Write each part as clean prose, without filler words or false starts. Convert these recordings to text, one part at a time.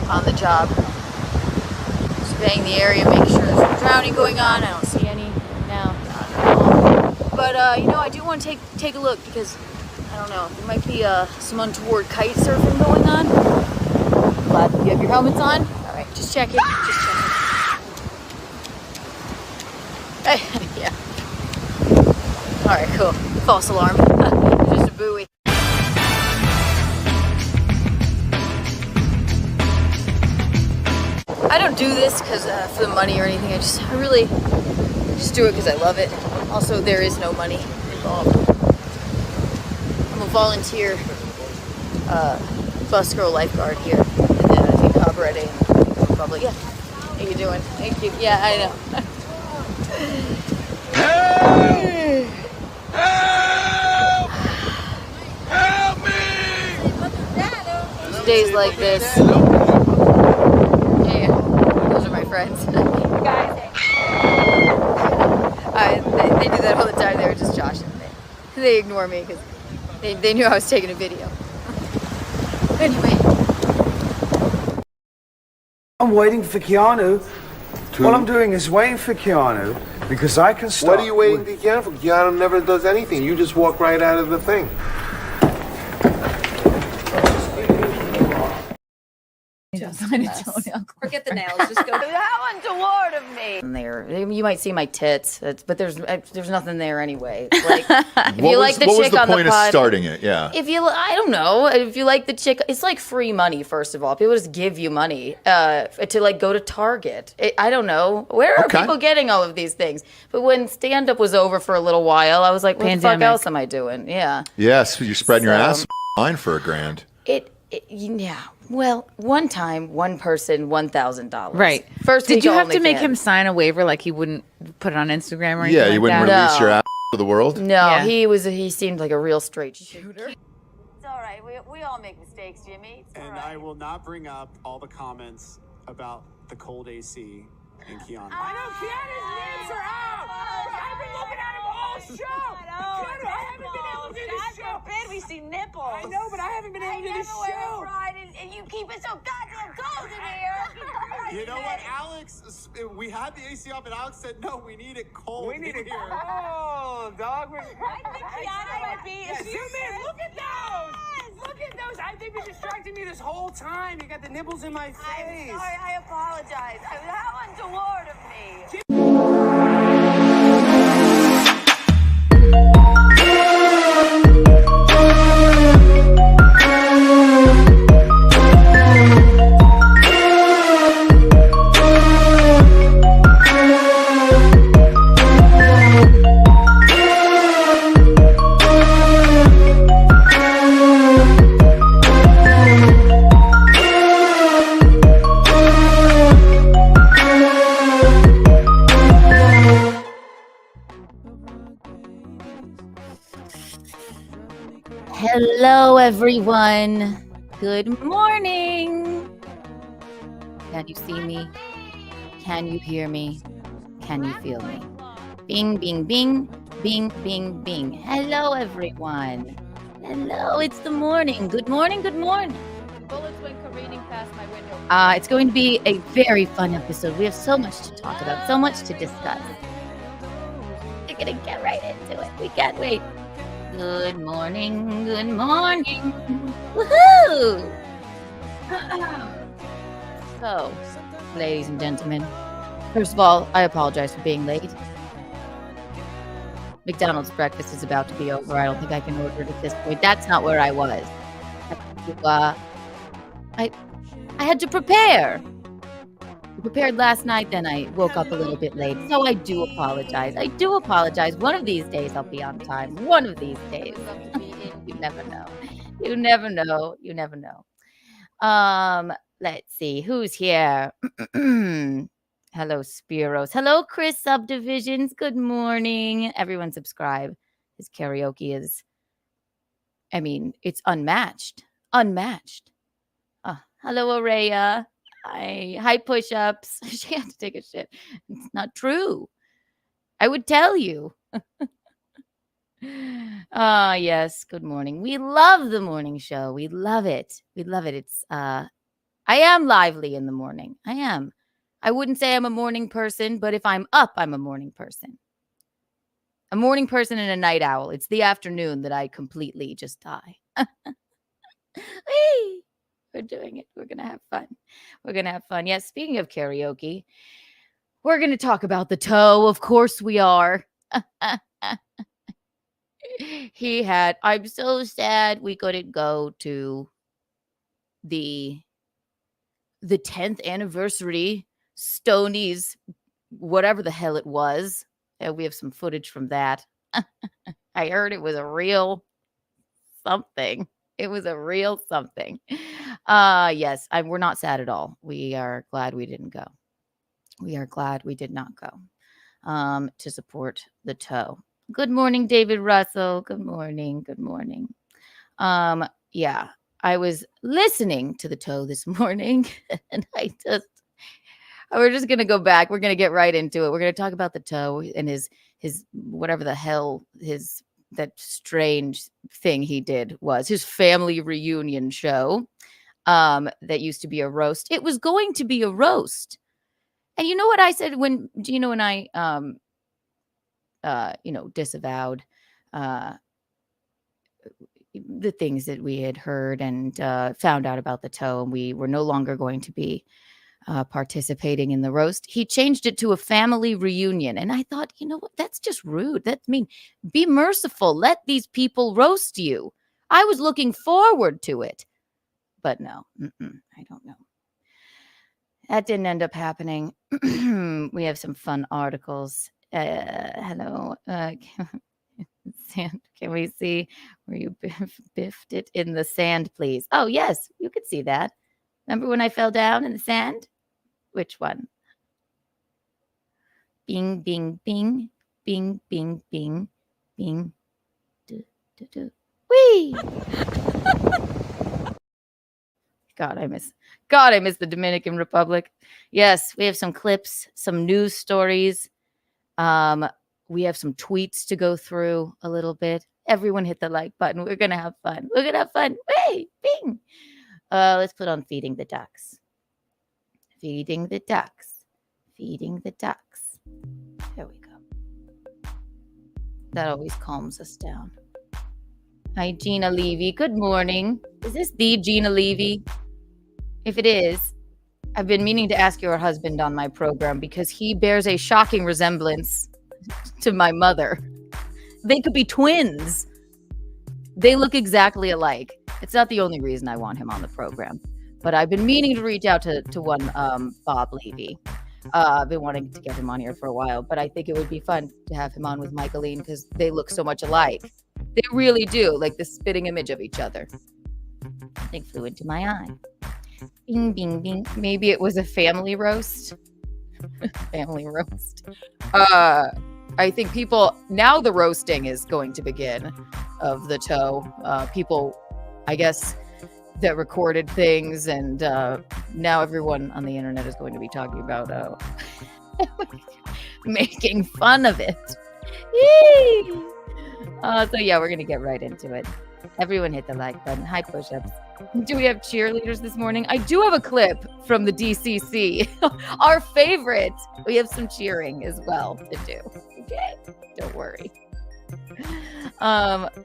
on the job. Surveying the area, making sure there's no drowning going on. I don't see any now. But you know, I do want to take a look because I don't know, there might be some untoward kite surfing going on. Glad you have your helmets on. All right, just check it. Just check it. Hey, yeah. All right, cool. False alarm. Just a buoy. I don't do this because for the money or anything. I really just do it because I love it. Also, there is no money involved. I'm a volunteer bus girl lifeguard here, and then I take cabaret and public. Yeah, how you doing? Thank you. Yeah, I know. Help! Help! Help me! Days like this. Yeah, those are my friends. They do that all the time. They were just joshing. They ignore me because they knew I was taking a video. Anyway. I'm waiting for Keanu. What I'm doing is waiting for Keanu because I can start. What are you waiting for Keanu for? Keanu never does anything. You just walk right out of the thing. Forget the nails. Just go. How untoward of me. There, you might see my tits, but there's nothing there anyway. Like, if you like the chick on the pod, what was the point of starting it? Yeah. If you, I don't know. If you like the chick, it's like free money. First of all, people just give you money to like go to Target. I don't know where are people getting all of these things. But when stand up was over for a little while, I was like, what the fuck else am I doing? Yeah. Yes, you're spreading your ass line for $1,000. Yeah. Well, one time, one person, $1,000. Right. First, did you have to make him sign a waiver like he wouldn't put it on Instagram or anything? Yeah, you wouldn't release your ass to the world. No, he seemed like a real straight shooter. It's all right. We all make mistakes, Jimmy. And I will not bring up all the comments about the cold AC and Keanu. I know Keanu's names are out. I've been looking at him all show. Keanu, I haven't been able to do this show. We see nipples. I know, but I haven't been able to do this show. And you keep it so goddamn cold in here. You know what, Alex? We had the AC up, and Alex said, "No, we need it cold. We need it here." cold, dog. I think Keanu might be. Zoom in. Look at those. Look at those. I think you're distracting me this whole time. You got the nipples in my face. I'm sorry. I apologize. How untoward of me. Hello, everyone. Good morning. Can you see me? Can you hear me? Can you feel me? Bing, bing, bing, bing, bing, bing. Hello, everyone. Hello, it's the morning. Good morning, good morning. Bullets went careening past my window. It's going to be a very fun episode. We have so much to talk about, so much to discuss. We're going to get right into it. We can't wait. Good morning, good morning. Woohoo! So, ladies and gentlemen, first of all, I apologize for being late. McDonald's breakfast is about to be over. I don't think I can order it at this point. That's not where I was. I had to prepare. I prepared last night, then I woke up a little bit late. So I do apologize. I do apologize. One of these days I'll be on time. One of these days. You never know. You never know. You never know. Let's see. Who's here? Hello, Spiros. Hello, Chris Subdivisions. Good morning. Everyone subscribe. His karaoke is, it's unmatched. Unmatched. Hello, Araya. Hi, push-ups. She had to take a shit. It's not true. I would tell you. Yes. Good morning. We love the morning show. We love it. We love it. It's I am lively in the morning. I am. I wouldn't say I'm a morning person, but if I'm up, I'm a morning person. A morning person and a night owl. It's the afternoon that I completely just die. We're doing it. We're going to have fun. We're going to have fun. Yes, speaking of karaoke, we're going to talk about the toe. Of course we are. I'm so sad we couldn't go to the 10th anniversary Stonies, whatever the hell it was. We have some footage from that. I heard it was a real something. It was a real something. Yes, we're not sad at all. We are glad we didn't go. We are glad we did not go to support the toe. Good morning, David Russell. Good morning. Good morning. Yeah, I was listening to the toe this morning, and we're just gonna go back. We're gonna get right into it. We're gonna talk about the toe and his whatever the hell that strange thing he did was his family reunion show. That used to be a roast. It was going to be a roast. And you know what I said when Gino and I disavowed the things that we had heard and found out about the toe, and we were no longer going to be participating in the roast. He changed it to a family reunion. And I thought, you know what? That's just rude. Be merciful. Let these people roast you. I was looking forward to it. But no, I don't know. That didn't end up happening. We have some fun articles. Hello. Sand. Can we see where you biffed it in the sand, please? Oh, yes. You could see that. Remember when I fell down in the sand? Which one? Bing, bing, bing. Bing, bing, bing. Bing. Do, do, do. Whee! God, I miss the Dominican Republic. Yes, we have some clips, some news stories. We have some tweets to go through a little bit. Everyone hit the like button. We're going to have fun. We're going to have fun. Hey, bing. Let's put on Feeding the Ducks. Feeding the Ducks. Feeding the Ducks. There we go. That always calms us down. Hi, Gina Levy. Good morning. Is this the Gina Levy? If it is, I've been meaning to ask your husband on my program because he bears a shocking resemblance to my mother. They could be twins. They look exactly alike. It's not the only reason I want him on the program, but I've been meaning to reach out to one Bob Levy. I've been wanting to get him on here for a while, but I think it would be fun to have him on with Michaeline because they look so much alike. They really do, like the spitting image of each other. Something flew into my eye. Bing, bing, bing. Maybe it was a family roast. Family roast. I think now the roasting is going to begin of the toe. People, I guess, that recorded things, and now everyone on the internet is going to be talking about making fun of it. Yay! So yeah, we're going to get right into it. Everyone hit the like button. Hi, push-ups. Do we have cheerleaders this morning? I do have a clip from the DCC, our favorite. We have some cheering as well to do. Okay, don't worry.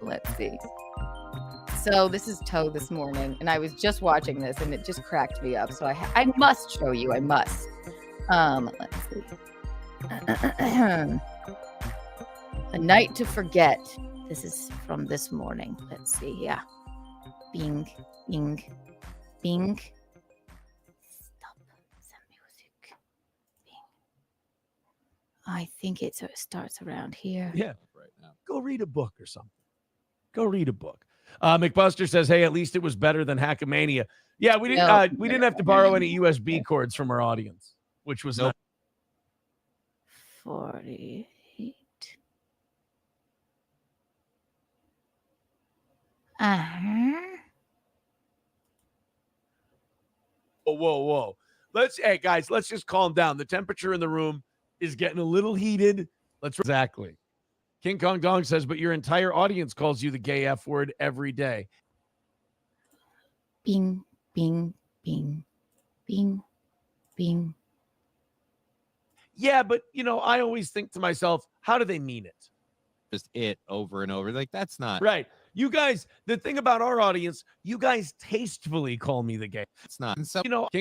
Let's see. So this is Toe this morning, and I was just watching this, and it just cracked me up. So I must show you. I must. Let's see. A Night to Forget. This is from this morning. Let's see. Yeah. Bing, bing, bing. Stop some music. Bing. I think it starts around here. Yeah. Right now. Go read a book or something. Go read a book. McBuster says, "Hey, at least it was better than Hackamania." Yeah, we didn't. We didn't have to borrow any USB cords from our audience, which was not 48. Whoa. Hey guys, let's just calm down. The temperature in the room is getting a little heated. Exactly. King Kong Dong says, but your entire audience calls you the gay F word every day. Bing, bing, bing, Bing, bing. Yeah, but I always think to myself, how do they mean it? Just it over and over. Like, that's not right. You guys, the thing about our audience, you guys tastefully call me the gay. It's not. And so, not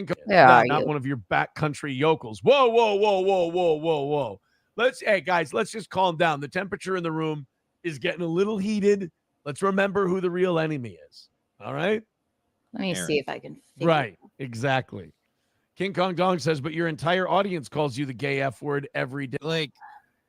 one of your backcountry yokels. Whoa, whoa, whoa, whoa, whoa, whoa, whoa. Hey guys, let's just calm down. The temperature in the room is getting a little heated. Let's remember who the real enemy is. All right. Let me see if I can. Right. Exactly. King Kong Dong says, but your entire audience calls you the gay F word every day. Like,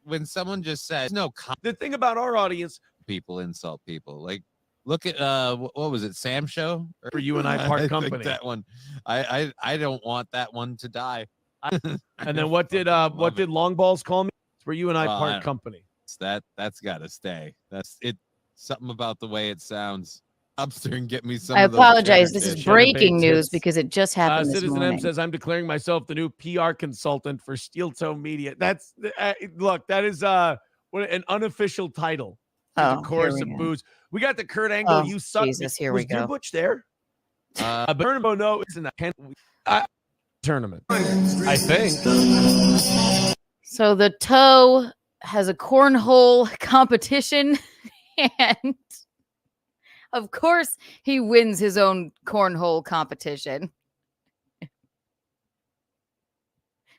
when someone just says the thing about our audience, people insult people. Like, look at what was it, Sam show? For You and I Part Company. That one, I don't want that one to die. And then what did Long Balls call me? For You and I Part Company. That's got to stay. That's it. Something about the way it sounds. Upster and get me some. I apologize. This is breaking news because it just happened this Citizen morning. M says, I'm declaring myself the new PR consultant for Steeltoe Media. That's look, that is an unofficial title. The chorus of booze. We got the Kurt Angle. You suck. Jesus, here we go. Was Butch there? But no, it's in the tournament. I think. So the toe has a cornhole competition, and of course he wins his own cornhole competition.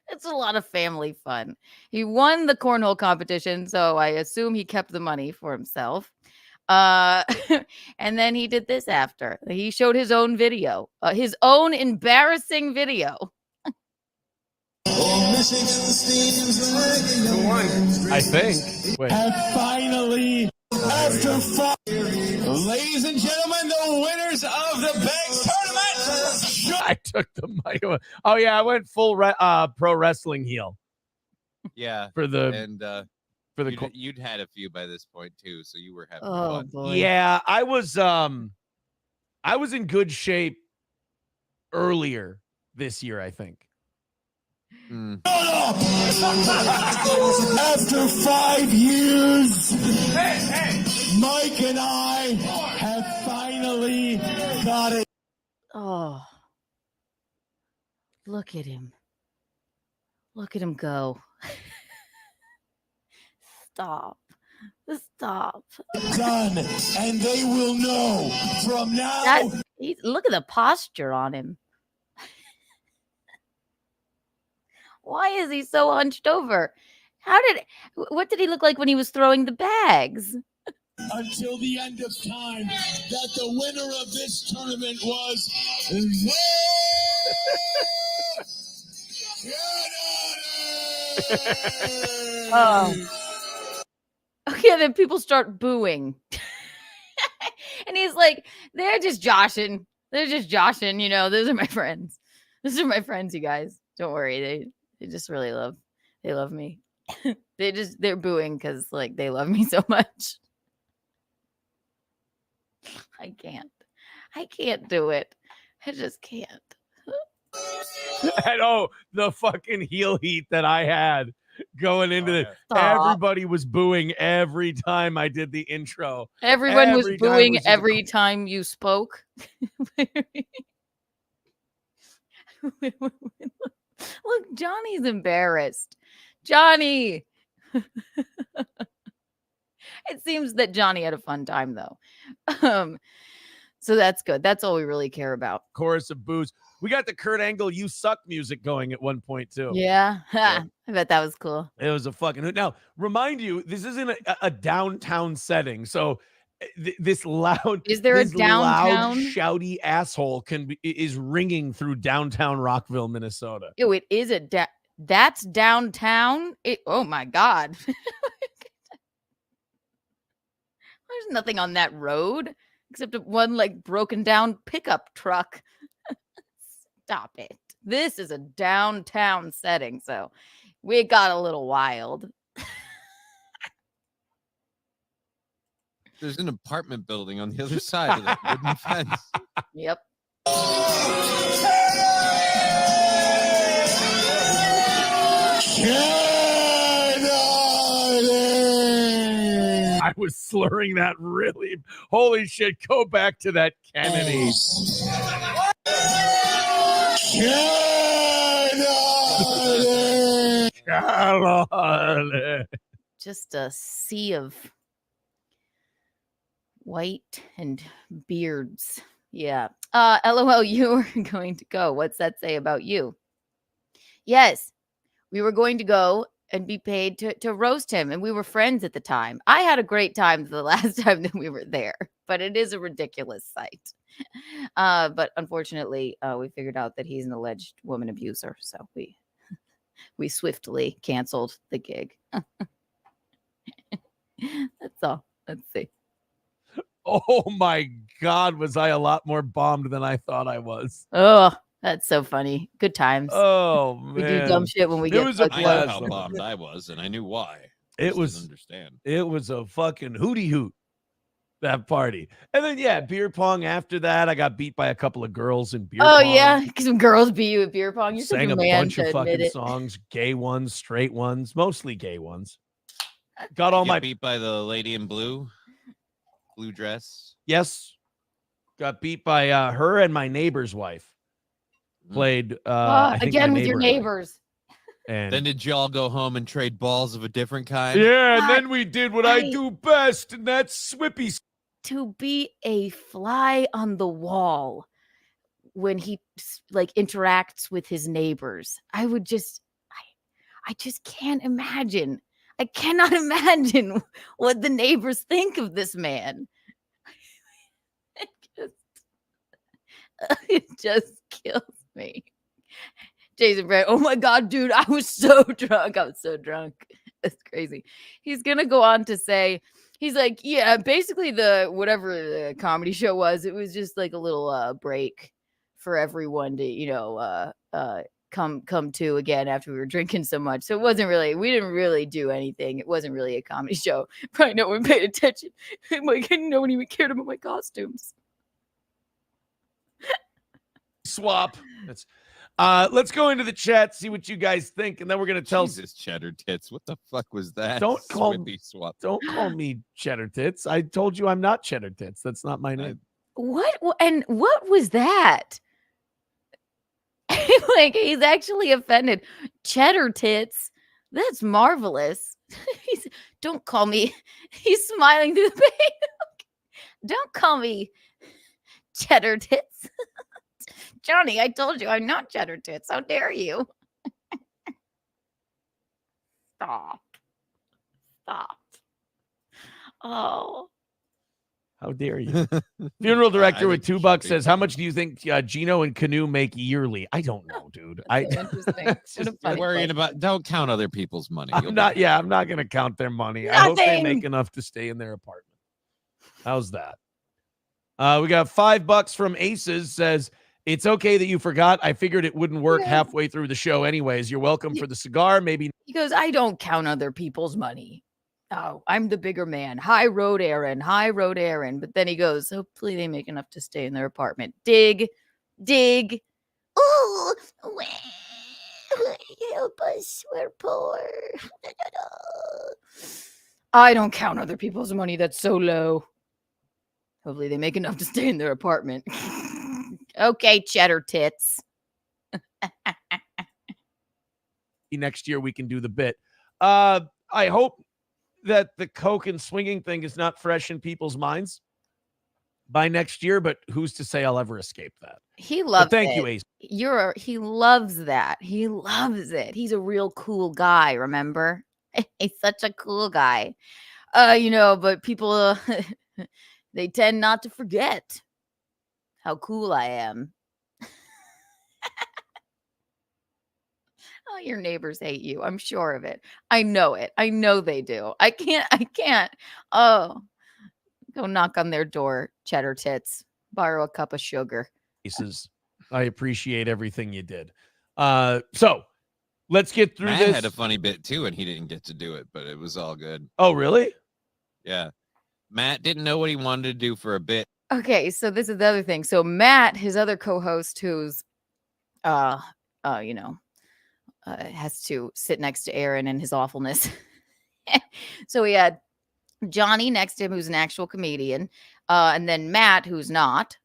It's a lot of family fun. He won the cornhole competition, so I assume he kept the money for himself. And then he did this after. He showed his own video, his own embarrassing video. I think. Wait. Finally, after 5 years, ladies and gentlemen, the winners of the Banks tournament. I took the mic. Oh yeah, I went full pro wrestling heel. Yeah, for the you'd had a few by this point too, so you were having fun. Boy. Yeah, I was in good shape earlier this year, I think. After 5 years, Mike and I have finally got it. Oh, look at him. Look at him go. Stop. Done, and they will know from now. Look at the posture on him. Why is he so hunched over? What did he look like when he was throwing the bags? Until the end of time, that the winner of this tournament was Okay, then people start booing. And he's like, they're just joshing. You know, those are my friends. Those are my friends, you guys. Don't worry. They just really love me. They're booing because like they love me so much. I can't do it. I just can't. And the fucking heel heat that I had going into it. Stop. Everybody was booing every time I did the intro. Everyone was booing every time you spoke. Look, Johnny's embarrassed. Johnny. It seems that Johnny had a fun time though. So that's good. That's all we really care about. Chorus of booze. We got the Kurt Angle "You Suck" music going at one point too. Yeah. I bet that was cool. It was a fucking hoot. Now, remind you, this isn't a downtown setting. So this loud, is there a downtown loud, shouty asshole is ringing through downtown Rockville, Minnesota. Ew, it is that's downtown. Oh my God. There's nothing on that road except one like broken down pickup truck. Stop it. This is a downtown setting, so we got a little wild. There's an apartment building on the other side of that wooden fence. Yep. I was slurring that really. Holy shit. Go back to that Kennedy. Yeah! Just a sea of white and beards. Yeah. LOL, you were going to go. What's that say about you? Yes, we were going to go and be paid to roast him, and we were friends at the time. I had a great time the last time that we were there, but it is a ridiculous sight. But unfortunately, we figured out that he's an alleged woman abuser, so we swiftly canceled the gig. That's all. Let's see. Oh my God, was I a lot more bombed than I thought I was? Oh, that's so funny. Good times. Oh man, we do dumb shit when we get. Was a I know how bombed I was, and I knew why. It was. Didn't understand. It was a fucking hootie hoot. That party, and then beer pong. After that, I got beat by a couple of girls in beer pong. Oh yeah, because some girls beat you at beer pong. You're sang such a man bunch of fucking songs, gay ones, straight ones, mostly gay ones. Got all my beat by the lady in blue dress. Yes, got beat by her and my neighbor's wife. Played again with your neighbors. And then did y'all go home and trade balls of a different kind? Yeah, and then we did what I do best, and that's swippy. To be a fly on the wall when he like interacts with his neighbors, I just can't imagine. I cannot imagine what the neighbors think of this man. It just kills me. Jason Brand, oh my God, dude, I was so drunk. I was so drunk. That's crazy. He's going to go on to say, he's like, yeah, basically whatever the comedy show was, it was just like a little break for everyone to, come to again after we were drinking so much. So we didn't really do anything. It wasn't really a comedy show. Probably no one paid attention. Like, no one even cared about my costumes. Swap. Let's go into the chat, see what you guys think, and then we're gonna tell. Jesus, cheddar tits. What the fuck was that? Don't call me cheddar tits. I told you I'm not cheddar tits. That's not my name. What? And what was that? Like, he's actually offended. Cheddar tits. That's marvelous. Don't call me. He's smiling through the pain. Don't call me cheddar tits. Johnny, I told you I'm not cheddar tits. How dare you? Stop. Oh. How dare you? Funeral director with $2 says, how much do you think Gino and Keanu make yearly? I don't know, dude. Worrying about, don't count other people's money. I'm not going to count their money. Nothing. I hope they make enough to stay in their apartment. How's that? We got $5 from Aces says, it's okay that you forgot. I figured it wouldn't work halfway through the show anyways. You're welcome for the cigar. Maybe. He goes, I don't count other people's money. Oh, I'm the bigger man. High road Aaron. But then he goes, hopefully they make enough to stay in their apartment. Dig. Oh, help us. We're poor. I don't count other people's money. That's so low. Hopefully they make enough to stay in their apartment. Okay, cheddar tits. Next year we can do the bit. I hope that the coke and swinging thing is not fresh in people's minds by next year, but who's to say I'll ever escape that? He loves it. Thank you, Ace. He loves that. He loves it. He's a real cool guy, remember? He's such a cool guy. But people they tend not to forget how cool I am. Oh, your neighbors hate you. I'm sure of it. I know it. I know they do. I can't. Oh, go knock on their door, cheddar tits. Borrow a cup of sugar. I appreciate everything you did. So let's get through Matt this. had a funny bit too, and he didn't get to do it, but it was all good. Oh, really? Yeah. Matt didn't know what he wanted to do for a bit. Okay, so this is the other thing. So Matt, his other co-host, who's, has to sit next to Aaron in his awfulness. So he had Johnny next to him, who's an actual comedian, and then Matt, who's not.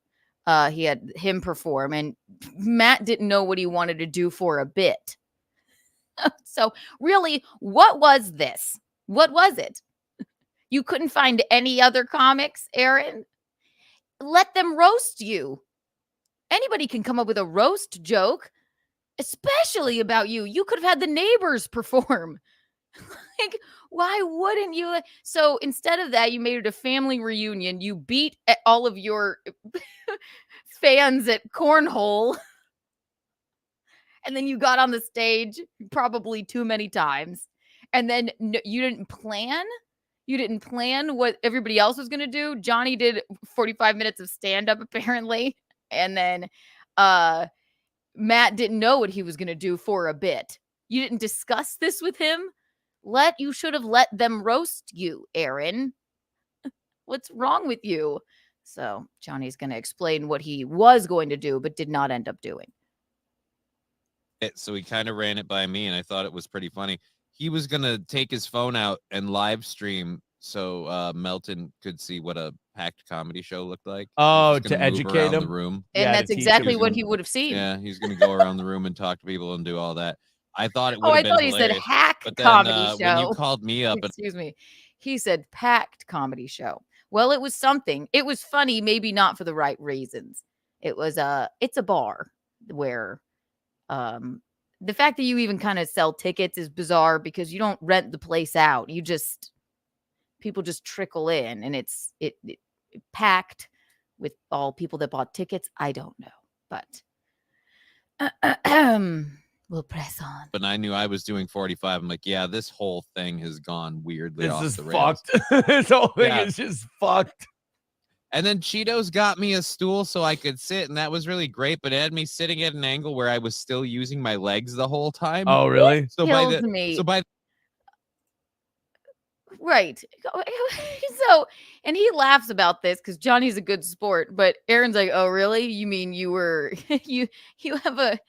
He had him perform, and Matt didn't know what he wanted to do for a bit. So really, what was this? What was it? You couldn't find any other comics, Aaron? Let them roast you. Anybody can come up with a roast joke, especially about you. You could have had the neighbors perform. Like, why wouldn't you? So instead of that, you made it a family reunion. You beat all of your fans at cornhole. And then you got on the stage probably too many times. And then you didn't plan. You didn't plan what everybody else was going to do. Johnny did 45 minutes of stand-up, apparently. And then Matt didn't know what he was going to do for a bit. You didn't discuss this with him. You should have let them roast you, Aaron. What's wrong with you? So Johnny's going to explain what he was going to do, but did not end up doing. So he kind of ran it by me, and I thought it was pretty funny. He was going to take his phone out and live stream so Melton could see what a packed comedy show looked like. Oh, to educate him? The room. And that's exactly what he would have seen. Yeah, he's going to go around the room and talk to people and do all that. I thought it would have been I thought hilarious. he said hack but then, comedy show. When you called me up. Excuse me. He said packed comedy show. Well, it was something. It was funny, maybe not for the right reasons. It's a bar where the fact that you even kind of sell tickets is bizarre because you don't rent the place out. People just trickle in, and it's packed with all people that bought tickets. I don't know, but we'll press on. But I knew I was doing 45. I'm like, yeah, this whole thing has gone weirdly off This the is rails. fucked. This whole thing is just fucked. And then Cheetos got me a stool so I could sit, and that was really great. But it had me sitting at an angle where I was still using my legs the whole time. Oh, really? Right. So, and he laughs about this because Johnny's a good sport, but Aaron's like, "Oh, really? You mean you were you have a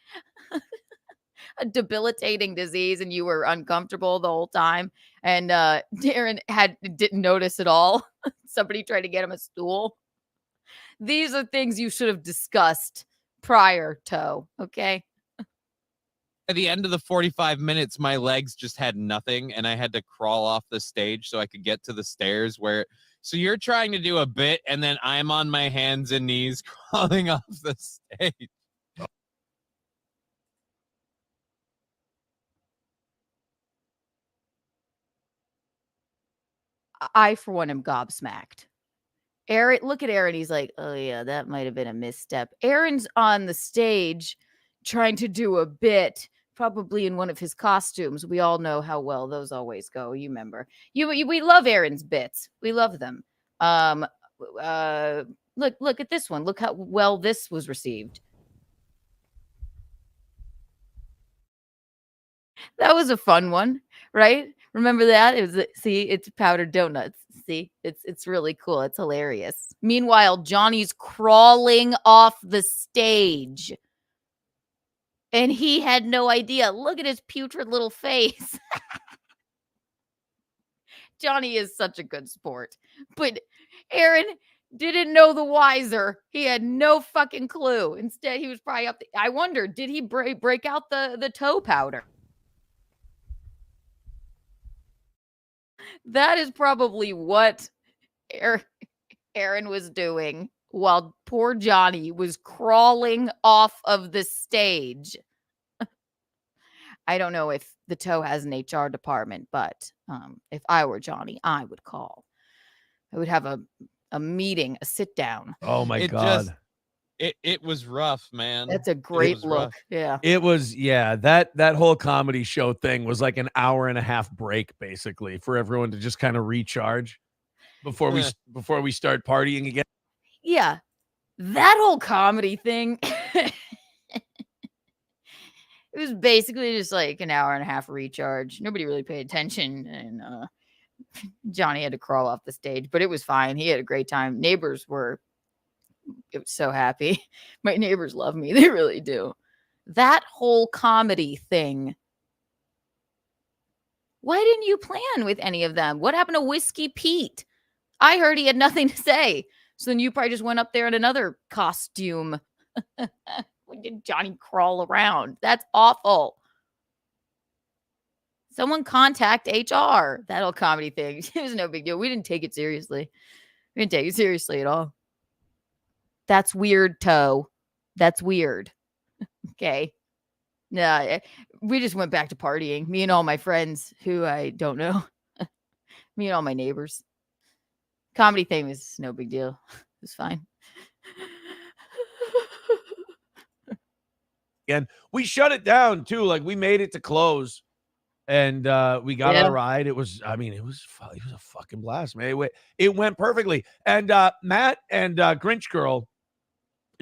debilitating disease and you were uncomfortable the whole time?" And Aaron didn't notice at all. Somebody tried to get him a stool. These are things you should have discussed prior to, okay? At the end of the 45 minutes, my legs just had nothing, and I had to crawl off the stage so I could get to the stairs so you're trying to do a bit, and then I'm on my hands and knees crawling off the stage. I, for one, am gobsmacked. Aaron, look at Aaron. He's like, "Oh, yeah, that might have been a misstep." Aaron's on the stage trying to do a bit, probably in one of his costumes. We all know how well those always go. You remember. We love Aaron's bits. We love them. Look at this one. Look how well this was received. That was a fun one, right? Remember that? It's powdered donuts. See, it's really cool. It's hilarious. Meanwhile, Johnny's crawling off the stage. And he had no idea. Look at his putrid little face. Johnny is such a good sport. But Aaron didn't know the wiser. He had no fucking clue. Instead, he was probably up. I wonder, did he break out the toe powder? That is probably what Aaron was doing while poor Johnny was crawling off of the stage. I don't know if the toe has an HR department, but if I were Johnny, I would call. I would have a meeting, a sit down. Oh my God. It was rough, man. That's a great look. Rough. Yeah. It was, that whole comedy show thing was like an hour and a half break, basically, for everyone to just kind of recharge before we start partying again. Yeah. That whole comedy thing. It was basically just like an hour and a half recharge. Nobody really paid attention. And Johnny had to crawl off the stage, but it was fine. He had a great time. Neighbors were so happy. My neighbors love me. They really do. That whole comedy thing. Why didn't you plan with any of them? What happened to Whiskey Pete? I heard he had nothing to say. So then you probably just went up there in another costume. When did Johnny crawl around? That's awful. Someone contact HR. That whole comedy thing. It was no big deal. We didn't take it seriously. We didn't take it seriously at all. That's weird, Toe. That's weird. Okay. Nah, we just went back to partying. Me and all my friends who I don't know. Me and all my neighbors. Comedy thing was no big deal. It was fine. And we shut it down too. Like we made it to close, and we got our ride. It was a fucking blast, man. It went perfectly. And Matt and Grinch Girl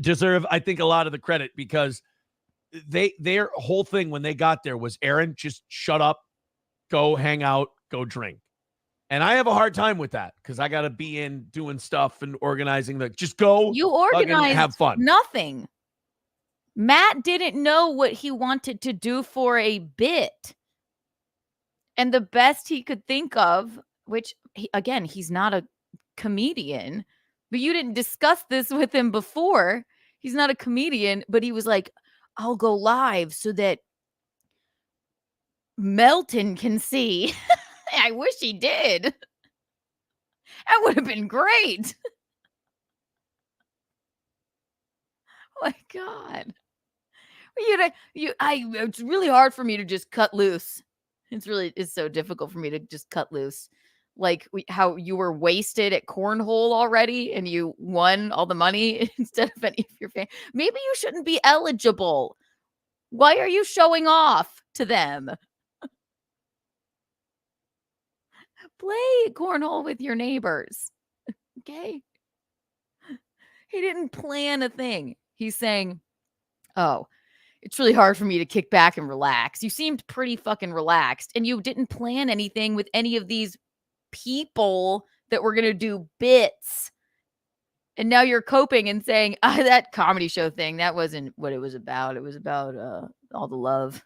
deserve, I think, a lot of the credit because their whole thing when they got there was, Aaron, just shut up, go hang out, go drink. And I have a hard time with that because I got to be in doing stuff and organizing. Just go. You organized have fun. Nothing. Matt didn't know what he wanted to do for a bit. And the best he could think of, which, he's not a comedian, but you didn't discuss this with him before. He's not a comedian, but he was like, I'll go live so that Melton can see. I wish he did. That would have been great. Oh my God. It's really hard for me to just cut loose. It's so difficult for me to just cut loose. Like how you were wasted at cornhole already and you won all the money instead of any of your family. Maybe you shouldn't be eligible. Why are you showing off to them? Play cornhole with your neighbors. Okay. He didn't plan a thing. He's saying, oh, it's really hard for me to kick back and relax. You seemed pretty fucking relaxed and you didn't plan anything with any of these people that were going to do bits. And now you're coping and saying, that comedy show thing, that wasn't what it was about. It was about all the love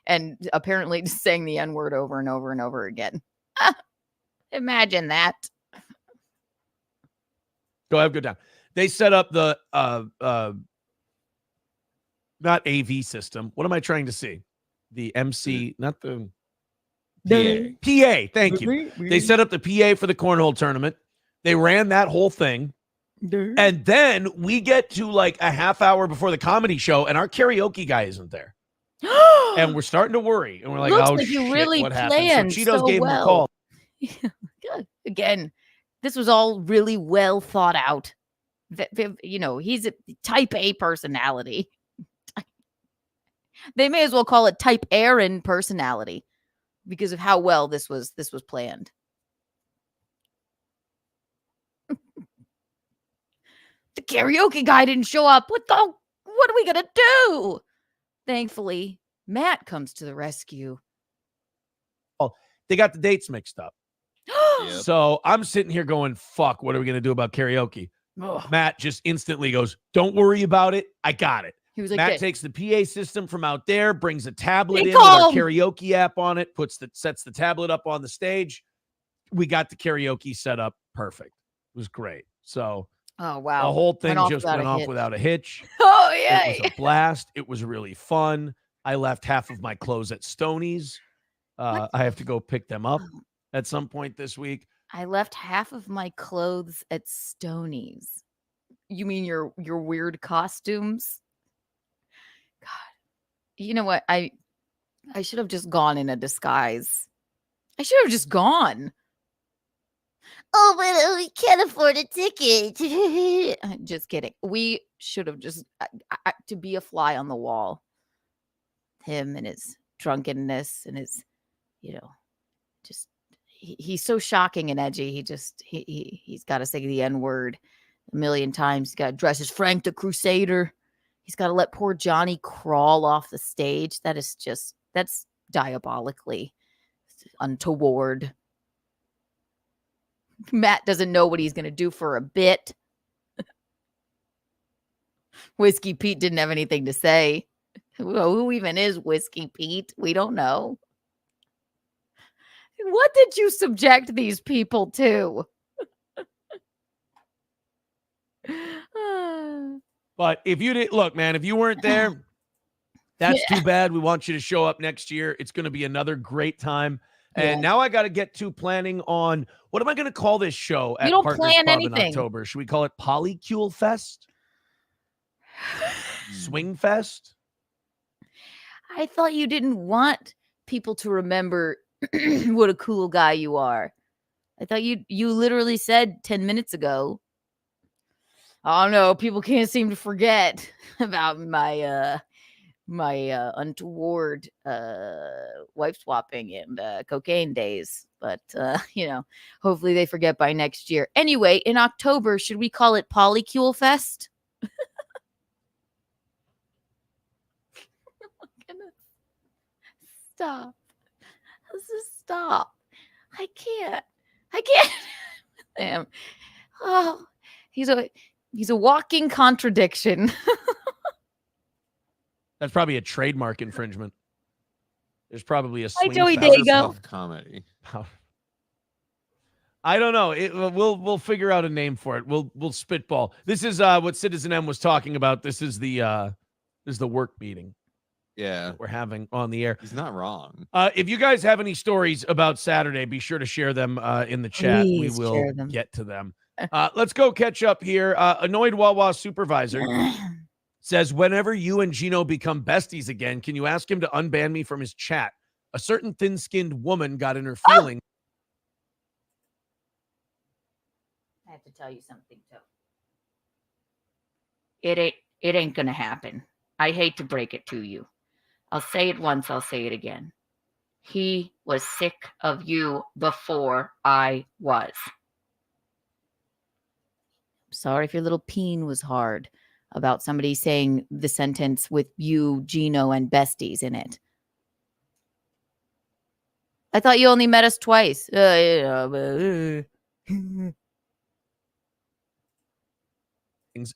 and apparently just saying the N-word over and over and over again. Imagine that. Go have a good time. They set up the not AV system. What am I trying to see? The MC, not the PA. Thank you. They set up the PA for the cornhole tournament. They ran that whole thing. And then we get to like a half hour before the comedy show and our karaoke guy isn't there. And we're starting to worry. And we're like, Looks oh, like shit, you really what happened? So Cheetos gave him a call. Good. Again, this was all really well thought out. He's a type A personality. They may as well call it type Aaron personality because of how well this was planned. The karaoke guy didn't show up. What are we gonna do? Thankfully, Matt comes to the rescue. Oh, they got the dates mixed up. Yep. So I'm sitting here going, fuck, what are we gonna do about karaoke? Ugh. Matt just instantly goes, don't worry about it. I got it. He was like, Matt takes the PA system from out there, brings a tablet in with calm. our karaoke app on it, sets the tablet up on the stage. We got the karaoke set up perfect. It was great. So oh wow, the whole thing just went off without a hitch. Oh yeah, it was a blast. It was really fun. I left half of my clothes at Stoney's. I have to go pick them up at some point this week. I left half of my clothes at Stoney's. You mean your weird costumes? God, you know what? I should have just gone in a disguise. I should have just gone. Oh, but we can't afford a ticket. Just kidding. We should have just to be a fly on the wall. Him and his drunkenness and his, just he's so shocking and edgy. He's got to say the N-word a million times. He's got to dress as Frank the Crusader. He's got to let poor Johnny crawl off the stage. That's diabolically untoward. Matt doesn't know what he's going to do for a bit. Whiskey Pete didn't have anything to say. Who even is Whiskey Pete? We don't know. What did you subject these people to? But if you didn't look, man, if you weren't there, That's too bad. We want you to show up next year. It's going to be another great time. And now I got to get to planning on what am I going to call this show at don't Partners plan Pub anything. in October? Should we call it Polycule Fest? Swing Fest? I thought you didn't want people to remember what a cool guy you are. I thought you literally said 10 minutes ago, oh no, people can't seem to forget about my untoward wife swapping and cocaine days. But hopefully they forget by next year. Anyway, in October, should we call it Polycule Fest? Stop. Stop. I can't. Damn. Oh, he's a walking contradiction. That's probably a trademark infringement. There's probably a swing Joey fest Dago. Comedy. I don't know. We'll figure out a name for it. We'll spitball. This is what Citizen M was talking about. This is the work meeting. Yeah, we're having on the air. He's not wrong. If you guys have any stories about Saturday, be sure to share them in the chat. Please we will share them. get to them. Let's go catch up here. Annoyed Wawa supervisor says, whenever you and Gino become besties again, can you ask him to unban me from his chat? A certain thin-skinned woman got in her feelings. I have to tell you something, too. It ain't gonna happen. I hate to break it to you. I'll say it once, I'll say it again. He was sick of you before I was. Sorry if your little peen was hard about somebody saying the sentence with you, Gino, and besties in it. I thought you only met us twice. And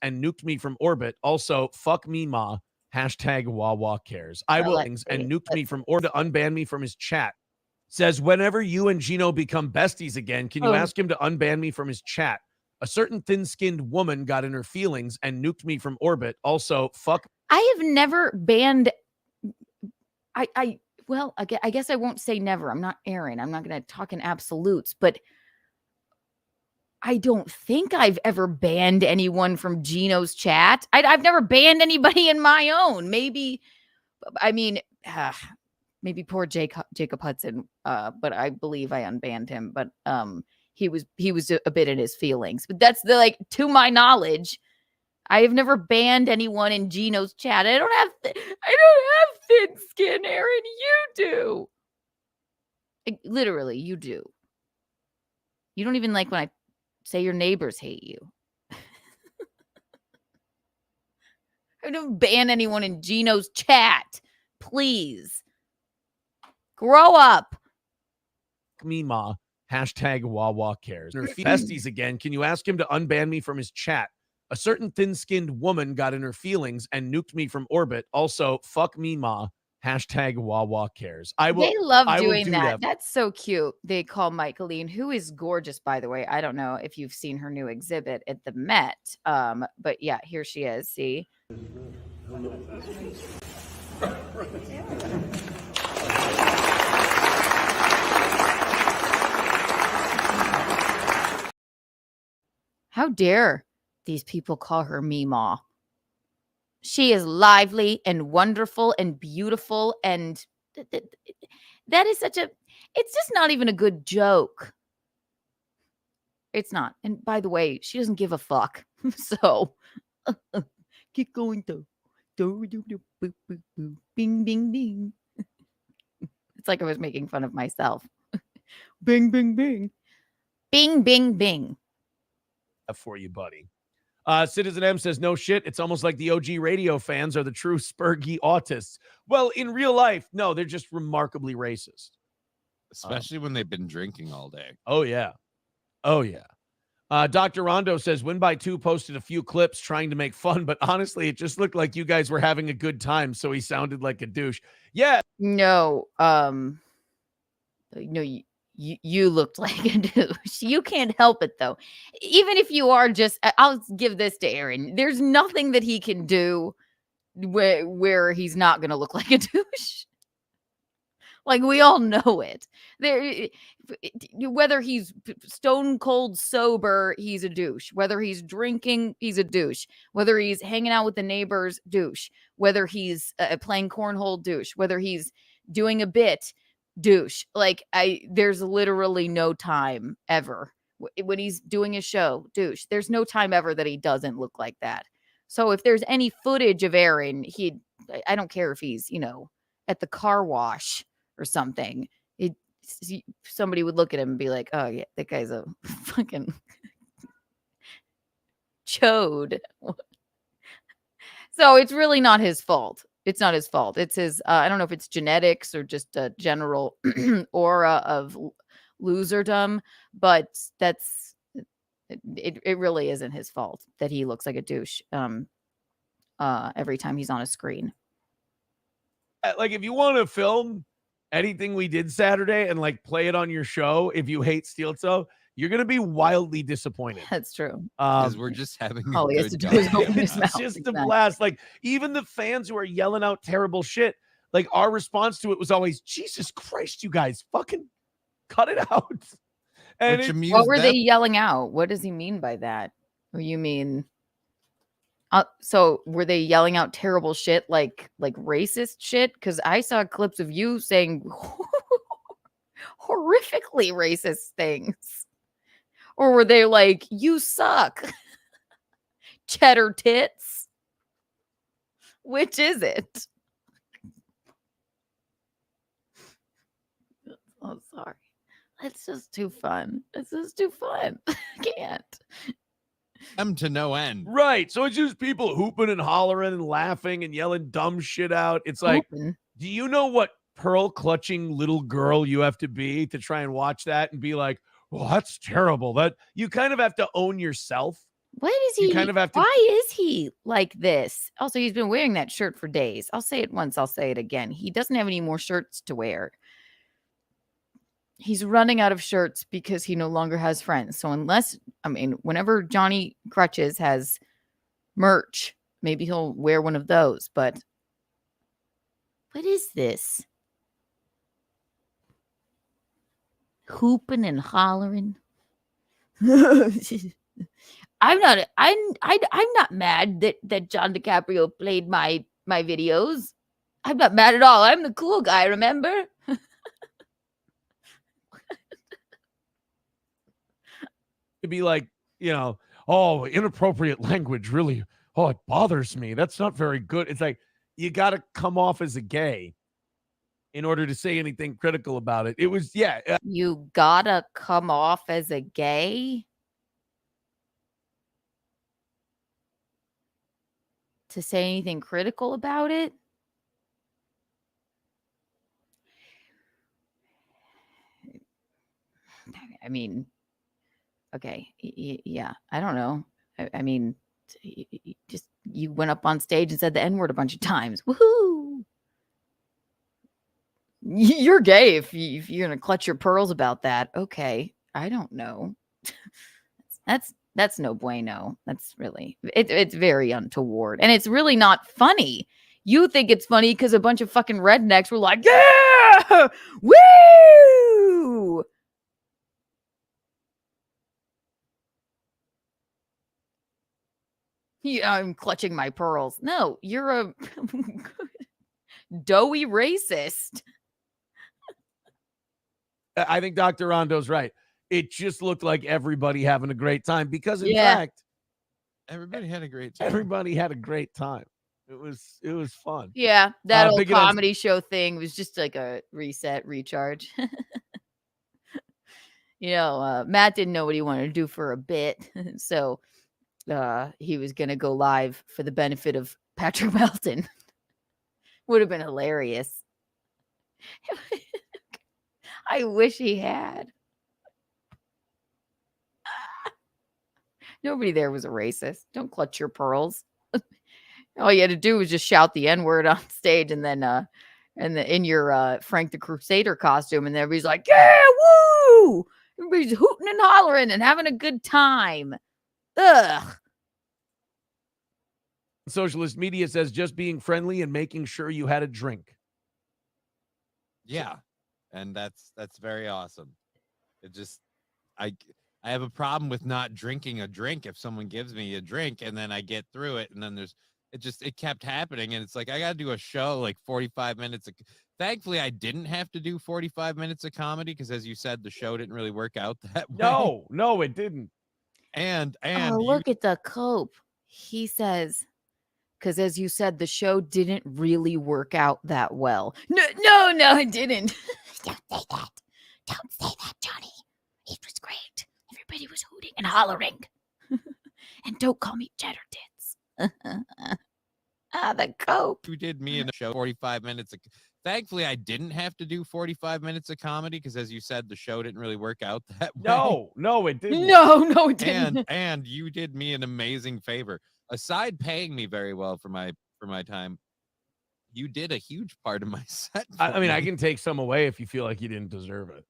nuked me from orbit. Also, fuck me, ma. Hashtag Wawa cares. I will and nuked me from orbit to unban me from his chat. Says, whenever you and Gino become besties again, can you ask him to unban me from his chat? A certain thin-skinned woman got in her feelings and nuked me from orbit. Also, fuck. I have never banned. I guess I won't say never. I'm not Aaron. I'm not going to talk in absolutes, but I don't think I've ever banned anyone from Gino's chat. I've never banned anybody in my own. Maybe poor Jacob Hudson, but I believe I unbanned him. But he was a bit in his feelings. But that's to my knowledge, I have never banned anyone in Gino's chat. I don't have thin skin, Aaron. You do. Literally, you do. You don't even like when I say your neighbors hate you. I don't ban anyone in Gino's chat. Please. Grow up. Me, ma. Hashtag Wawa cares. Besties again. Can you ask him to unban me from his chat? A certain thin-skinned woman got in her feelings and nuked me from orbit. Also, fuck me, ma. Hashtag Wawa cares. They love doing that. That's so cute. They call Michaeline, who is gorgeous, by the way. I don't know if you've seen her new exhibit at the Met. But yeah, here she is. See? How dare these people call her Meemaw? She is lively and wonderful and beautiful, and that is it's just not even a good joke. It's not. And by the way, she doesn't give a fuck. So keep going though. Bing, bing, bing. It's like I was making fun of myself. Bing, bing, bing. Bing, bing, bing. For you, buddy. Citizen M says, no shit. It's almost like the OG radio fans are the true Spurgy autists. Well, in real life, no, they're just remarkably racist. Especially when they've been drinking all day. Oh, yeah. Dr. Rondo says, Win by 2 posted a few clips trying to make fun, but honestly, it just looked like you guys were having a good time, so he sounded like a douche. Yeah. No, you looked like a douche. You can't help it, though. Even if you are just, I'll give this to Aaron. There's nothing that he can do where he's not going to look like a douche. Like, we all know it. Whether he's stone cold sober, he's a douche. Whether he's drinking, he's a douche. Whether he's hanging out with the neighbors, douche. Whether he's playing cornhole, douche. Whether he's doing a bit, douche. Like, there's literally no time ever. When he's doing a show, douche. There's no time ever that he doesn't look like that. So if there's any footage of Aaron, I don't care if he's, at the car wash or something, somebody would look at him and be like, oh yeah, that guy's a fucking chode. So it's really not his fault. It's not his fault. It's his, I don't know if it's genetics or just a general aura of loserdom, but it really isn't his fault that he looks like a douche every time he's on a screen. Like, if you want to film anything we did Saturday and like play it on your show, if you hate Steeltoe, you're gonna be wildly disappointed. That's true. Because we're just having all he has to do is open his mouth. It's just a blast. Like, even the fans who are yelling out terrible shit, like, our response to it was always, Jesus Christ, you guys, fucking cut it out. And what were they yelling out? What does he mean by that? Or you mean so were they yelling out terrible shit, like racist shit? Because I saw clips of you saying horrifically racist things. Or were they like, you suck, cheddar tits? Which is it? Oh, sorry. It's just too fun. It's just too fun. I can't. Them to no end. Right. So it's just people hooping and hollering and laughing and yelling dumb shit out. It's like, do you know what pearl clutching little girl you have to be to try and watch that and be like, well, that's terrible. That you kind of have to own yourself. What is he? You kind of have to. Why is he like this? Also, he's been wearing that shirt for days. I'll say it once. I'll say it again. He doesn't have any more shirts to wear. He's running out of shirts because he no longer has friends. So whenever Johnny Crutches has merch, maybe he'll wear one of those. But what is this? Hooping and hollering. I'm not mad that John DiCaprio played my videos. I'm not mad at all. I'm the cool guy, remember? To be like, oh, inappropriate language really, it bothers me. That's not very good. It's like, you got to come off as a gay in order to say anything critical about it. It was, you gotta come off as a gay to say anything critical about it? I mean, okay, yeah, I don't know. I mean, just you went up on stage and said the N-word a bunch of times. Woohoo! You're gay if you're gonna clutch your pearls about that. Okay, I don't know. That's no bueno. That's really it's very untoward, and it's really not funny. You think it's funny because a bunch of fucking rednecks were like, yeah, woo. Yeah, I'm clutching my pearls. No, you're a doughy racist. I think Dr. Rondo's right. It just looked like everybody having a great time because, in fact, everybody had a great time. Everybody had a great time. It was fun. Yeah, that old comedy show thing was just like a reset, recharge. Matt didn't know what he wanted to do for a bit, so he was gonna go live for the benefit of Patrick Melton. Would have been hilarious. I wish he had. Nobody there was a racist. Don't clutch your pearls. All you had to do was just shout the N-word on stage, and then in your Frank the Crusader costume, and everybody's like, yeah, woo! Everybody's hooting and hollering and having a good time. Ugh. Socialist Media says just being friendly and making sure you had a drink. Yeah, and that's very awesome. It just I have a problem with not drinking a drink if someone gives me a drink and then I get through it and then it kept happening and it's like I got to do a show like 45 minutes. Thankfully, I didn't have to do 45 minutes of comedy because, as you said, the show didn't really work out that way. No, it didn't. And look at the cope. He says, because as you said, the show didn't really work out that well. No, it didn't. Don't say that. Don't say that, Johnny. It was great. Everybody was hooting and hollering. And don't call me cheddar tits. The cope. You did me in a show 45 minutes. Thankfully, I didn't have to do 45 minutes of comedy because, as you said, the show didn't really work out that way. No, it didn't. No, it didn't. And you did me an amazing favor. Aside paying me very well for my time, you did a huge part of my set. I mean, I can take some away if you feel like you didn't deserve it.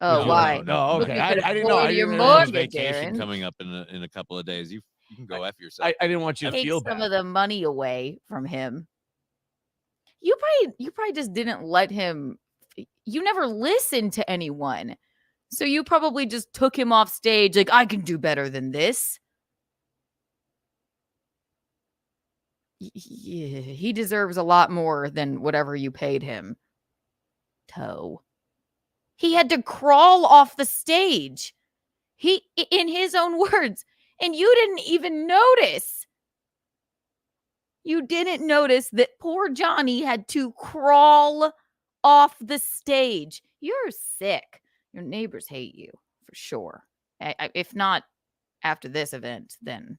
Oh, why? No, okay. I didn't know. Your There's mortgage, vacation Aaron. coming up in a couple of days. You can go F yourself. I didn't want you to Take feel some bad. of the money away from him. You probably just didn't let him. You never listened to anyone, so you probably just took him off stage. Like, I can do better than this. Yeah, he deserves a lot more than whatever you paid him. Toe. He had to crawl off the stage. He, in his own words, and you didn't even notice. You didn't notice that poor Johnny had to crawl off the stage. You're sick. Your neighbors hate you for sure. If not after this event, then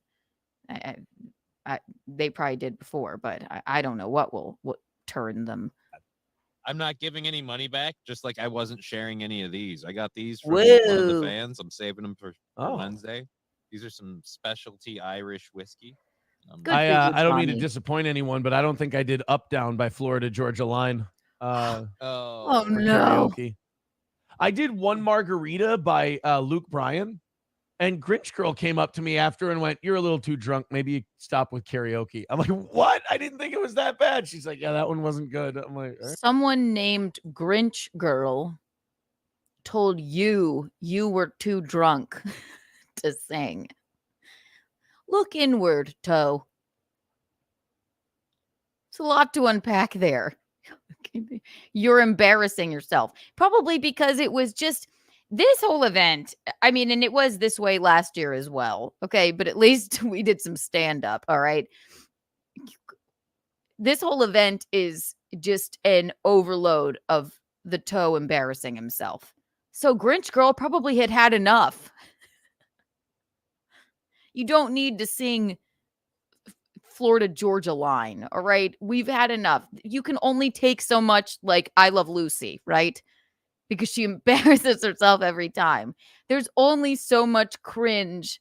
they probably did before, but I don't know what will turn them. I'm not giving any money back, just like I wasn't sharing any of these. I got these from one of the fans. I'm saving them for Wednesday. These are some specialty Irish whiskey. I don't mean to disappoint anyone, but I don't think I did Up Down by Florida Georgia Line. Oh for no. karaoke. I did One Margarita by Luke Bryan, and Grinch Girl came up to me after and went, "You're a little too drunk. Maybe you stop with karaoke." I'm like, "What? I didn't think it was that bad." She's like, "Yeah, that one wasn't good." I'm like, all right. Someone named Grinch Girl told you were too drunk to sing. Look inward, Toe. It's a lot to unpack there. You're embarrassing yourself. Probably because it was just this whole event. I mean, and it was this way last year as well. Okay, but at least we did some stand-up. All right. This whole event is just an overload of the Toe embarrassing himself. So Grinch Girl probably had enough. You don't need to sing Florida Georgia Line, all right? We've had enough. You can only take so much, like I Love Lucy, right? Because she embarrasses herself every time. There's only so much cringe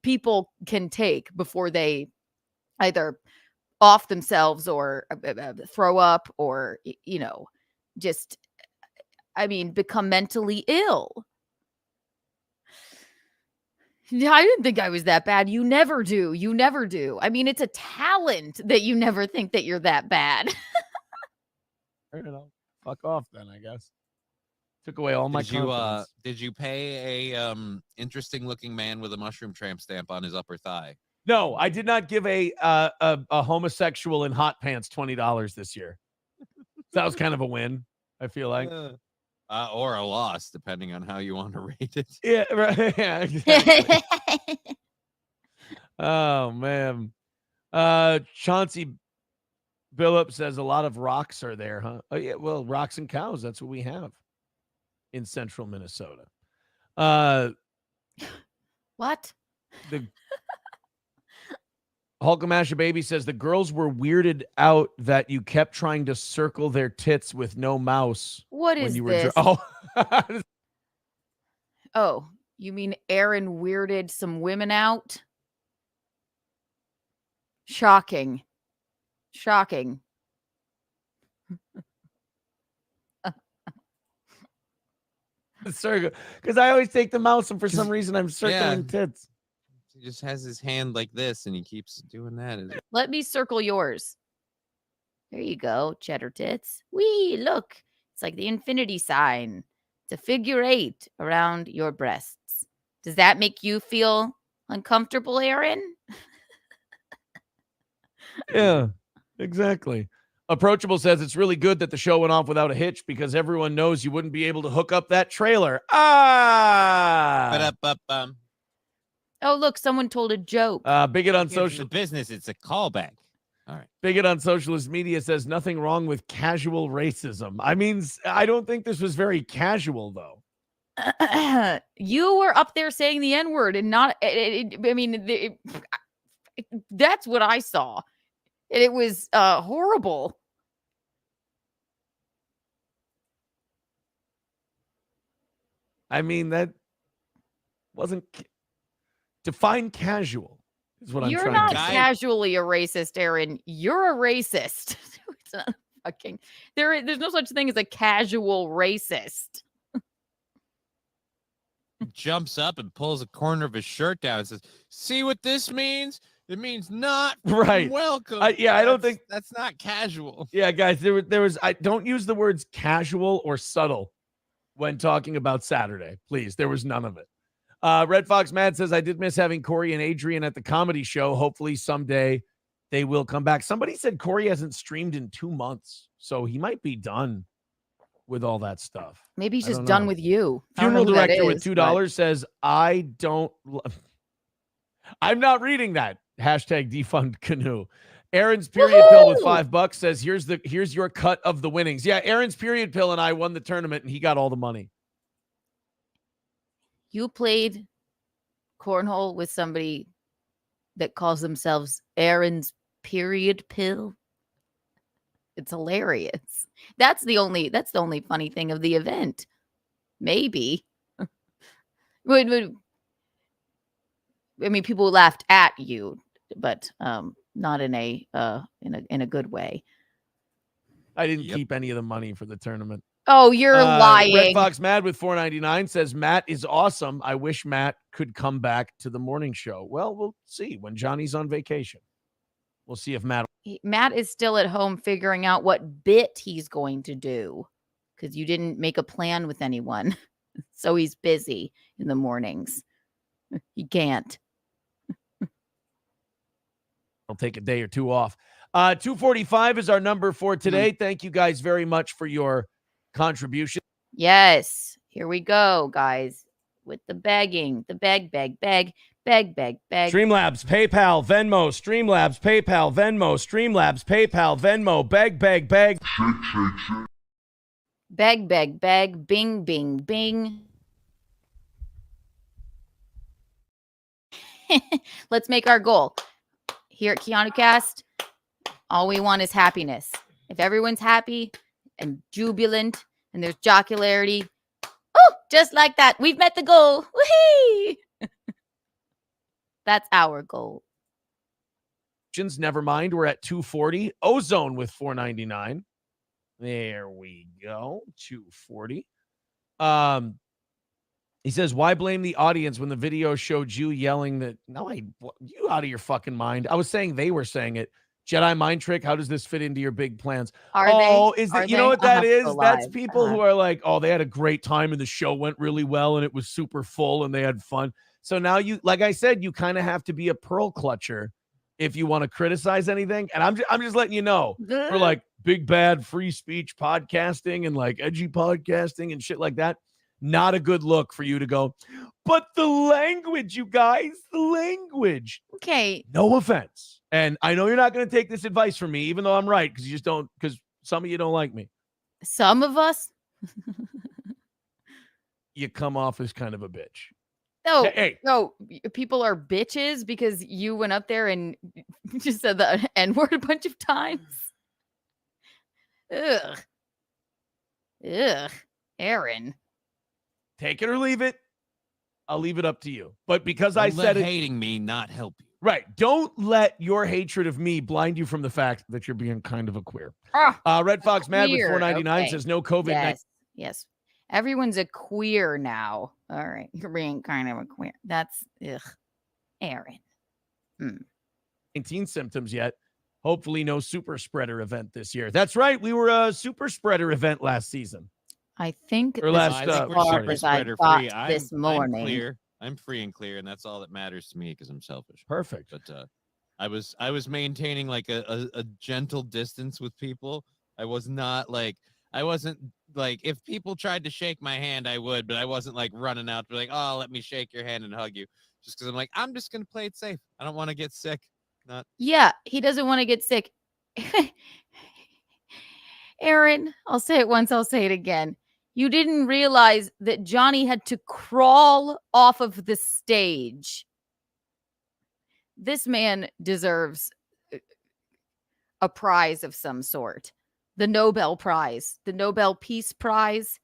people can take before they either off themselves or throw up or, just, become mentally ill. I didn't think I was that bad. You never do. I mean, it's a talent that you never think that you're that bad. I don't know. Fuck off then, I guess. Took away all my confidence. Did you pay a interesting looking man with a mushroom tramp stamp on his upper thigh? No, I did not give a homosexual in hot pants $20 this year. That was kind of a win, I feel like. Or a loss, depending on how you want to rate it. Yeah, right. Yeah, exactly. Oh, man. Chauncey Billup says a lot of rocks are there, huh? Oh, yeah, well, rocks and cows, that's what we have in central Minnesota. What? The Hulkamasha Baby says the girls were weirded out that you kept trying to circle their tits with no mouse. What when is you were this? Oh, you mean Aaron weirded some women out? Shocking. Circle, because I always take the mouse and for some reason I'm circling tits. He just has his hand like this, and he keeps doing that. Let me circle yours. There you go, cheddar tits. Wee, look. It's like the infinity sign. It's a figure 8 around your breasts. Does that make you feel uncomfortable, Aaron? Yeah, exactly. Approachable says it's really good that the show went off without a hitch because everyone knows you wouldn't be able to hook up that trailer. Oh, look, someone told a joke. Bigot on social business. It's a callback. All right. Bigot on socialist media says nothing wrong with casual racism. I mean, I don't think this was very casual, though. You were up there saying the N-word and not, that's what I saw. And it was horrible. I mean, that wasn't define casual is what I'm trying to say. You're not casually a racist, Aaron. You're a racist. It's not fucking there's no such thing as a casual racist. Jumps up and pulls a corner of his shirt down and says, "See what this means? It means not right. welcome." I don't think that's not casual. Yeah, guys, there was. I don't use the words casual or subtle when talking about Saturday. Please, there was none of it. Red Fox Mad says, I did miss having Corey and Adrian at the comedy show. Hopefully someday they will come back. Somebody said Corey hasn't streamed in 2 months, so he might be done with all that stuff. Maybe he's just done with you. Funeral director with $2 says, I'm not reading that. Hashtag defund canoe. Aaron's period pill with $5 says, here's your cut of the winnings. Yeah, Aaron's period pill and I won the tournament and he got all the money. You played cornhole with somebody that calls themselves Aaron's period pill. It's hilarious. That's the only funny thing of the event. Maybe. I mean, people laughed at you, but not in a good way. I didn't keep any of the money for the tournament. Oh, you're lying. Red Fox Mad with $4.99 says Matt is awesome. I wish Matt could come back to the morning show. Well, we'll see when Johnny's on vacation. We'll see if Matt is still at home figuring out what bit he's going to do because you didn't make a plan with anyone. So he's busy in the mornings. He can't. I'll take a day or two off. 245 is our number for today. Thank you guys very much for your contribution. Yes. Here we go, guys, with the begging. The beg. Streamlabs, PayPal, Venmo, Streamlabs, PayPal, Venmo, Streamlabs, PayPal, Venmo, beg. Beg, bing, bing, bing. Let's make our goal. Here at Keanu Cast, all we want is happiness. If everyone's happy and jubilant and there's jocularity, oh, just like that, we've met the goal. Whee! That's our goal. Never mind, we're at 240. Ozone with $4.99. There we go. 240. He says, why blame the audience when the video showed you yelling that? No, you out of your fucking mind. I was saying they were saying it. Jedi mind trick. How does this fit into your big plans? Is it? You know what that is? That's people who are like, oh, they had a great time and the show went really well and it was super full and they had fun. So now you, like I said, you kind of have to be a pearl clutcher if you want to criticize anything. And I'm just letting you know, for like big bad free speech podcasting and like edgy podcasting and shit like that, not a good look for you to go, but the language, you guys, the language. Okay. No offense. And I know you're not going to take this advice from me, even though I'm right, because you just don't, because some of you don't like me. Some of us? You come off as kind of a bitch. No, people are bitches because you went up there and just said the N-word a bunch of times. Ugh. Aaron. Take it or leave it. I'll leave it up to you. But because I said it, hating me not help you. Right. Don't let your hatred of me blind you from the fact that you're being kind of a queer. Red Fox Mad with $4.99 says no COVID. Yes. Everyone's a queer now. All right. You're being kind of a queer. That's ugh. Aaron. 19 symptoms yet. Hopefully no super spreader event this year. That's right. We were a super spreader event last season. I think Or this last, is I as think we're far super as I spreader got free. this morning. I'm clear. I'm free and clear, and that's all that matters to me because I'm selfish. Perfect. But I was maintaining like a gentle distance with people. I wasn't like, if people tried to shake my hand, I would, but I wasn't like running out to be like, oh, let me shake your hand and hug you. Just because I'm like, I'm just gonna play it safe. I don't want to get sick. Yeah, he doesn't want to get sick. Aaron, I'll say it once, I'll say it again. You didn't realize that Johnny had to crawl off of the stage. This man deserves a prize of some sort. The Nobel Prize, the Nobel Peace Prize,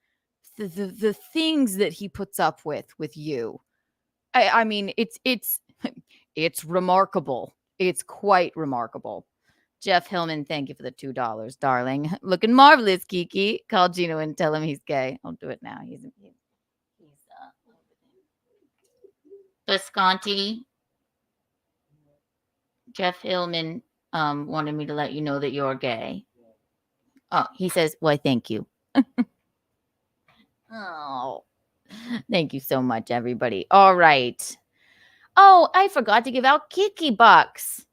the things that he puts up with you. I mean, it's remarkable. It's quite remarkable. Jeff Hillman, thank you for the $2, darling. Looking marvelous, Kiki. Call Gino and tell him he's gay. I'll do it now. He's Visconti. Jeff Hillman wanted me to let you know that you're gay. Oh, he says, "Why, thank you." Oh, thank you so much, everybody. All right. Oh, I forgot to give out Kiki bucks.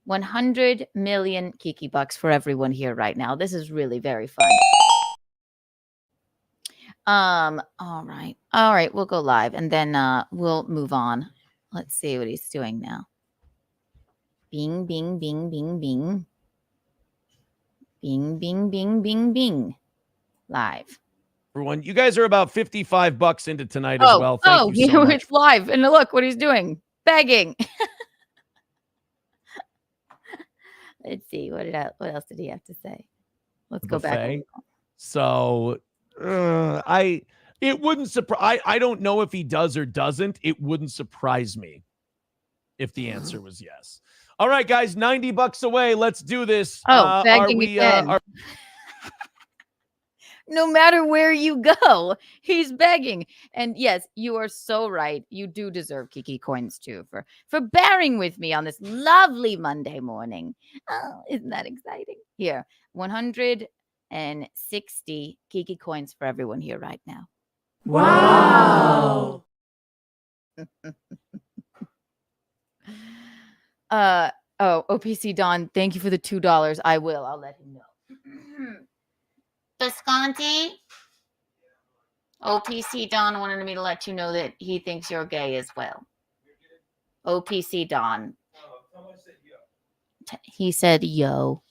100 million Kiki bucks for everyone here right now. This is really very fun. All right, we'll go live and then we'll move on. Let's see what he's doing now. Bing, bing, bing, bing, bing. Bing, bing, bing, bing, bing. Live. Everyone, you guys are about $55 into tonight as well. Thank you so much. It's live. And look what he's doing. Begging. Let's see. What else did he have to say? Let's go back. So it wouldn't surprise. I don't know if he does or doesn't. It wouldn't surprise me if the answer was yes. All right, guys, $90 away. Let's do this. Begging again. No matter where you go, he's begging. And yes, you are so right. You do deserve Kiki coins too for bearing with me on this lovely Monday morning. Oh, isn't that exciting? Here, 160 Kiki coins for everyone here right now. Wow. OPC Don, thank you for the $2. I will. I'll let him know. Visconti, OPC Don wanted me to let you know that he thinks you're gay as well. OPC Don. He said, yo.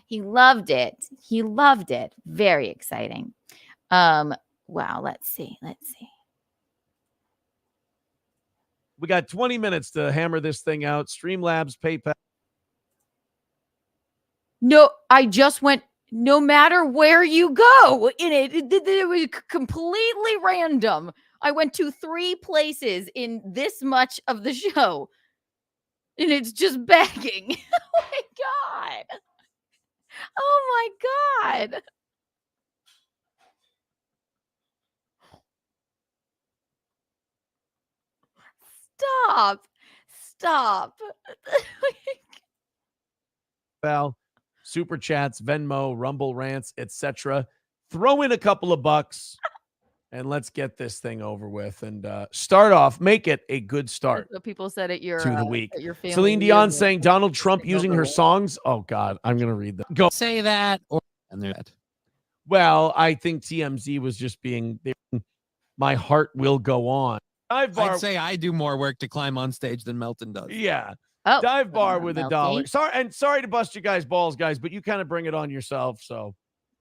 He loved it. He loved it. Very exciting. Wow. Let's see. We got 20 minutes to hammer this thing out. Streamlabs, PayPal. No, I just went, no matter where you go in it was completely random. I went to 3 places in this much of the show, and it's just begging. Oh my God. Oh my God. Stop. Val, super chats, Venmo, Rumble rants, etc. Throw in a couple of bucks and let's get this thing over with and start off. Make it a good start. So people said at your to the week. at your family Celine Dion reunion. saying Donald Trump using her songs. Oh God, I'm gonna read that. Go Say that and they're that. Well, I think TMZ was just being. My heart will go on. I'd say I do more work to climb on stage than Melton does. Yeah. Oh, Dive bar with Melty. $1. Sorry to bust you guys' balls, guys, but you kind of bring it on yourself. So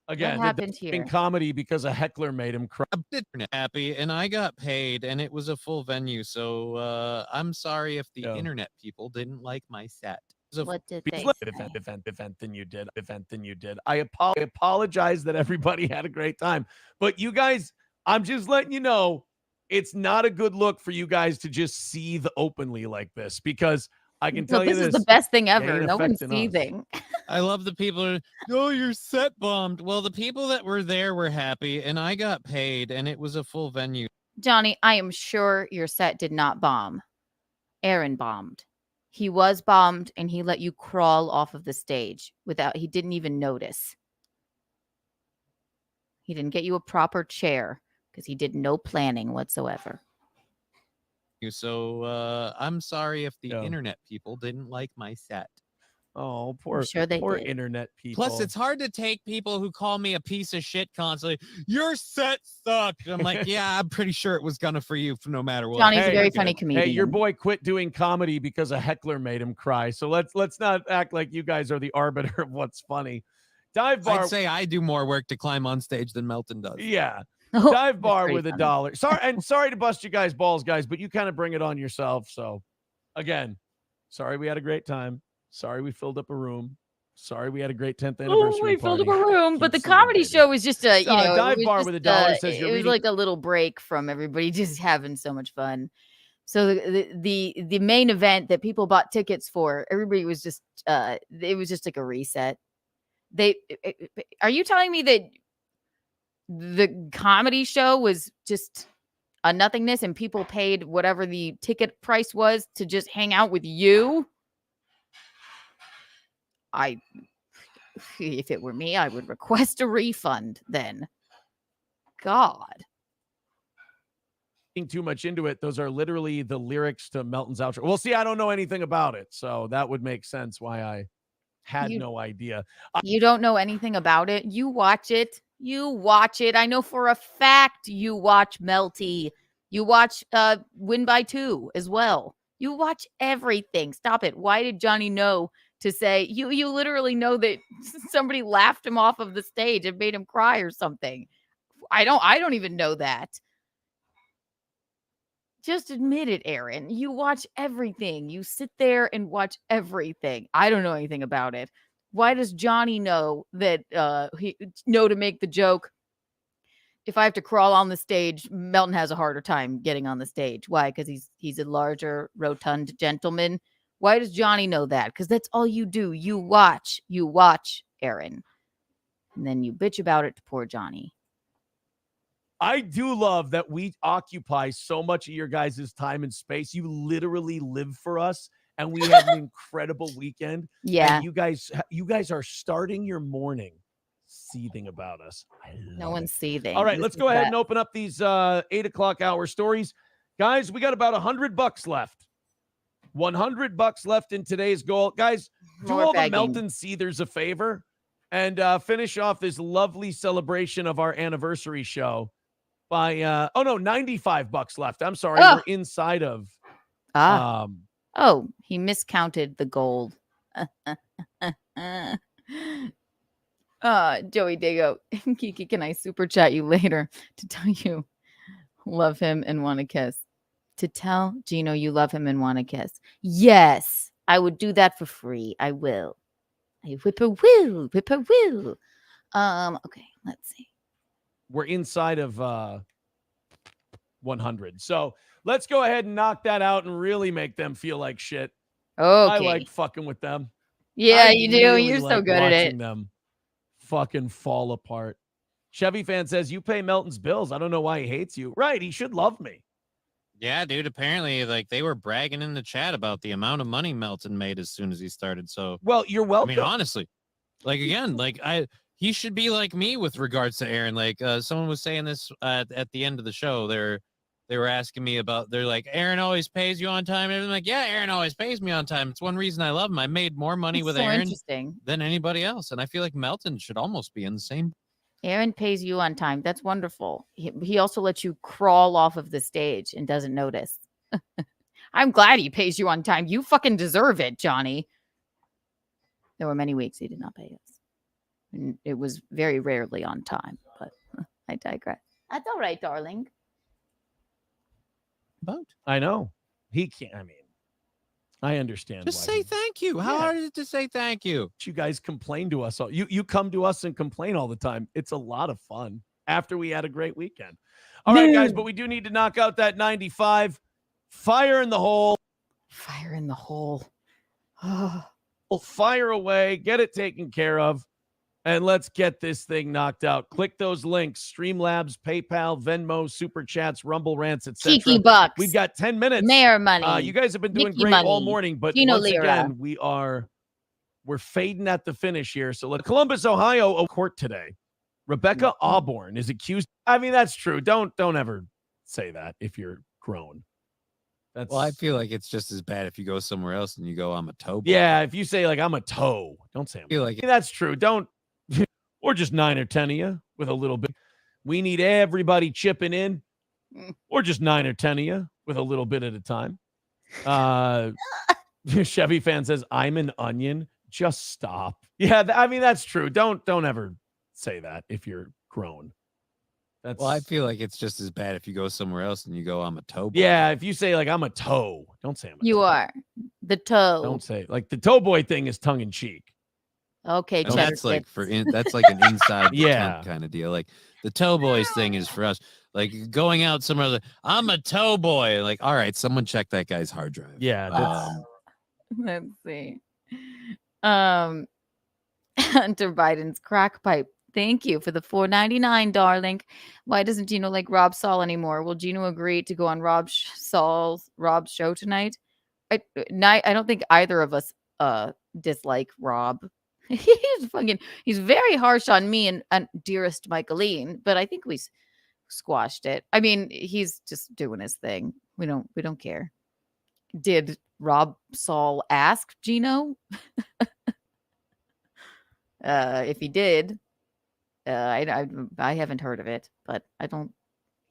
again, What happened here? in comedy because a heckler made him cry. A bit happy, and I got paid, and it was a full venue. So I'm sorry if the internet people didn't like my set. What did they Event than you did. I apologize that everybody had a great time, but you guys, I'm just letting you know, it's not a good look for you guys to just seethe openly like this because I can tell you this is the best thing ever. ain't No one's affecting us. seething. I love the people. Oh, your set bombed. Well, the people that were there were happy, and I got paid, and it was a full venue. Johnny, I am sure your set did not bomb. Aaron bombed. He was bombed, and he let you crawl off of the stage he didn't even notice. He didn't get you a proper chair because he did no planning whatsoever. So I'm sorry if the internet people didn't like my set. Oh, poor did. internet people. Plus, it's hard to take people who call me a piece of shit constantly. Your set sucked. I'm like, yeah, I'm pretty sure it was gonna for you no matter what. Johnny's a very funny comedian. Hey, your boy quit doing comedy because a heckler made him cry. So let's not act like you guys are the arbiter of what's funny. Dive bar. I'd say I do more work to climb on stage than Melton does. Yeah. Oh, Dive bar with funny. $1. Sorry to bust you guys' balls, guys, but you kind of bring it on yourself. So again, sorry we had a great time. Sorry we filled up a room. Sorry we had a great 10th anniversary we filled up a party. room, but the comedy show was just a Dive bar with $1 says it you're was reading- like a little break from everybody just having so much fun. So the main event that people bought tickets for, everybody was just it was just like a reset. Are you telling me that the comedy show was just a nothingness and people paid whatever the ticket price was to just hang out with you? If it were me, I would request a refund then. God. Too much into it. Those are literally the lyrics to Melton's outro. Well, see, I don't know anything about it, so that would make sense why I had no idea. You don't know anything about it. You watch it. You watch it. I know for a fact you watch Melty. You watch Win by 2 as well. You watch everything. Stop it. Why did Johnny know to say you literally know that somebody laughed him off of the stage and made him cry or something? I don't even know that. Just admit it, Aaron. You watch everything. You sit there and watch everything. I don't know anything about it. Why does Johnny know that he know to make the joke? If I have to crawl on the stage, Melton has a harder time getting on the stage. Why? Because he's a larger, rotund gentleman. Why does Johnny know that? Because that's all you do. You watch, Aaron. And then you bitch about it to poor Johnny. I do love that we occupy so much of your guys' time and space. You literally live for us, and we have an incredible weekend. Yeah. And you guys are starting your morning seething about us. No one's seething. All right, let's go ahead and open up these 8 o'clock hour stories. Guys, we got about $100 left. $100 left in today's goal. Guys, do all the Melton Seethers a favor and finish off this lovely celebration of our anniversary show by $95 left. I'm sorry. Oh. We're inside of he miscounted the gold. Joey Dago, Kiki, can I super chat you later to tell you love him and want to kiss? To tell Gino you love him and want to kiss. Yes, I would do that for free. I will. I whip a will. Okay, let's see. We're inside of 100. So let's go ahead and knock that out and really make them feel like shit. Okay. I like fucking with them. Yeah, you do. You're so good at it. Them fucking fall apart. Chevy fan says you pay Melton's bills. I don't know why he hates you. Right, he should love me. Yeah, dude. Apparently, like they were bragging in the chat about the amount of money Melton made as soon as he started. So, well, you're welcome. I mean, honestly, like again, like he should be like me with regards to Aaron. Like someone was saying this at the end of the show. They were asking me about. They're like, Aaron always pays you on time. And I'm like, yeah, Aaron always pays me on time. It's one reason I love him. I made more money with Aaron than anybody else, and I feel like Melton should almost be in the same. Aaron pays you on time. That's wonderful. He also lets you crawl off of the stage and doesn't notice. I'm glad he pays you on time. You fucking deserve it, Johnny. There were many weeks he did not pay us. And it was very rarely on time, but I digress. That's all right, darling. I know. He can't. I mean, I understand. Just say thank you. How hard is it to say thank you? You guys complain to us. You come to us and complain all the time. It's a lot of fun after we had a great weekend. All right, guys, but we do need to knock out that 95. Fire in the hole. Fire in the hole. We'll fire away. Get it taken care of. and let's get this thing knocked out. Click those links: Streamlabs, PayPal, Venmo, Super Chats, Rumble Rants, etc. Kiki bucks. We've got 10 minutes. Mayor money. You guys have been doing Mickey great all money. morning, but Gino once Lira. again, we're fading at the finish here. So Columbus, Ohio, court today. Rebecca Auburn is accused. I mean, that's true. Don't ever say that if you're grown. Well, I feel like it's just as bad if you go somewhere else and you go, I'm a toe boy. Yeah, if you say like I'm a toe, don't say I'm I feel like that's true. Don't or just 9 or 10 of you with a little bit. We need everybody chipping in, or just 9 or 10 of you with a little bit at a time. Chevy fan says, I'm an onion. Just stop. Yeah, I mean, that's true. Don't ever say that if you're grown. Well, I feel like it's just as bad if you go somewhere else and you go, I'm a toe boy. Yeah, if you say like I'm a toe, don't say I'm a You toe. are the toe. Don't say like the toe boy thing is tongue in cheek. Okay, And cheddar that's like sticks. that's like an inside Yeah. kind of deal. Like the toe boys thing is for us. Like going out somewhere, like, I'm a toe boy. Like, all right, someone check that guy's hard drive. Yeah, that's Let's see. Hunter Biden's crack pipe. Thank you for the $4.99, darling. Why doesn't Gino like Rob Saul anymore? Will Gino agree to go on Rob's show tonight? I don't think either of us dislike Rob. He's very harsh on me and dearest Michaeline, but I think we squashed it. I mean, he's just doing his thing. We don't care. Did Rob Saul ask Gino? If he did, I haven't heard of it, but I don't.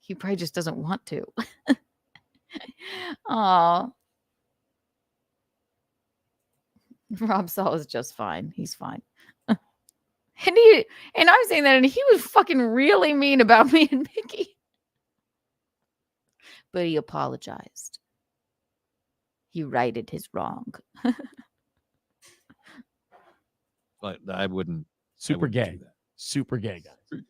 He probably just doesn't want to. Aw. Rob Saul is just fine. He's fine. And I'm saying that, and he was fucking really mean about me and Mickey. But he apologized. He righted his wrong. But I wouldn't. super do gay. that. Super gay, guys.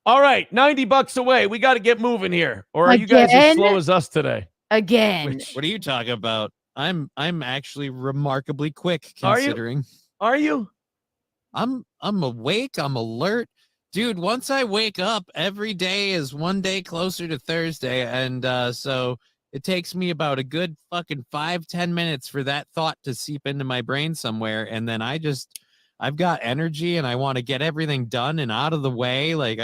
All right, $90 away. We got to get moving here. Or are you guys as Again? slow as us today? Again. What are you talking about? I'm actually remarkably quick Are you? considering. Are you? I'm awake. I'm alert. Dude, once I wake up, every day is one day closer to Thursday. And so it takes me about a good fucking 5-10 minutes for that thought to seep into my brain somewhere. And then I've got energy and I want to get everything done and out of the way. Like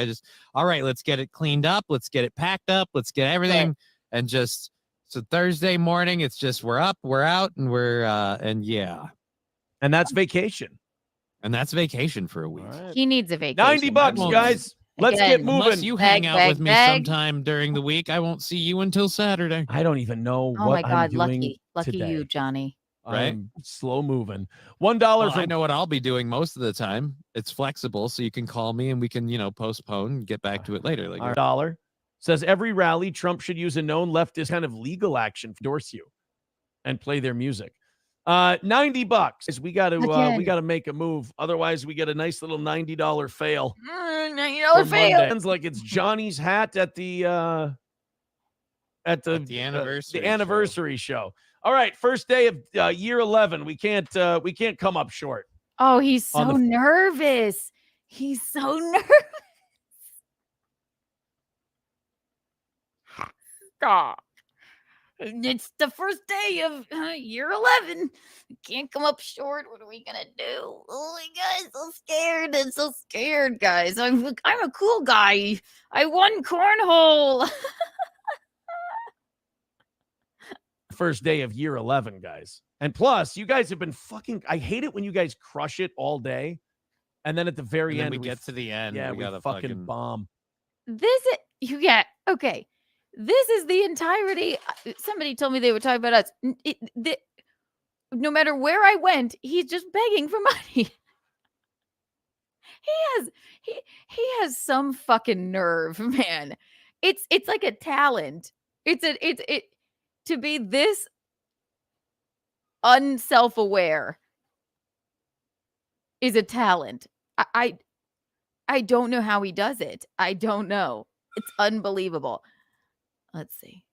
all right, let's get it cleaned up. Let's get it packed up. Let's get everything. And so Thursday morning, it's just, we're up, we're out, and and yeah. And that's vacation. And that's vacation for a week. Right. He needs a vacation. $90, guys. Let's get moving. Unless you hang Bag, out bag, with me bag. sometime during the week, I won't see you until Saturday. I don't even know Oh what my I'm God, doing lucky today. you, Johnny. Right? I'm slow moving. $1 Well, from I know what I'll be doing most of the time. It's flexible, so you can call me and we can, postpone and get back to it later. Like, $1 says every rally Trump should use a known leftist kind of legal action to endorse you and play their music. $90. We got to make a move. Otherwise, we get a nice little $90 fail. $90 fail. Sounds like it's Johnny's hat at the anniversary show. All right, first day of year 11. We can't come up short. Oh, he's so nervous. He's so nervous. Stop. It's the first day of year 11. We can't come up short. What are we gonna do? Oh my God, so scared. I'm so scared, guys. I'm a cool guy. I won cornhole. First day of year 11, guys. And plus, you guys have been I hate it when you guys crush it all day. And then at the very end, we get to the end. Yeah, we got a fucking bomb. Okay. This is the entirety. Somebody told me they were talking about us. No matter where I went, he's just begging for money. He has some fucking nerve, man. It's like a talent. It's to be this unself-aware is a talent. I don't know how he does it. I don't know. It's unbelievable. Let's see.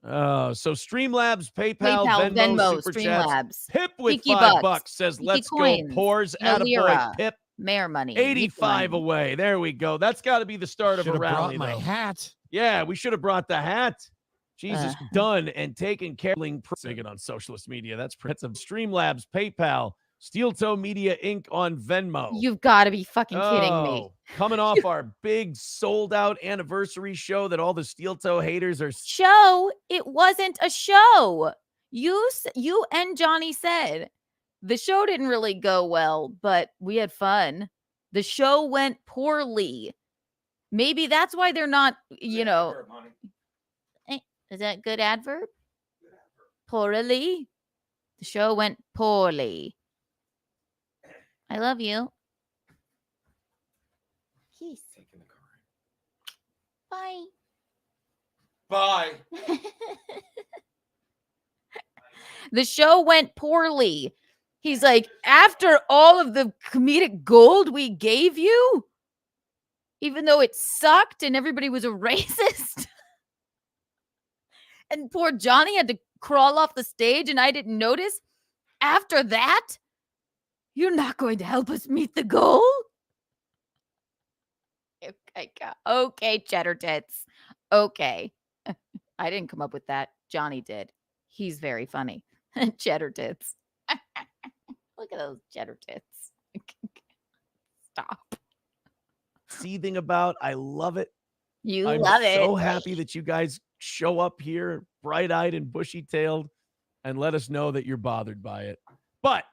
So Streamlabs, PayPal, Venmo, Super Chats. Streamlabs. Pip with Kiki $5 bucks. says, Kiki let's coins. go. Pours No attaboy. lira. Pip. Mayor money. 85 money. away. There we go. That's got to be the start of a rally. Brought my though. hat. Yeah, we should have brought the hat. Jesus, done and taken care of. It on socialist media. That's of Streamlabs, PayPal, Steeltoe Media Inc. on Venmo. You've got to be fucking kidding me. Coming off our big sold out anniversary show that all the Steeltoe haters are. Show? It wasn't a show. You and Johnny said the show didn't really go well, but we had fun. The show went poorly. Maybe that's why they're not, you know. Is that good adverb? Poorly. The show went poorly. I love you. Kiss. Bye. Bye. The show went poorly. He's like, after all of the comedic gold we gave you, even though it sucked and everybody was a racist. And poor Johnny had to crawl off the stage and I didn't notice. After that, you're not going to help us meet the goal? Okay, cheddar tits. Okay. I didn't come up with that. Johnny did. He's very funny. Cheddar tits. Look at those cheddar tits. Stop. Seething about. I love it. I'm love it. So happy that you guys show up here bright-eyed and bushy-tailed and let us know that you're bothered by it. But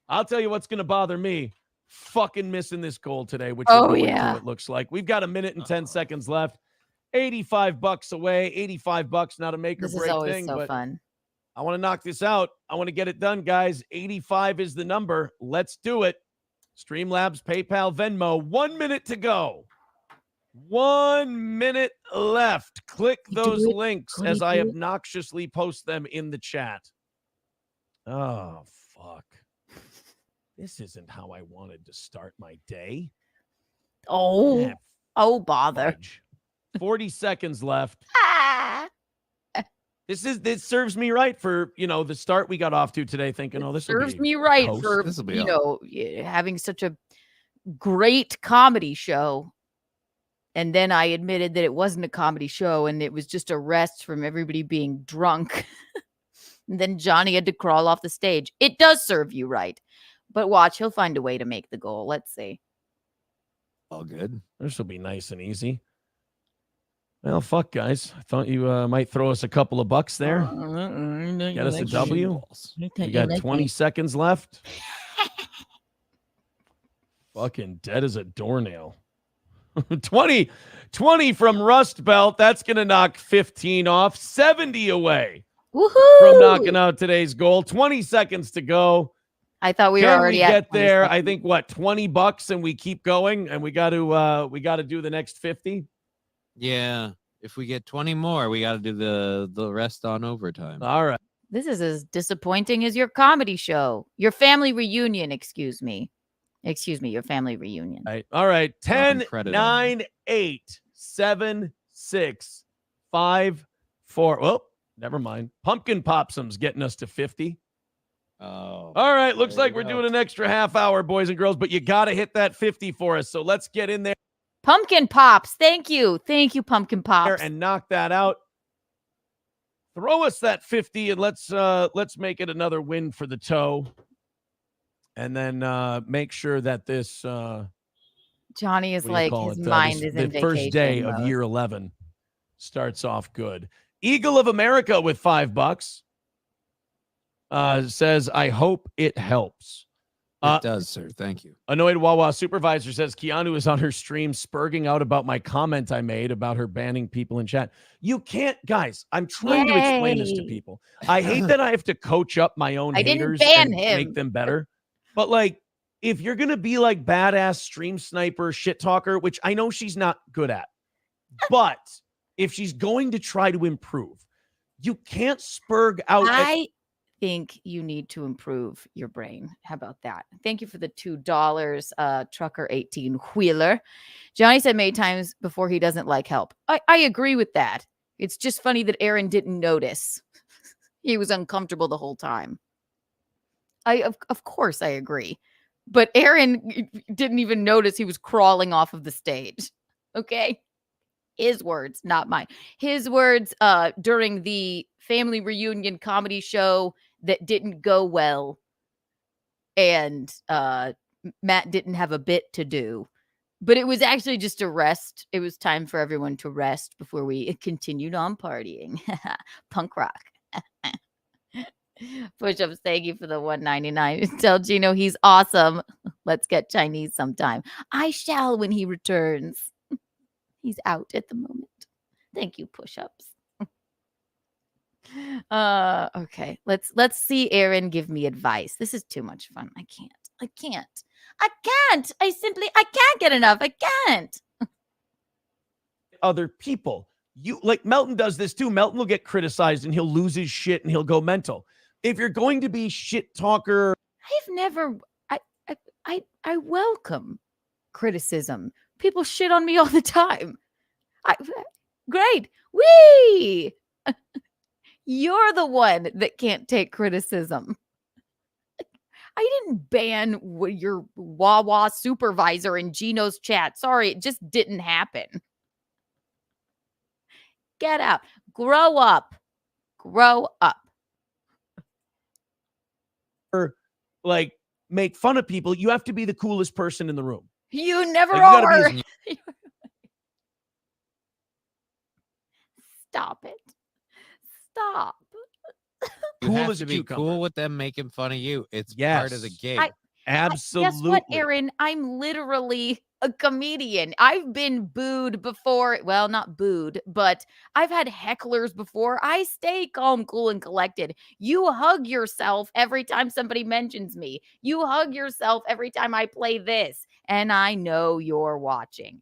I'll tell you what's going to bother me. Fucking missing this goal today, which it looks like. We've got 1 minute and 10 seconds left. $85 away. $85, not a make or break thing. This is always so fun. I want to knock this out. I want to get it done, guys. 85 is the number. Let's do it. Streamlabs, PayPal, Venmo. 1 minute to go. 1 minute left. Click those links as I obnoxiously post them in the chat. Oh, fuck. This isn't how I wanted to start my day. Oh, bother. 40 seconds left. This serves me right for, the start we got off to today thinking, this serves me right for, having such a great comedy show. And then I admitted that it wasn't a comedy show and it was just a rest from everybody being drunk. And then Johnny had to crawl off the stage. It does serve you right. But watch, he'll find a way to make the goal. Let's see. All good. This will be nice and easy. Well, fuck, guys. I thought you might throw us a couple of bucks there. Get us a W. We got 20 seconds left. Fucking dead as a doornail. 20 from Rust Belt. That's going to knock 15 off. 70 away. Woohoo! From knocking out today's goal. 20 seconds to go. I thought we were already at get there. seconds. I think $20 and we keep going and we got to do the next 50. Yeah. If we get 20 more, we got to do the rest on overtime. All right. This is as disappointing as your comedy show. Your family reunion, excuse me. Your family reunion. All right. 10, 9, 8, 7, 6, 5, 4. Oh, never mind. Pumpkin Popsum's getting us to 50. Oh. All right. Looks like we're doing an extra half hour, boys and girls, but you got to hit that 50 for us. So let's get in there. Pumpkin Pops. Thank you, Pumpkin Pops. And knock that out. Throw us that 50 and let's make it another win for the toe. And then make sure that this Johnny is like his mind is in the first day mode. of year 11 starts off good. Eagle of America with $5 says, I hope it helps. It does, sir. Thank you. Annoyed Wawa Supervisor says, Keanu is on her stream spurging out about my comment I made about her banning people in chat. You can't, guys, I'm trying to explain this to people. I hate that I have to coach up my own haters and make them better. But like, if you're going to be like badass stream sniper, shit talker, which I know she's not good at, but if she's going to try to improve, you can't spurg out. I think you need to improve your brain. How about that? Thank you for the $2, Trucker 18 Wheeler. Johnny said many times before he doesn't like help. I agree with that. It's just funny that Aaron didn't notice. He was uncomfortable the whole time. Of course I agree. But Aaron didn't even notice he was crawling off of the stage. Okay? His words, not mine. His words during the family reunion comedy show that didn't go well. And Matt didn't have a bit to do. But it was actually just a rest. It was time for everyone to rest before we continued on partying. Punk rock. Push-ups, thank you for the $1.99. Tell Gino he's awesome. Let's get Chinese sometime. I shall when he returns. He's out at the moment. Thank you, push-ups. Okay. Let's see Aaron give me advice. This is too much fun. I can't. I can't get enough. I can't. Other people. You like Melton does this too. Melton will get criticized and he'll lose his shit and he'll go mental. If you're going to be shit talker, I welcome criticism. People shit on me all the time. Great. Whee! You're the one that can't take criticism. I didn't ban your Wawa supervisor in Gino's chat. Sorry, it just didn't happen. Get out. Grow up. Grow up. or like make fun of people, you have to be the coolest person in the room. You never are. Stop it. Stop. You have to be cool with them making fun of you. It's part of the game. Absolutely. Guess what, Aaron? I'm literally a comedian. I've been booed before. Well, not booed, but I've had hecklers before. I stay calm, cool, and collected. You hug yourself every time somebody mentions me. You hug yourself every time I play this. And I know you're watching.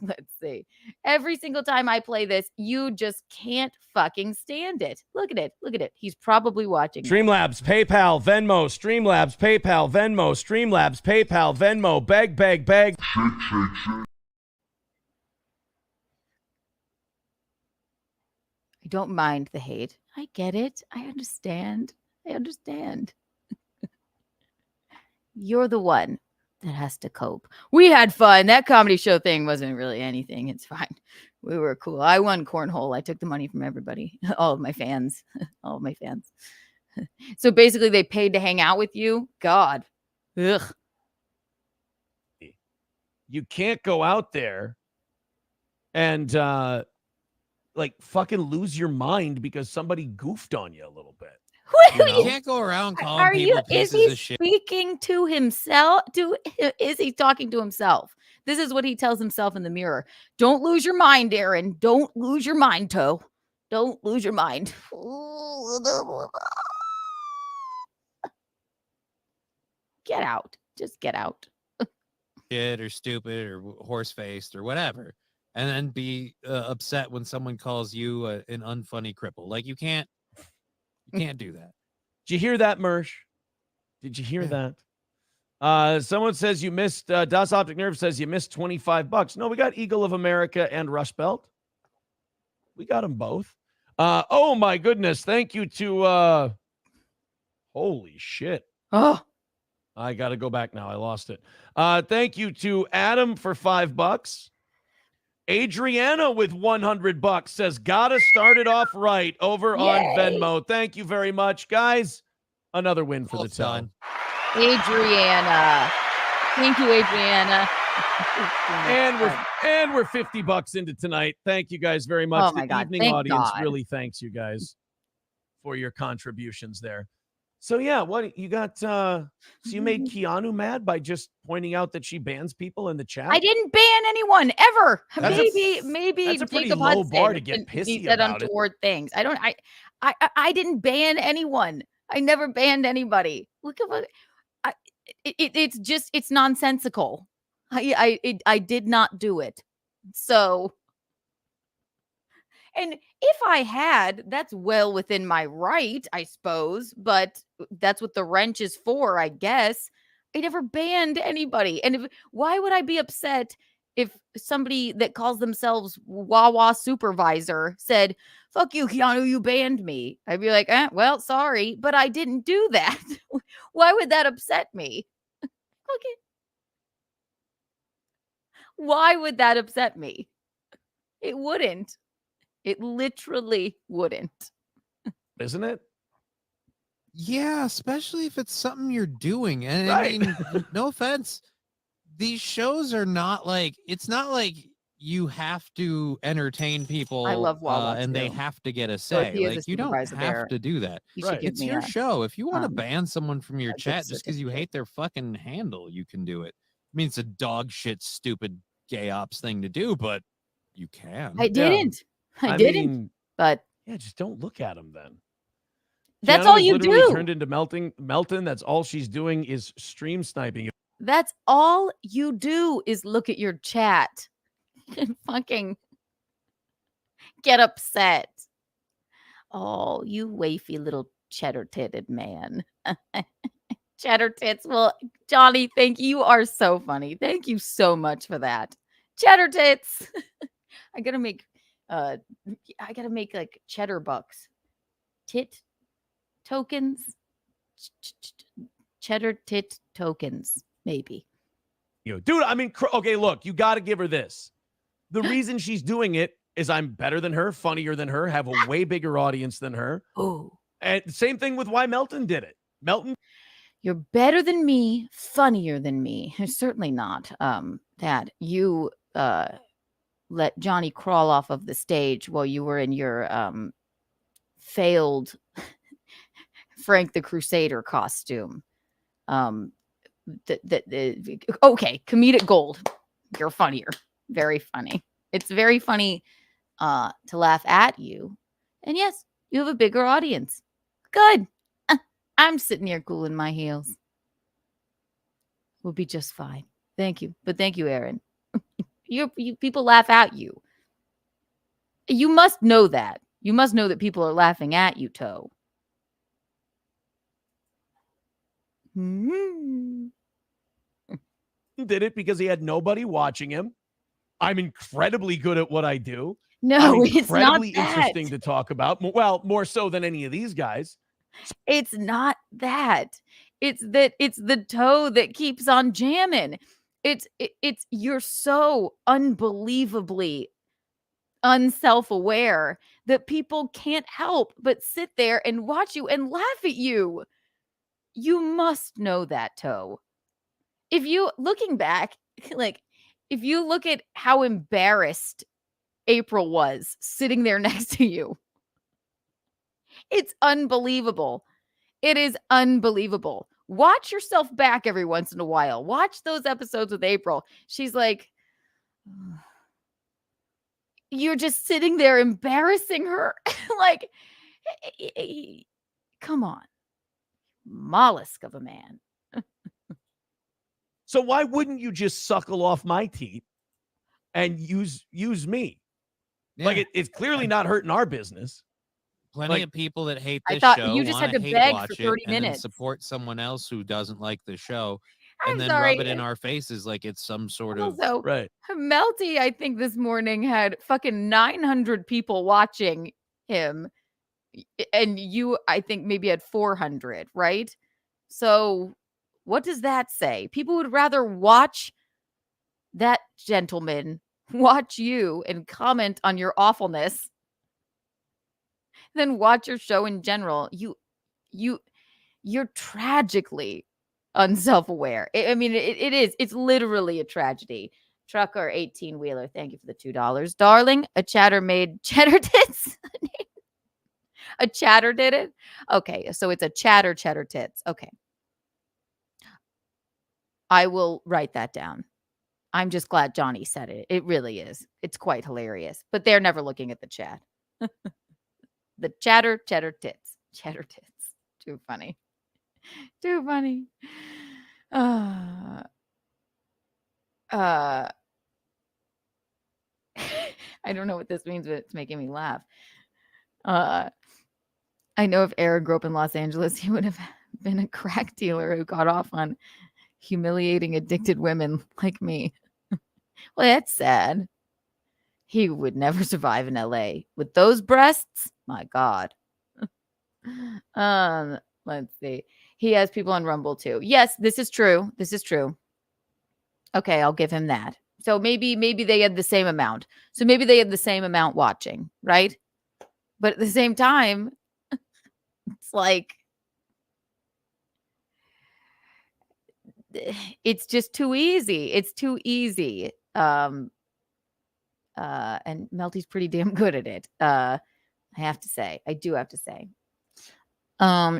Let's see. Every single time I play this, you just can't fucking stand it. Look at it. Look at it. He's probably watching. Streamlabs, PayPal, Venmo, Streamlabs, PayPal, Venmo, Streamlabs, PayPal, Venmo, beg. I don't mind the hate. I get it. I understand. You're the one that has to cope. We had fun. That comedy show thing wasn't really anything. It's fine. We were cool. I won cornhole. I took the money from everybody. All of my fans. So basically they paid to hang out with you. God. Ugh. You can't go out there and like fucking lose your mind because somebody goofed on you a little bit. You can't go around calling people pieces of shit. Is he speaking to himself? Is he talking to himself? This is what he tells himself in the mirror. Don't lose your mind, Aaron. Don't lose your mind, Toe. Don't lose your mind. Get out. Just get out. Shit or stupid or horse-faced or whatever. And then be upset when someone calls you an unfunny cripple. Like you can't do that. Did you hear that, Mersh? Did you hear that? Someone says you missed, Das Optic Nerve says you missed $25. No, we got Eagle of America and Rust Belt. We got them both. Oh, my goodness. Thank you to, holy shit. Oh, I got to go back now. I lost it. Thank you to Adam for $5. Adriana with $100 says, gotta start it off right over on Venmo. Thank you very much, guys. Another win for the town. Adriana. Thank you, Adriana. And we're $50 into tonight. Thank you guys very much. Oh my God. Evening Thank audience God. really thanks you guys for your contributions there. So yeah, what you got? So you made Keanu mad by just pointing out that she bans people in the chat. I didn't ban anyone ever. That's Maybe that's a pretty Jacob low Hudson bar to get he pissy said about untoward things. I didn't ban anyone. I never banned anybody. Look at what it's nonsensical. I did not do it. So. And if I had, that's well within my right, I suppose. But that's what the wrench is for, I guess. I never banned anybody. And why would I be upset if somebody that calls themselves Wawa supervisor said, fuck you, Keanu, you banned me? I'd be like, well, sorry, but I didn't do that. Why would that upset me? Okay. Why would that upset me? It wouldn't. It literally wouldn't. Isn't it? Yeah, especially if it's something you're doing. And Right. I mean, no offense, these shows are not like, it's not like you have to entertain people I love Wawa and they too. have to get a So if say. he is a Like, you don't supervisor have there, to do that. you should Right. give It's me your a, show. If you want to um, ban someone from your a gift chat just because you certificate. hate their fucking handle, you can do it. I mean, it's a dog shit, stupid gay ops thing to do, but you can. I didn't. I didn't. mean, but yeah, just don't look at him then. that's Keanu all has you literally do. turned into Melton. That's all she's doing is stream sniping. That's all you do is look at your chat and fucking get upset. Oh, you wafy little cheddar-titted man. Cheddar tits. Well, Johnny, thank you. You are so funny. Thank you so much for that. Cheddar tits. I gotta make like cheddar bucks. Tit tokens. Cheddar tit tokens, maybe. Dude, I mean, okay, look, you got to give her this. The reason she's doing it is I'm better than her, funnier than her, have a way bigger audience than her. Oh. And same thing with why Melton did it. Melton. You're better than me, funnier than me. Certainly not. Dad, you let Johnny crawl off of the stage while you were in your failed Frank the Crusader costume. Okay, comedic gold. You're funnier. Very funny. It's very funny to laugh at you. And yes, you have a bigger audience. Good. I'm sitting here cooling my heels. We'll be just fine. Thank you. But thank you, Aaron. You people laugh at you. You must know that. You must know that people are laughing at you, Toe. Did it because he had nobody watching him. I'm incredibly good at what I do. No, I'm it's not incredibly that. interesting to talk about. Well, more so than any of these guys. It's not that. It's the toe that keeps on jamming. It's you're so unbelievably unself-aware that people can't help but sit there and watch you and laugh at you. You must know that, Toe. If you looking back, like if you look at how embarrassed April was sitting there next to you, it's unbelievable. It is unbelievable. Watch yourself back every once in a while. Watch those episodes with April. She's like, you're just sitting there embarrassing her. Like, come on. Mollusk of a man. So why wouldn't you just suckle off my teeth and use me? Yeah. Like it's clearly not hurting our business. Plenty of people that hate I this thought show you just had wanna to hate beg watch for 30 it and then minutes. support someone else who doesn't like the show I'm and then sorry. rub it in our faces like it's some sort of Also, right. Melty, I think this morning had fucking 900 people watching him. And you, I think, maybe had 400, right? So what does that say? People would rather watch that gentleman watch you and comment on your awfulness than watch your show in general. You're tragically unself-aware. I mean, it is. It's literally a tragedy. Trucker 18-wheeler, thank you for the $2. Darling, a chatter made cheddar tits. A chatter did it? Okay, so it's a cheddar tits. Okay. I will write that down. I'm just glad Johnny said it. It really is. It's quite hilarious. But they're never looking at the chat. The cheddar tits. Cheddar tits. Too funny. Too funny. I don't know what this means, but it's making me laugh. I know if Aaron grew up in Los Angeles, he would have been a crack dealer who got off on humiliating addicted women like me. Well, that's sad. He would never survive in LA with those breasts. My God. Let's see. He has people on Rumble too. Yes, this is true. This is true. Okay, I'll give him that. So maybe they had the same amount. So maybe they had the same amount watching, right? But at the same time, it's like it's just too easy. It's too easy. And Melty's pretty damn good at it. I have to say. I do have to say.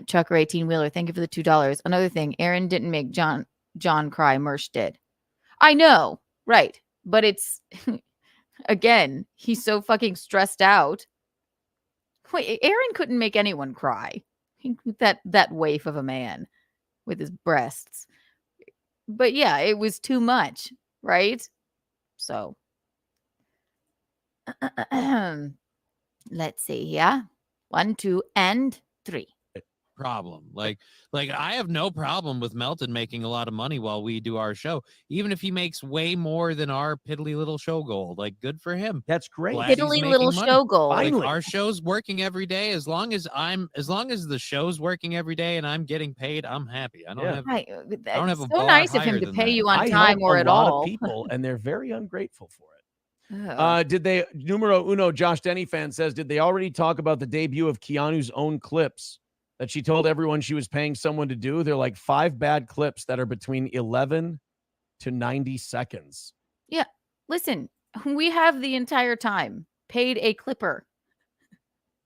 Chucker 18 Wheeler, thank you for the $2. Another thing, Aaron didn't make John cry, Mersh did. I know, right? But it's again, he's so fucking stressed out. Wait, Aaron couldn't make anyone cry. That waif of a man with his breasts. But yeah, it was too much, right? So let's see here. 1, 2, and 3. Problem. Like I have no problem with Melton making a lot of money while we do our show, even if he makes way more than our piddly little show gold. Like, good for him. That's great. Glad Piddly little show gold. Like, our show's working every day. As long as the show's working every day and I'm getting paid, I'm happy. I don't have a so bar nice of him higher to than pay that. you on I time help or a at lot all. of people, and they're very ungrateful for it. Oh. Did they, numero uno, Josh Denny fan says, did they already talk about the debut of Keanu's own clips that she told everyone she was paying someone to do? They're like 5 bad clips that are between 11 to 90 seconds. Yeah. Listen, we have the entire time paid a clipper.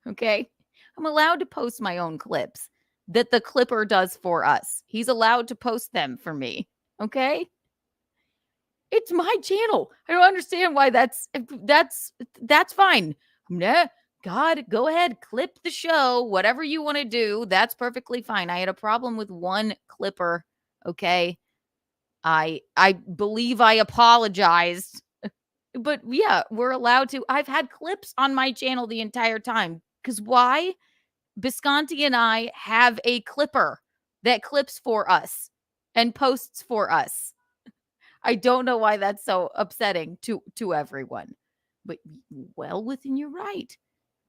Okay. I'm allowed to post my own clips that the clipper does for us. He's allowed to post them for me. Okay. It's my channel. I don't understand why that's fine. Nah, God, go ahead, clip the show, whatever you want to do. That's perfectly fine. I had a problem with one clipper. Okay. I believe I apologized. But yeah, we're allowed to. I've had clips on my channel the entire time. Because why? Bisconti and I have a clipper that clips for us and posts for us. I don't know why that's so upsetting to everyone. But well within your right,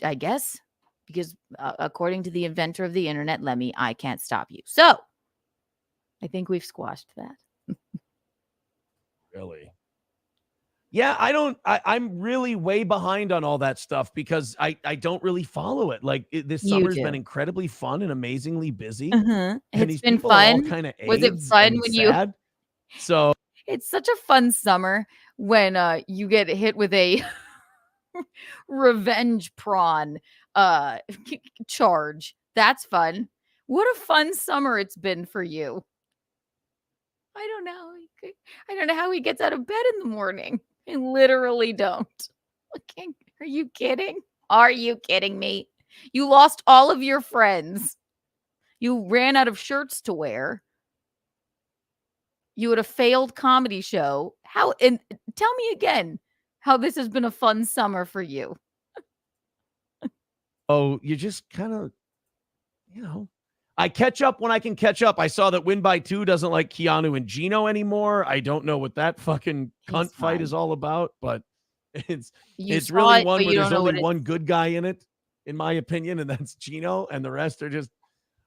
I guess. Because according to the inventor of the internet, Lemmy, I can't stop you. So I think we've squashed that. Really? Yeah, I'm really way behind on all that stuff because I don't really follow it. Like this summer's been incredibly fun and amazingly busy. And it's these been people are all fun. kind of Was it fun when sad. So it's such a fun summer when you get hit with a revenge prawn charge. That's fun. What a fun summer it's been for you. I don't know how he gets out of bed in the morning. I literally don't. Okay. Are you kidding? Are you kidding me? You lost all of your friends. You ran out of shirts to wear. You had a failed comedy show. How? And tell me again how this has been a fun summer for you. Oh, you just kind of, I catch up when I can catch up. I saw that Win by 2 doesn't like Keanu and Gino anymore. I don't know what that fucking cunt fight is all about, but it's really one where there's only one good guy in it, in my opinion, and that's Gino, and the rest are just,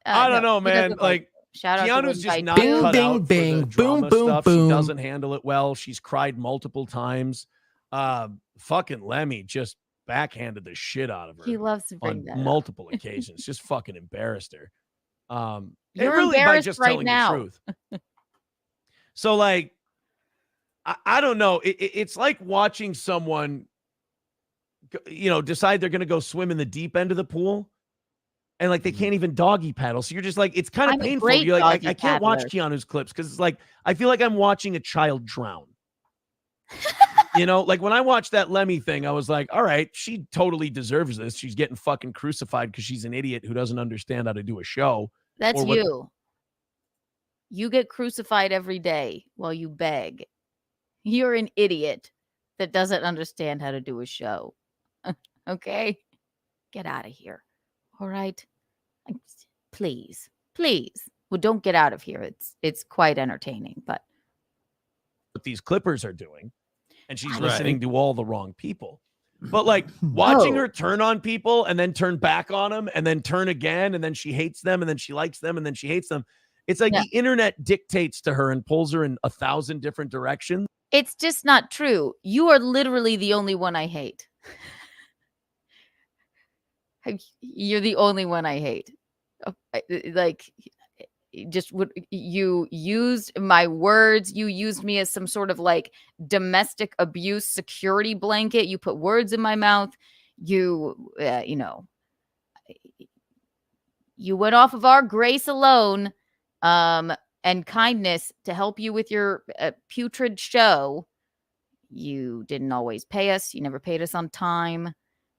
I don't know, man. Like, Keanu's just not cut out for the drama stuff. She doesn't handle it well. She's cried multiple times. Fucking Lemmy just backhanded the shit out of her. He loves to bring on multiple occasions. Just fucking embarrassed her. You're really embarrassed by just right telling now. the truth. So like, I don't know. It's like watching someone, decide they're going to go swim in the deep end of the pool. And like, they can't even doggy paddle. So you're just like, it's kind of painful. You're like, I can't watch Keanu's clips because it's like, I feel like I'm watching a child drown. Like when I watched that Lemmy thing, I was like, all right, she totally deserves this. She's getting fucking crucified because she's an idiot who doesn't understand how to do a show. That's you. You get crucified every day while you beg. You're an idiot that doesn't understand how to do a show. Okay? Get out of here. All right? Please. Well, don't get out of here. It's quite entertaining, but what these clippers are doing. And she's listening to all the wrong people. But like watching her turn on people and then turn back on them and then turn again and then she hates them and then she likes them and then she hates them. It's like the internet dictates to her and pulls her in 1,000 different directions. It's just not true. You are literally the only one I hate. You're the only one I hate. Like, just what you used my words. You used me as some sort of like domestic abuse security blanket. You put words in my mouth. You know, you went off of our grace alone and kindness to help you with your putrid show. You didn't always pay us. You never paid us on time.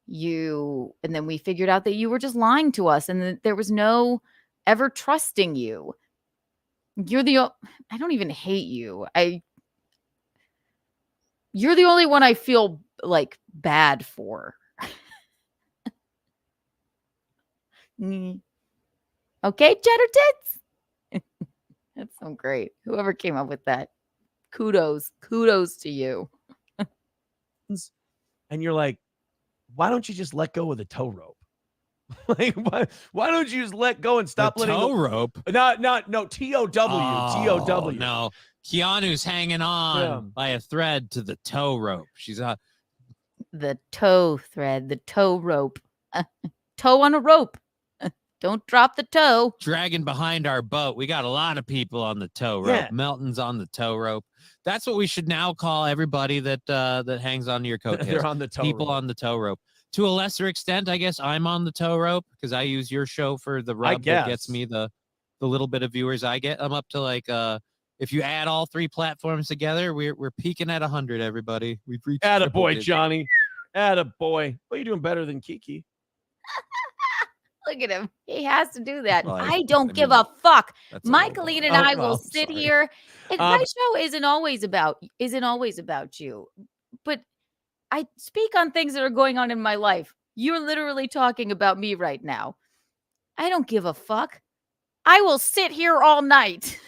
And then we figured out that you were just lying to us and that there was no ever trusting you. I don't even hate you. You're the only one I feel like bad for. Okay, cheddar tits. That's so great. Whoever came up with that. Kudos to you. And you're like, why don't you just let go of the tow rope? Like, why don't you just let go and stop letting tow rope? No, T-O-W. No, Keanu's hanging on by a thread to the tow rope. She's the tow thread, the tow rope, toe on a rope. Don't drop the toe. Dragging behind our boat. We got a lot of people on the tow rope. Yeah. Melton's on the tow rope. That's what we should now call everybody that hangs onto your coattails. They're on the tow people rope. On the tow rope. To a lesser extent, I guess I'm on the tow rope because I use your show for the rub that gets me the little bit of viewers I get. I'm up to like if you add all 3 platforms together, we're peaking at 100. Everybody, we've reached. Attaboy, Johnny. Attaboy. Well, you're doing better than Kiki. Look at him. He has to do that. Well, I don't give a fuck. Michaeline and I will sit sorry. here. And my show isn't always about you. But I speak on things that are going on in my life. You're literally talking about me right now. I don't give a fuck. I will sit here all night.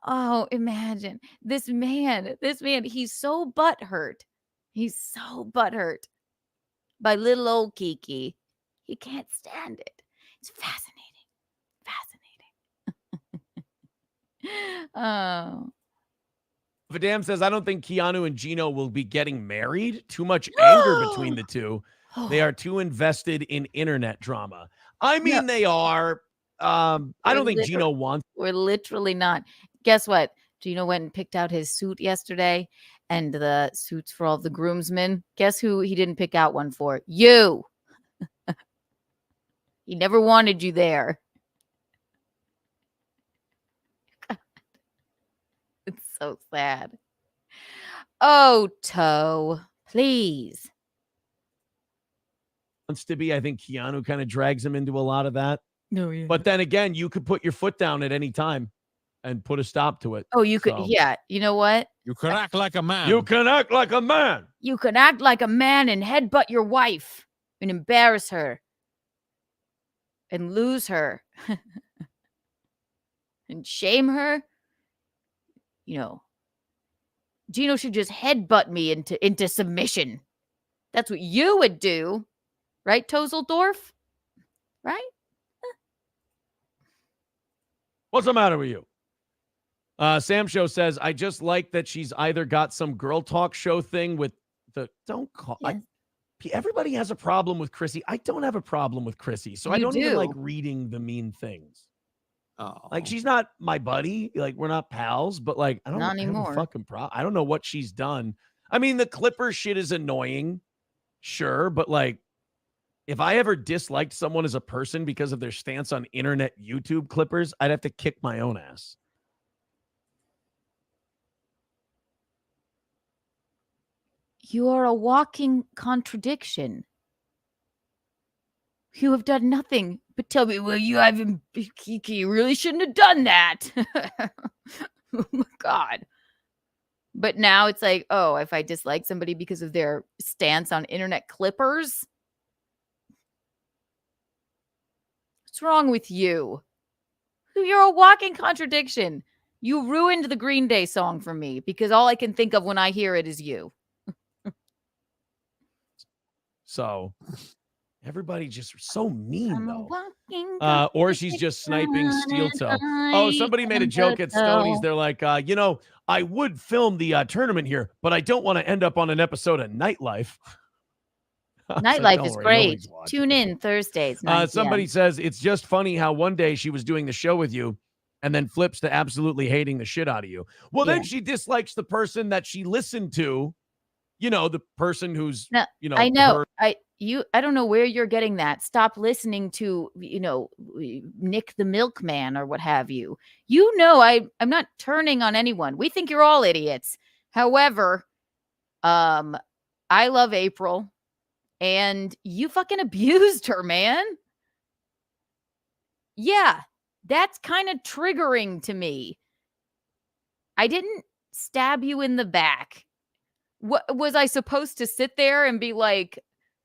Oh, imagine this man, he's so butthurt. He's so butthurt by little old Kiki. He can't stand it. It's fascinating. Oh. Vidam says, I don't think Keanu and Gino will be getting married. Too much anger between the two. They are too invested in internet drama. I mean, they are. I don't think Gino wants. We're literally not. Guess what? Gino went and picked out his suit yesterday and the suits for all the groomsmen. Guess who he didn't pick out one for? You. He never wanted you there. It's so sad. Oh, Toe, please. Wants to be. I think Keanu kind of drags him into a lot of that. No, yeah. But then again, you could put your foot down at any time and put a stop to it. Oh, you could. Yeah. You know what? You can act like a man. You can act like a man. You can act like a man and headbutt your wife and embarrass her and lose her and shame her. You know, Gino should just headbutt me into submission. That's what you would do, right, Tozeldorf? Right? What's the matter with you? Sam Show says, I just like that she's either got some girl talk show thing with the don't call. Yes. Everybody has a problem with Chrissy. I don't have a problem with Chrissy, so I don't even like reading the mean things. Oh, like she's not my buddy. Like we're not pals, but like I don't have a fucking problem. I don't know what she's done. I mean, the Clipper shit is annoying, sure, but like if I ever disliked someone as a person because of their stance on internet YouTube Clippers, I'd have to kick my own ass. You are a walking contradiction. You have done nothing but tell me, well, you haven't, Kiki, you really shouldn't have done that. Oh my God. But now it's like, oh, if I dislike somebody because of their stance on internet Clippers, what's wrong with you? You're a walking contradiction. You ruined the Green Day song for me because all I can think of when I hear it is you. So, Everybody just so mean, I'm a though. walking Or she's just sniping Steeltoe. contradiction, Oh, somebody made a I joke at am Stoney's. the They're like, I would film the tournament here, but I don't want to end up on an episode of Nightlife. I was like, Nightlife "Don't is worry, great. nobody's watching." Tune in Thursdays. 9 Somebody p.m. says it's just funny how one day she was doing the show with you and then flips to absolutely hating the shit out of you. Well, then she dislikes the person that she listened to, the person who's, No, I know. her. I don't know where you're getting that. Stop listening to, Nick the Milkman or what have you. I'm not turning on anyone. We think you're all idiots. However, I love April, and you fucking abused her, man. Yeah, that's kind of triggering to me. I didn't stab you in the back. What was I supposed to sit there and be like,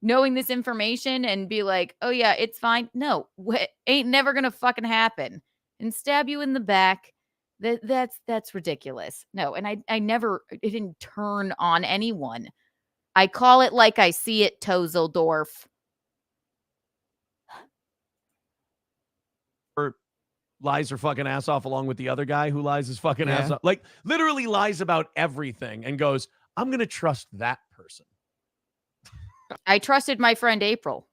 knowing this information and be like, oh yeah, it's fine? No, ain't never gonna fucking happen. And stab you in the back. That's ridiculous. No, and it didn't turn on anyone. I call it like I see it, Tozeldorf. Lies her fucking ass off along with the other guy who lies his fucking ass off. Like, literally lies about everything and goes, I'm going to trust that person. I trusted my friend April.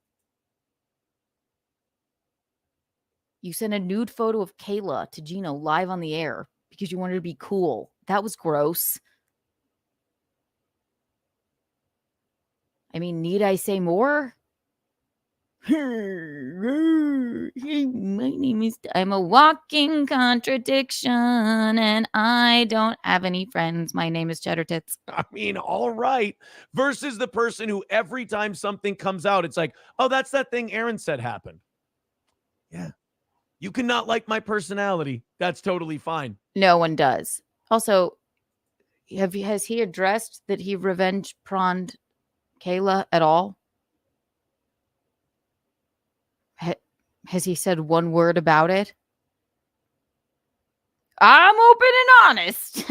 You sent a nude photo of Kayla to Gino live on the air because you wanted to be cool. That was gross. I mean, need I say more? My name is... I'm a walking contradiction, and I don't have any friends. My name is Cheddar Tits. I mean, all right. Versus the person who every time something comes out, it's like, oh, that's that thing Aaron said happened. Yeah. You cannot like my personality. That's totally fine. No one does. Also, has he addressed that he revenge prawned Kayla at all? Has he said one word about it? I'm open and honest.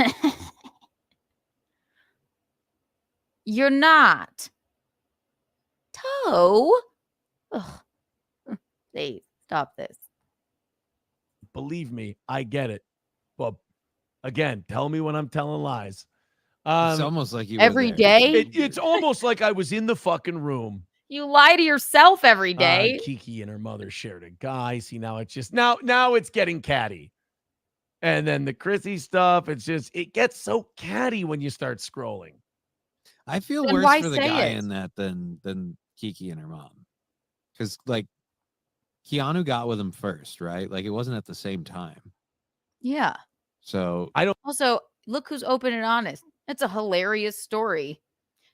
You're not. Toe? Ugh. Please, stop this. Believe me, I get it. But again, tell me when I'm telling lies. It's almost like you every day. It's almost like I was in the fucking room. You lie to yourself every day. Kiki and her mother shared a guy. See, now it's just now it's getting catty. And then the Chrissy stuff, it gets so catty when you start scrolling. I feel worse for the guy in that than Kiki and her mom. Because like Keanu got with him first, right? Like it wasn't at the same time. Yeah. So Also, look who's open and honest. That's a hilarious story.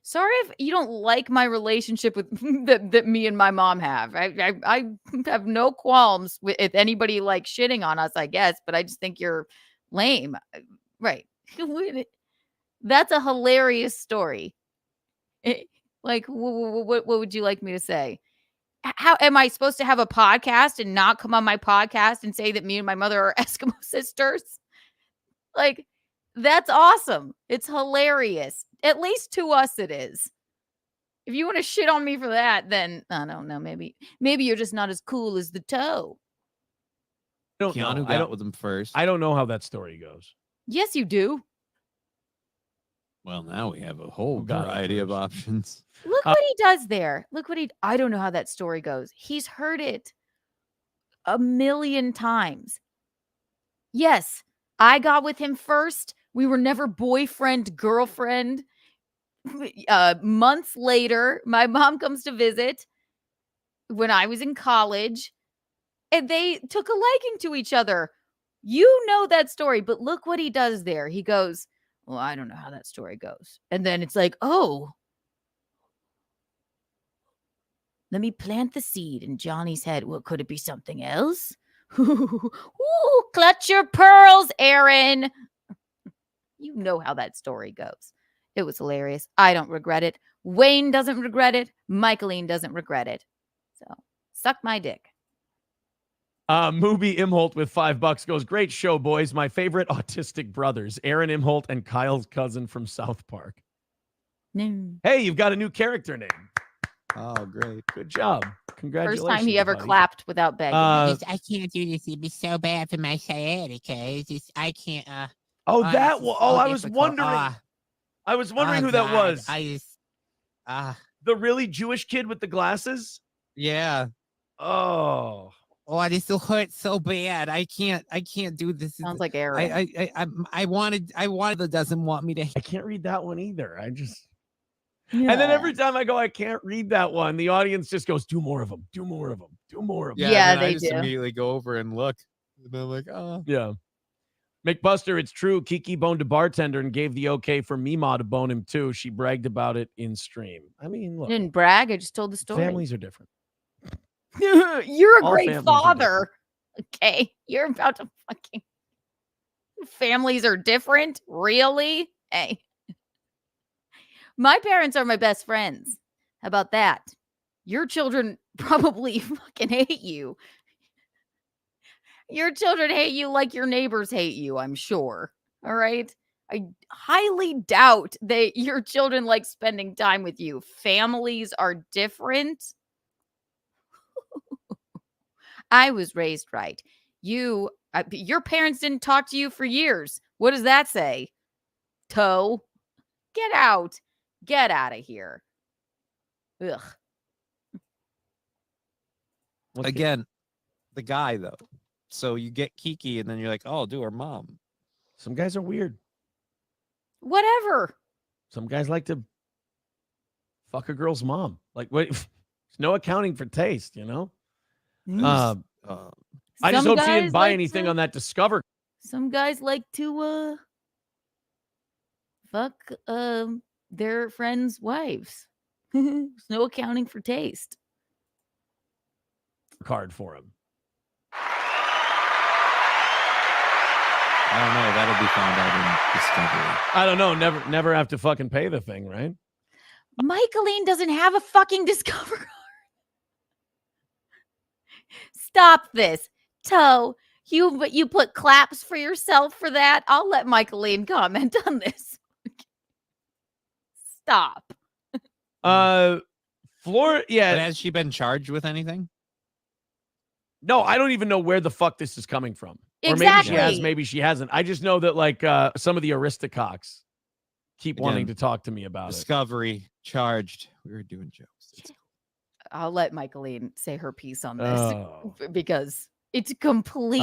Sorry if you don't like my relationship with that me and my mom have. I have no qualms with if anybody like shitting on us, I guess, but I just think you're lame. Right. That's a hilarious story. Like, what would you like me to say? How am I supposed to have a podcast and not come on my podcast and say that me and my mother are Eskimo sisters? Like, that's awesome. It's hilarious. At least to us, it is. If you want to shit on me for that, then I don't know. Maybe you're just not as cool as the toe. Keanu got with him first. I don't know how that story goes. Yes, you do. Well, now we have a whole variety of options. Look what he does there. I don't know how that story goes. He's heard it a million times. Yes, I got with him first. We were never boyfriend, girlfriend. Months later, my mom comes to visit when I was in college, and they took a liking to each other. You know that story, but look what he does there. He goes, well, I don't know how that story goes. And then it's like, oh, let me plant the seed in Johnny's head. Well, could it be something else? Ooh, clutch your pearls, Aaron. You know how that story goes. It was hilarious. I don't regret it. Wayne doesn't regret it. Michaeline doesn't regret it. So, suck my dick. Movie Imholt with $5 goes, great show, boys. My favorite autistic brothers, Aaron Imholt and Kyle's cousin from South Park. No. Hey, you've got a new character name. Oh, great. Good job. Congratulations. First time he ever buddy. clapped without begging. I can't do this. It'd be so bad for my sciatica. It's just, I can't. I was difficult. wondering. I was wondering who that was. The really Jewish kid with the glasses? Yeah. Oh, this will hurt so bad. I can't do this. Sounds like Aaron. I wanted that doesn't want me to. I can't read that one either. And then every time I go, I can't read that one, the audience just goes, do more of them, do more of them, do more of them. Yeah, and then they I just do. immediately go over and look. And they're like, oh. Yeah. McBuster, it's true. Kiki boned a bartender and gave the okay for Mima to bone him too. She bragged about it in stream. I mean, look. I didn't brag. I just told the story. Families are different. You're a All great families are father. Okay. You're about to fucking. Families are different? Really? Hey. My parents are my best friends. How about that? Your children probably fucking hate you. Your children hate you like your neighbors hate you, I'm sure. All right? I highly doubt that your children like spending time with you. Families are different. I was raised right. Your parents didn't talk to you for years. What does that say? Toe, get out. Get out of here. Ugh. Again, the guy, though. So you get Kiki, and then you're like, oh, I'll do her mom. Some guys are weird. Whatever. Some guys like to fuck a girl's mom. Like, wait, there's no accounting for taste, you know? I just hope she didn't buy anything on that Discover. Some guys like to fuck their friends' wives. There's no accounting for taste. Card for him. I don't know. That'll be found out in Discovery. I don't know. Never have to fucking pay the thing, right? Michaeline doesn't have a fucking Discover card. Stop this. Toe, you put claps for yourself for that? I'll let Michaeline comment on this. Stop. But has she been charged with anything? No, I don't even know where the fuck this is coming from. Exactly. Or maybe she has, maybe she hasn't. I just know that like some of the aristococks keep wanting to talk to me about Discovery charged. We were doing jokes. I'll let Michaeline say her piece on this because it's complete.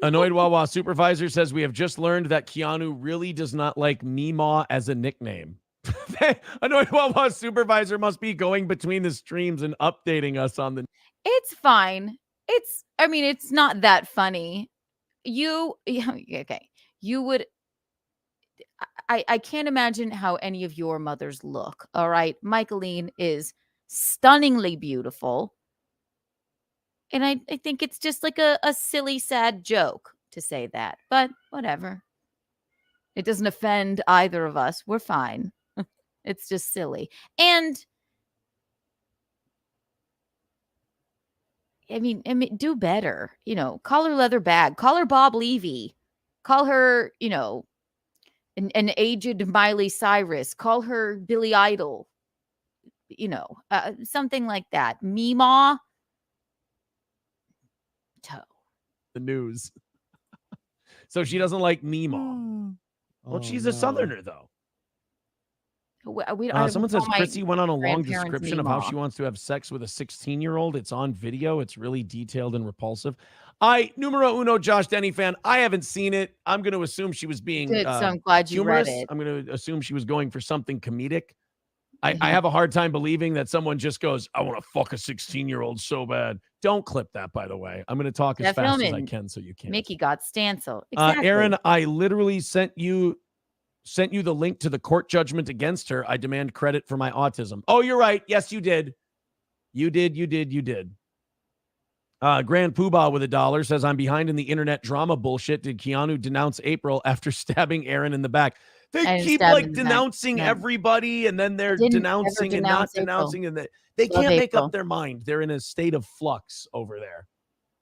Annoyed Wawa supervisor says we have just learned that Keanu really does not like Meemaw as a nickname. Annoyed Wawa supervisor must be going between the streams and updating us on the. It's fine. It's not that funny. Okay. You would. I can't imagine how any of your mothers look. All right. Michaeline is stunningly beautiful. And I think it's just like a silly, sad joke to say that. But whatever. It doesn't offend either of us. We're fine. It's just silly. And I mean, do better. Call her Leather Bag. Call her Bob Levy. Call her, an aged Miley Cyrus. Call her Billy Idol. Something like that. Meemaw. Toe. The news. So she doesn't like Meemaw. Well, she's a Southerner, though. Someone says Chrissy went on a long description of how she wants to have sex with a 16-year-old. It's on video. It's really detailed and repulsive. Numero uno, Josh Denny fan. I haven't seen it. I'm going to assume she was being good, so I'm glad you humorous. read it. I'm going to assume she was going for something comedic. I have a hard time believing that someone just goes, I want to fuck a 16-year-old so bad. Don't clip that, by the way. I'm going to talk as fast as I can so you can. Mickey got Stancil. Exactly. Aaron, I literally sent you the link to the court judgment against her. I demand credit for my autism. Oh, you're right. Yes, you did. You did. Grand Poobah with $1 says, I'm behind in the internet drama bullshit. Did Keanu denounce April after stabbing Aaron in the back? They keep denouncing everybody, and then they're denouncing and not denouncing, and they can't make up their mind. They're in a state of flux over there.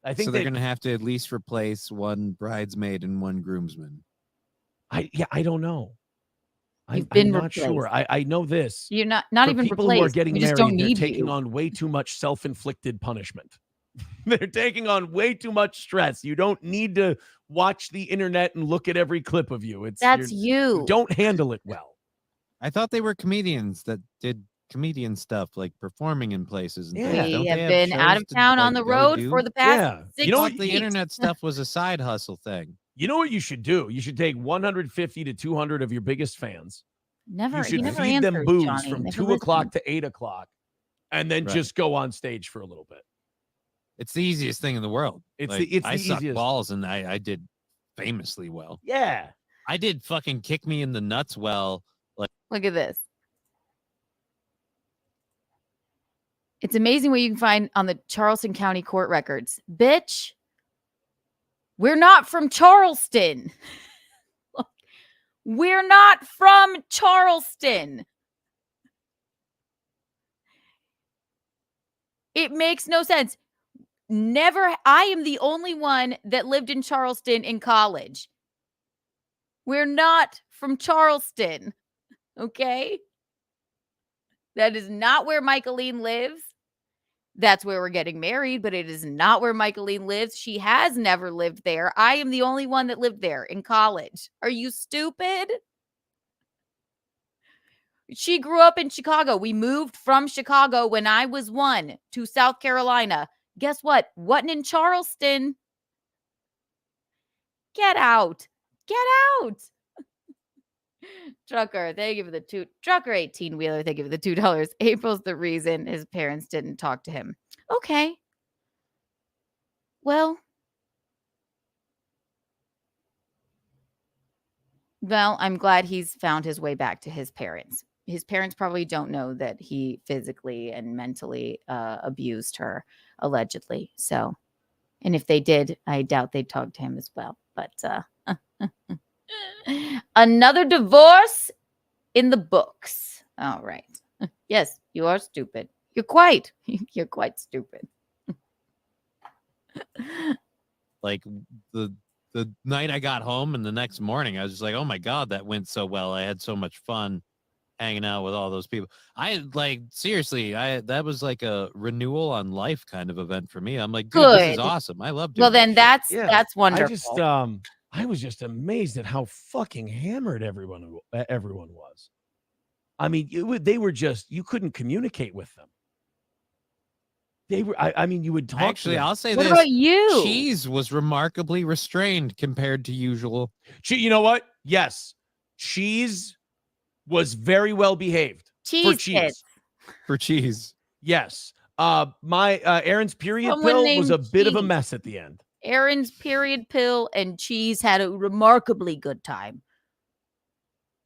I think they're going to have to at least replace one bridesmaid and one groomsman. I don't know. You've been I'm not replaced. sure. I know this. You're not For even people replaced. who are getting we just married, don't they're need taking you. on way too much self-inflicted punishment. They're taking on way too much stress. You don't need to watch the internet and look at every clip of you. That's you don't handle it well. I thought they were comedians that did comedian stuff, like performing in places and Yeah. things. We Don't have they been out shows of to, town on like, the go road do? for the past Yeah. 6 You know thought what? the weeks. internet stuff was a side hustle thing. You know what you should do? You should take 150 to 200 of your biggest fans. You should never feed them answers, booze Johnny. from Never 2 o'clock listened. to 8 o'clock, and then Right. just go on stage for a little bit. It's the easiest thing in the world. It's Like, the I sucked easiest. balls, and I did famously well. Yeah. I did fucking kick me in the nuts well. Like, Look at this. It's amazing what you can find on the Charleston County court records. Bitch, we're not from Charleston. We're not from Charleston. It makes no sense. I am the only one that lived in Charleston in college. We're not from Charleston. Okay? That is not where Michaeline lives. That's where we're getting married, but it is not where Michaeline lives. She has never lived there. I am the only one that lived there in college. Are you stupid? She grew up in Chicago. We moved from Chicago when I was 1 to South Carolina. Guess what? Wasn't in Charleston. Get out. Get out. Trucker, they give the Trucker 18-wheeler, they give the $2. April's the reason his parents didn't talk to him. Okay. Well, I'm glad he's found his way back to his parents. His parents probably don't know that he physically and mentally abused her, allegedly. So, and if they did, I doubt they'd talk to him as well. But another divorce in the books. All right. Yes, you are stupid. You're quite stupid. like the night I got home and the next morning, I was just like, oh my God, that went so well. I had so much fun hanging out with all those people. Seriously, that was like a renewal on life kind of event for me. I'm like, dude, this is awesome. I love doing then that's wonderful. I was just amazed at how fucking hammered everyone was. I mean, they were just, you couldn't communicate with them. They were, I mean, you would talk. Actually, to them. I'll say what this. about you? Cheese was remarkably restrained compared to usual. You know what? Yes. Cheese was very well behaved. For cheese. Yes. My Aaron's period pill was a bit of a mess at the end. Aaron's period pill and Cheese had a remarkably good time.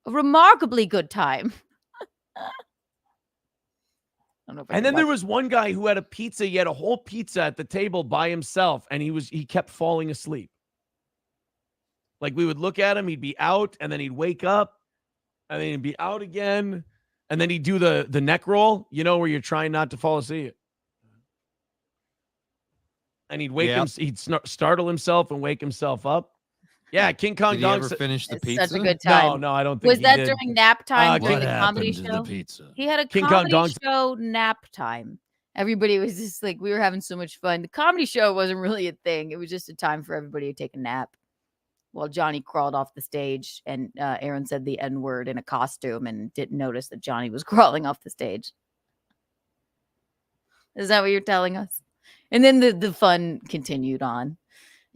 A remarkably good time. And then there was one guy who had a pizza. He had a whole pizza at the table by himself, and he kept falling asleep. Like, we would look at him, he'd be out, and then he'd wake up, and then he'd be out again, and then he'd do the neck roll, where you're trying not to fall asleep. And he'd wake him, he'd startle himself and wake himself up. Yeah, King Kong Did he Dong ever finish the pizza? Such a good time. No, I don't think Was he that did. during nap time during the comedy to show? the pizza? He had a King Kong comedy Dong's- show nap time. Everybody was just like, we were having so much fun. The comedy show wasn't really a thing. It was just a time for everybody to take a nap. While Johnny crawled off the stage and Aaron said the N-word in a costume and didn't notice that Johnny was crawling off the stage. Is that what you're telling us? And then the fun continued on.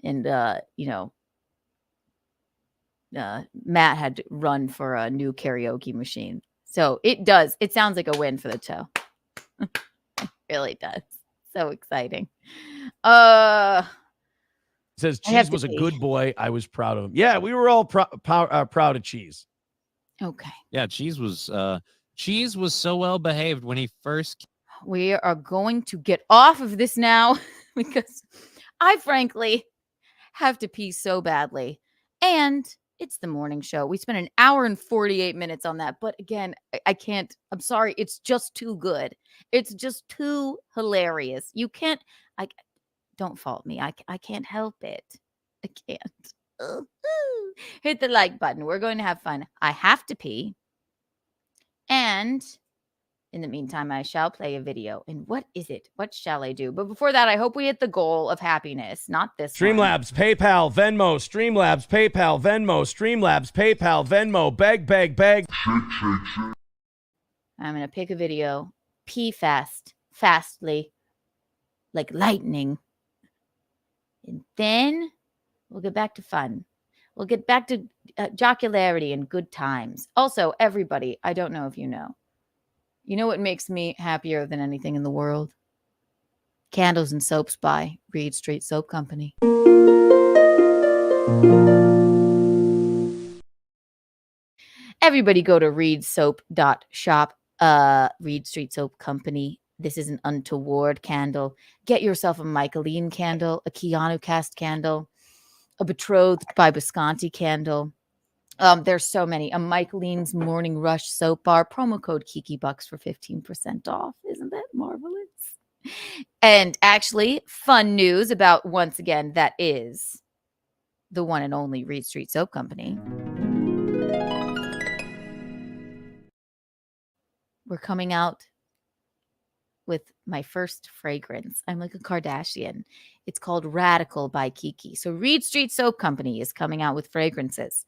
And, Matt had to run for a new karaoke machine. So it sounds like a win for the show. It really does. So exciting. It says Cheese was a good boy. I was proud of him. Yeah, we were all proud of Cheese. Okay. Yeah, Cheese was so well behaved when he first. We are going to get off of this now because I frankly have to pee so badly. And it's the morning show. We spent an hour and 48 minutes on that. But again, I can't. I'm sorry. It's just too good. It's just too hilarious. You can't. Don't fault me. I can't help it. I can't. Hit the like button. We're going to have fun. I have to pee. And in the meantime, I shall play a video. And what is it? What shall I do? But before that, I hope we hit the goal of happiness, not this Streamlabs, PayPal, Venmo, Streamlabs, PayPal, Venmo, Streamlabs, PayPal, Venmo, beg, beg, beg. I'm going to pick a video, pee fastly, like lightning. And then we'll get back to fun. We'll get back to jocularity and good times. Also, everybody, I don't know if you know. You know what makes me happier than anything in the world? Candles and Soaps by Reed Street Soap Company. Everybody go to reedsoap.shop, Reed Street Soap Company. This is an untoward candle. Get yourself a Michaeline candle, a Keanu cast candle, a Betrothed by Visconti candle. There's so many. A Michaeline's Morning Rush soap bar. Promo code Kiki Bucks for 15% off. Isn't that marvelous? And actually, fun news about, once again, that is the one and only Reed Street Soap Company. We're coming out with my first fragrance. I'm like a Kardashian. It's called Radical by Kiki. So Reed Street Soap Company is coming out with fragrances.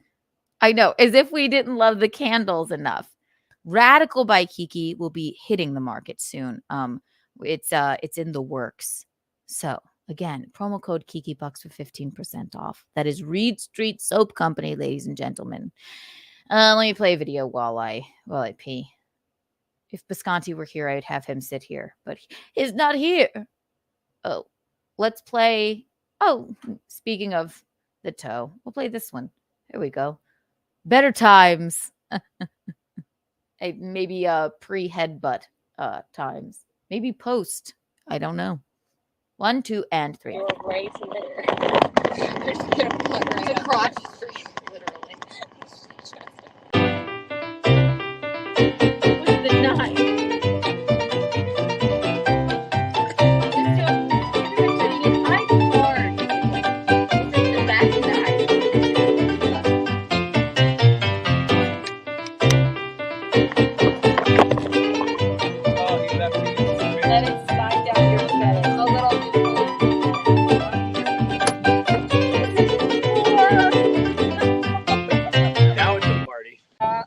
I know, as if we didn't love the candles enough. Radical by Kiki will be hitting the market soon. It's in the works. So again, promo code Kiki Bucks for 15% off. That is Reed Street Soap Company, ladies and gentlemen. Let me play a video while I pee. If Visconti were here, I would have him sit here, but he's not here. Oh, let's play. Oh, speaking of the toe, we'll play this one. Here we go. Better times. Maybe pre-headbutt times. Maybe post. I don't know. 1, 2, and 3. You're right there. It's a crotch, literally. With the knife.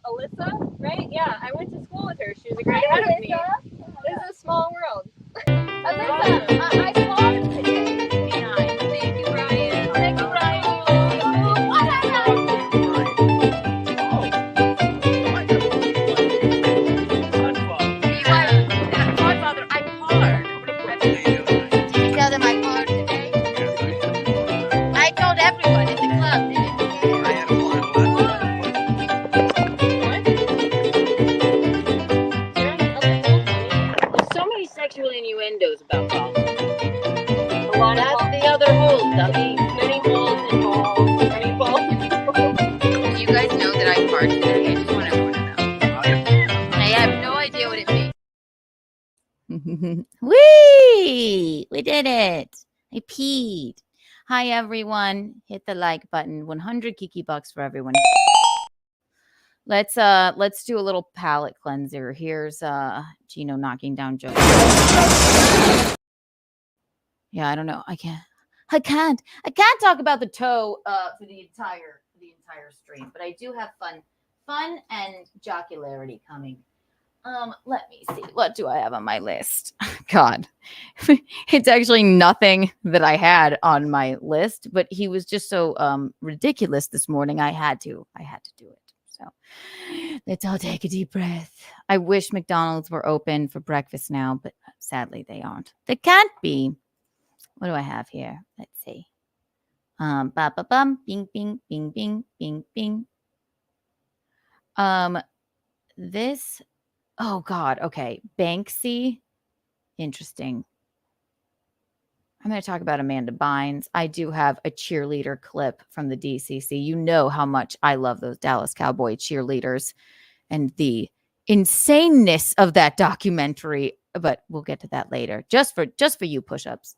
Alyssa, right? Yeah, I went to school with her. She was a grade ahead of me. This is a small world. Alyssa, I paused today. Behind. Thank you, Brian. Thank you, Brian. Godfather, I parred. Did you tell them I parred today? I told everyone at the club. They didn't care. I had a sexual innuendos about golf. A lot of the other holes, dummy. Many holes involved. Many balls. You guys know that I parked today. I just want everyone to know. I have no idea what it means. Whee! We did it. I peed. Hi, everyone. Hit the like button. 100 Kiki Bucks for everyone. Let's do a little palate cleanser. Here's Gino knocking down Joe. Yeah, I don't know. I can't talk about the toe for the entire stream, but I do have fun and jocularity coming. Let me see. What do I have on my list? God. It's actually nothing that I had on my list, but he was just so ridiculous this morning. I had to do it. So let's all take a deep breath. I wish McDonald's were open for breakfast now, but sadly they aren't. They can't be. What do I have here? Let's see. Bing, bing, bing, bing, bing, bing. This, oh God, okay. Banksy. Interesting. I'm going to talk about Amanda Bynes. I do have a cheerleader clip from the DCC. You know how much I love those Dallas Cowboy cheerleaders and the insaneness of that documentary, but we'll get to that later. Just for you push-ups.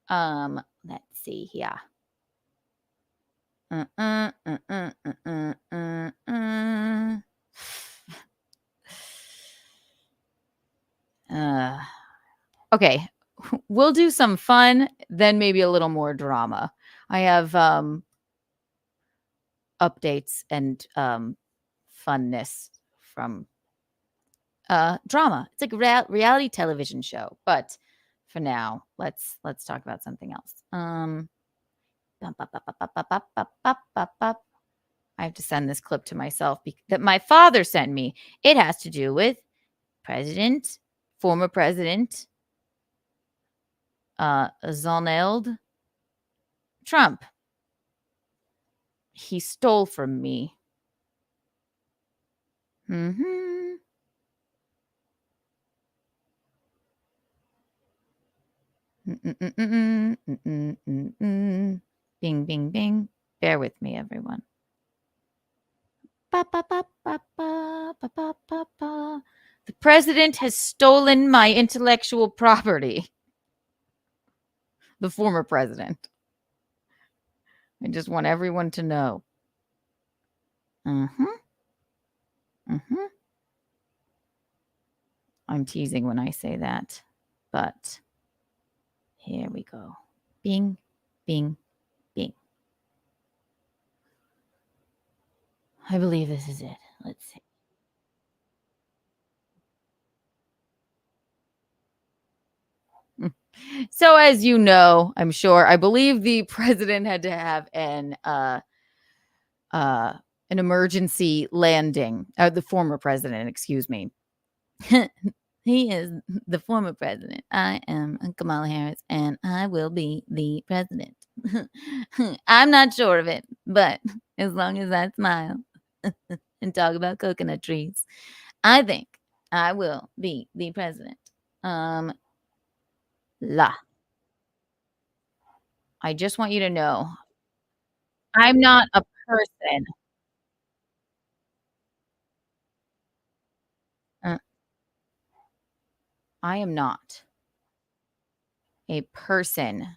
Let's see here. Okay, we'll do some fun, then maybe a little more drama. I have updates and funness from drama. It's like a reality television show, but for now, let's talk about something else. I have to send this clip to myself that my father sent me. It has to do with former president, Donald Trump. He stole from me. Bing, bing, bing. Bear with me, everyone. The president has stolen my intellectual property. The former president. I just want everyone to know. I'm teasing when I say that, but here we go. Bing, bing, bing. I believe this is it. Let's see. So as you know, I'm sure, I believe the president had to have an emergency landing. The former president, excuse me. He is the former president. I am Kamala Harris, and I will be the president. I'm not sure of it, but as long as I smile and talk about coconut trees, I think I will be the president. I just want you to know, I'm not a person. I am not a person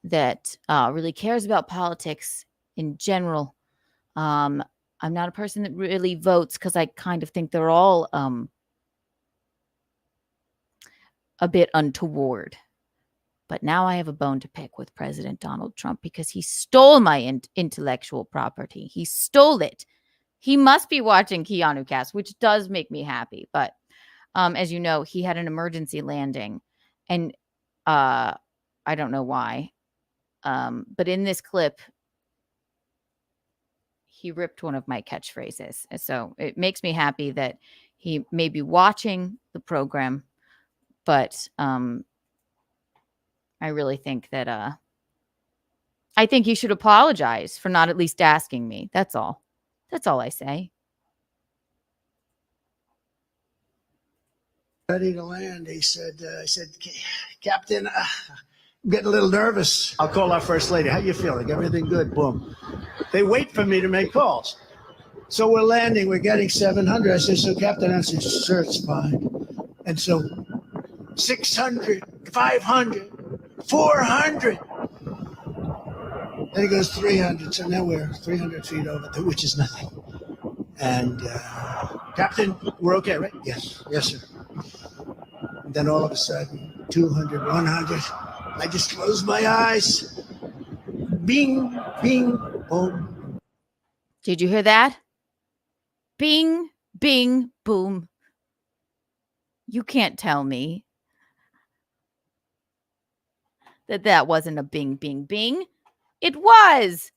that really cares about politics in general. I'm not a person that really votes because I kind of think they're all a bit untoward. But now I have a bone to pick with President Donald Trump because he stole my intellectual property. He stole it. He must be watching Keanu Cast, which does make me happy. But as you know, he had an emergency landing, and I don't know why. But in this clip, he ripped one of my catchphrases. So it makes me happy that he may be watching the program, but I really think that I think he should apologize for not at least asking me. That's all. That's all I say. Ready to land, he said, I said, Captain, I'm getting a little nervous. I'll call our first lady. How you feeling? Everything good? Boom. They wait for me to make calls. So we're landing. We're getting 700. I said, so Captain answers, sir, it's fine. And so 600, 500, 400. Then he goes 300. So now we're 300 feet over, which is nothing. And Captain, we're okay, right? Yes. Yes, sir. And then all of a sudden, 200, 100. I just closed my eyes. Bing, bing, boom. Did you hear that? Bing, bing, boom. You can't tell me that wasn't a bing, bing, bing. It was.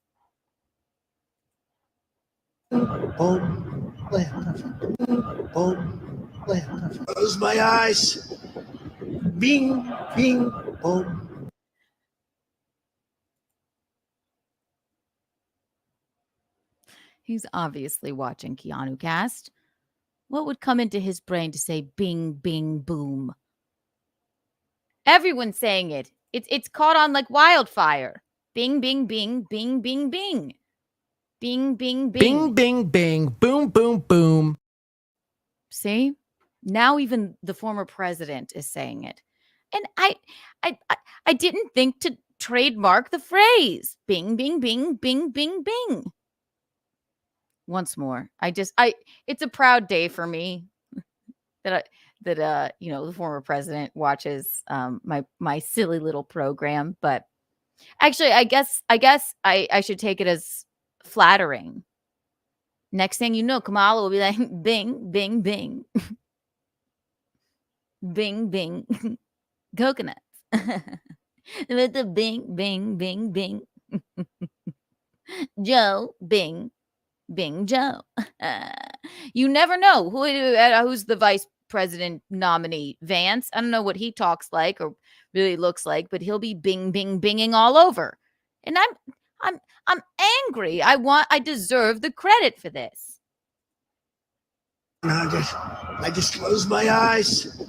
Boom, perfect. Boom, perfect. Close my eyes. Bing, bing, boom. He's obviously watching Keanu Cast. What would come into his brain to say bing, bing, boom? Everyone's saying it. It's caught on like wildfire. Bing, bing, bing, bing, bing, bing. Bing, bing, bing. Bing, bing, bing. Boom, boom, boom. See? Now even the former president is saying it. And I didn't think to trademark the phrase. Bing, bing, bing, bing, bing, bing. Once more. It's a proud day for me that that the former president watches my silly little program. But actually, I guess I should take it as flattering. Next thing you know, Kamala will be like, bing, bing, bing. Bing, bing. Coconuts. With the bing, bing, bing, bing. Joe, bing, bing, Joe. You never know who's the vice president nominee. Vance, I don't know what he talks like or really looks like, but he'll be bing, bing, binging all over. And I'm angry. I deserve the credit for this. I just closed my eyes.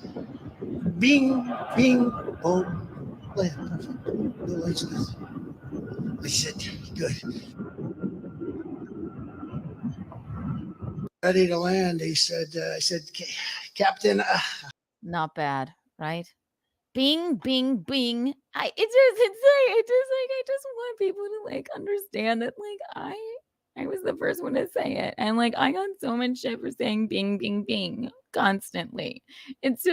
Bing, bing, boom. No lights on. I said, good. Ready to land. He said, I said, Captain. Not bad, right? Bing, bing, bing. I just want people to like understand that like I was the first one to say it. And like I got so much shit for saying bing, bing, bing constantly. It's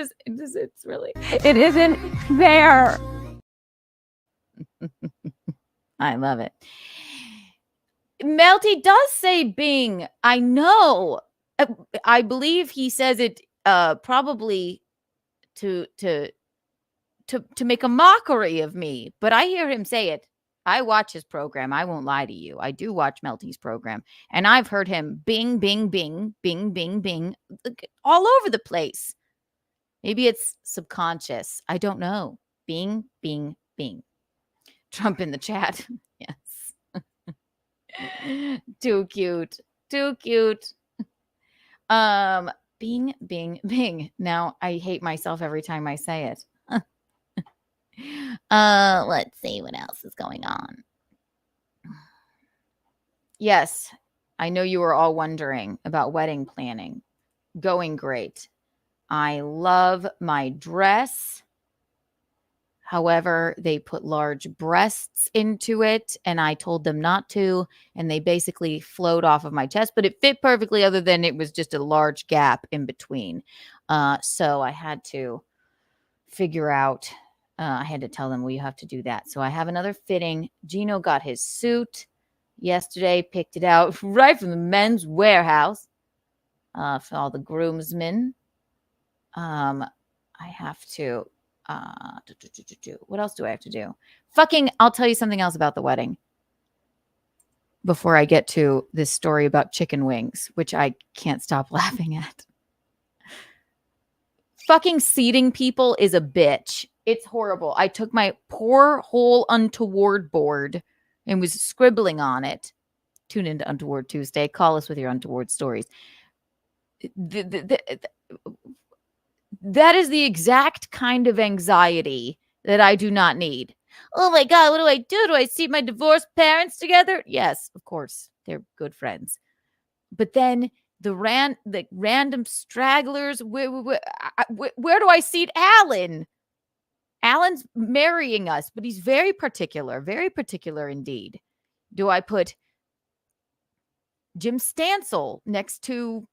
really, it isn't fair. I love it. Melty does say bing. I know. I believe he says it probably to make a mockery of me, but I hear him say it. I watch his program. I won't lie to you. I do watch Melty's program, and I've heard him bing, bing, bing, bing, bing, bing, all over the place. Maybe it's subconscious. I don't know. Bing, bing, bing. Trump in the chat. Yes. Too cute. Too cute. Bing, bing, bing. Now I hate myself every time I say it. Let's see what else is going on. Yes, I know you were all wondering about wedding planning. Going great. I love my dress. However, they put large breasts into it, and I told them not to, and they basically flowed off of my chest, but it fit perfectly other than it was just a large gap in between. So I had to figure out, I had to tell them, well, you have to do that. So I have another fitting. Gino got his suit yesterday, picked it out right from the men's warehouse for all the groomsmen. I have to... what else do I have to do? I'll tell you something else about the wedding before I get to this story about chicken wings, which I can't stop laughing at. Fucking seating people is a bitch. It's horrible. I took my poor whole untoward board and was scribbling on it. Tune into Untoward Tuesday. Call us with your untoward stories. That is the exact kind of anxiety that I do not need. Oh my God, what do I do? Do I see my divorced parents together? Yes, of course. They're good friends. But then the random stragglers, where do I seat Alan? Alan's marrying us, but he's very particular indeed. Do I put Jim Stansel next to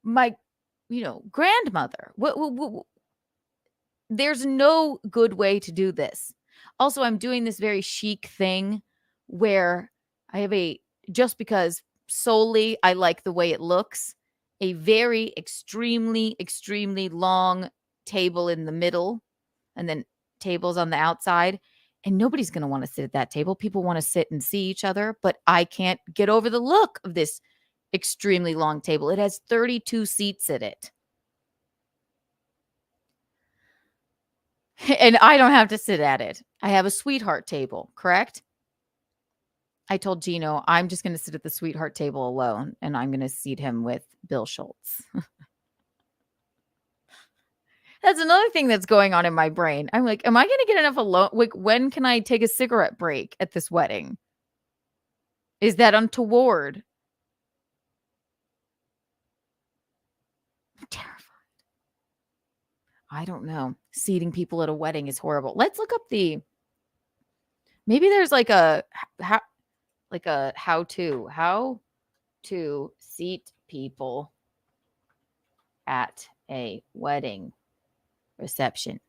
my grandmother? There's no good way to do this. Also, I'm doing this very chic thing where I have just because solely I like the way it looks, a very extremely, extremely long table in the middle and then tables on the outside. And nobody's going to want to sit at that table. People want to sit and see each other, but I can't get over the look of this extremely long table. It has 32 seats at it. And I don't have to sit at it. I have a sweetheart table, correct? I told Gino, I'm just going to sit at the sweetheart table alone, and I'm going to seat him with Bill Schultz. That's another thing that's going on in my brain. I'm like, am I going to get enough alone? Like, when can I take a cigarette break at this wedding? Is that untoward? I'm terrified. I don't know. Seating people at a wedding is horrible. Let's look up maybe there's like a how to seat people at a wedding reception.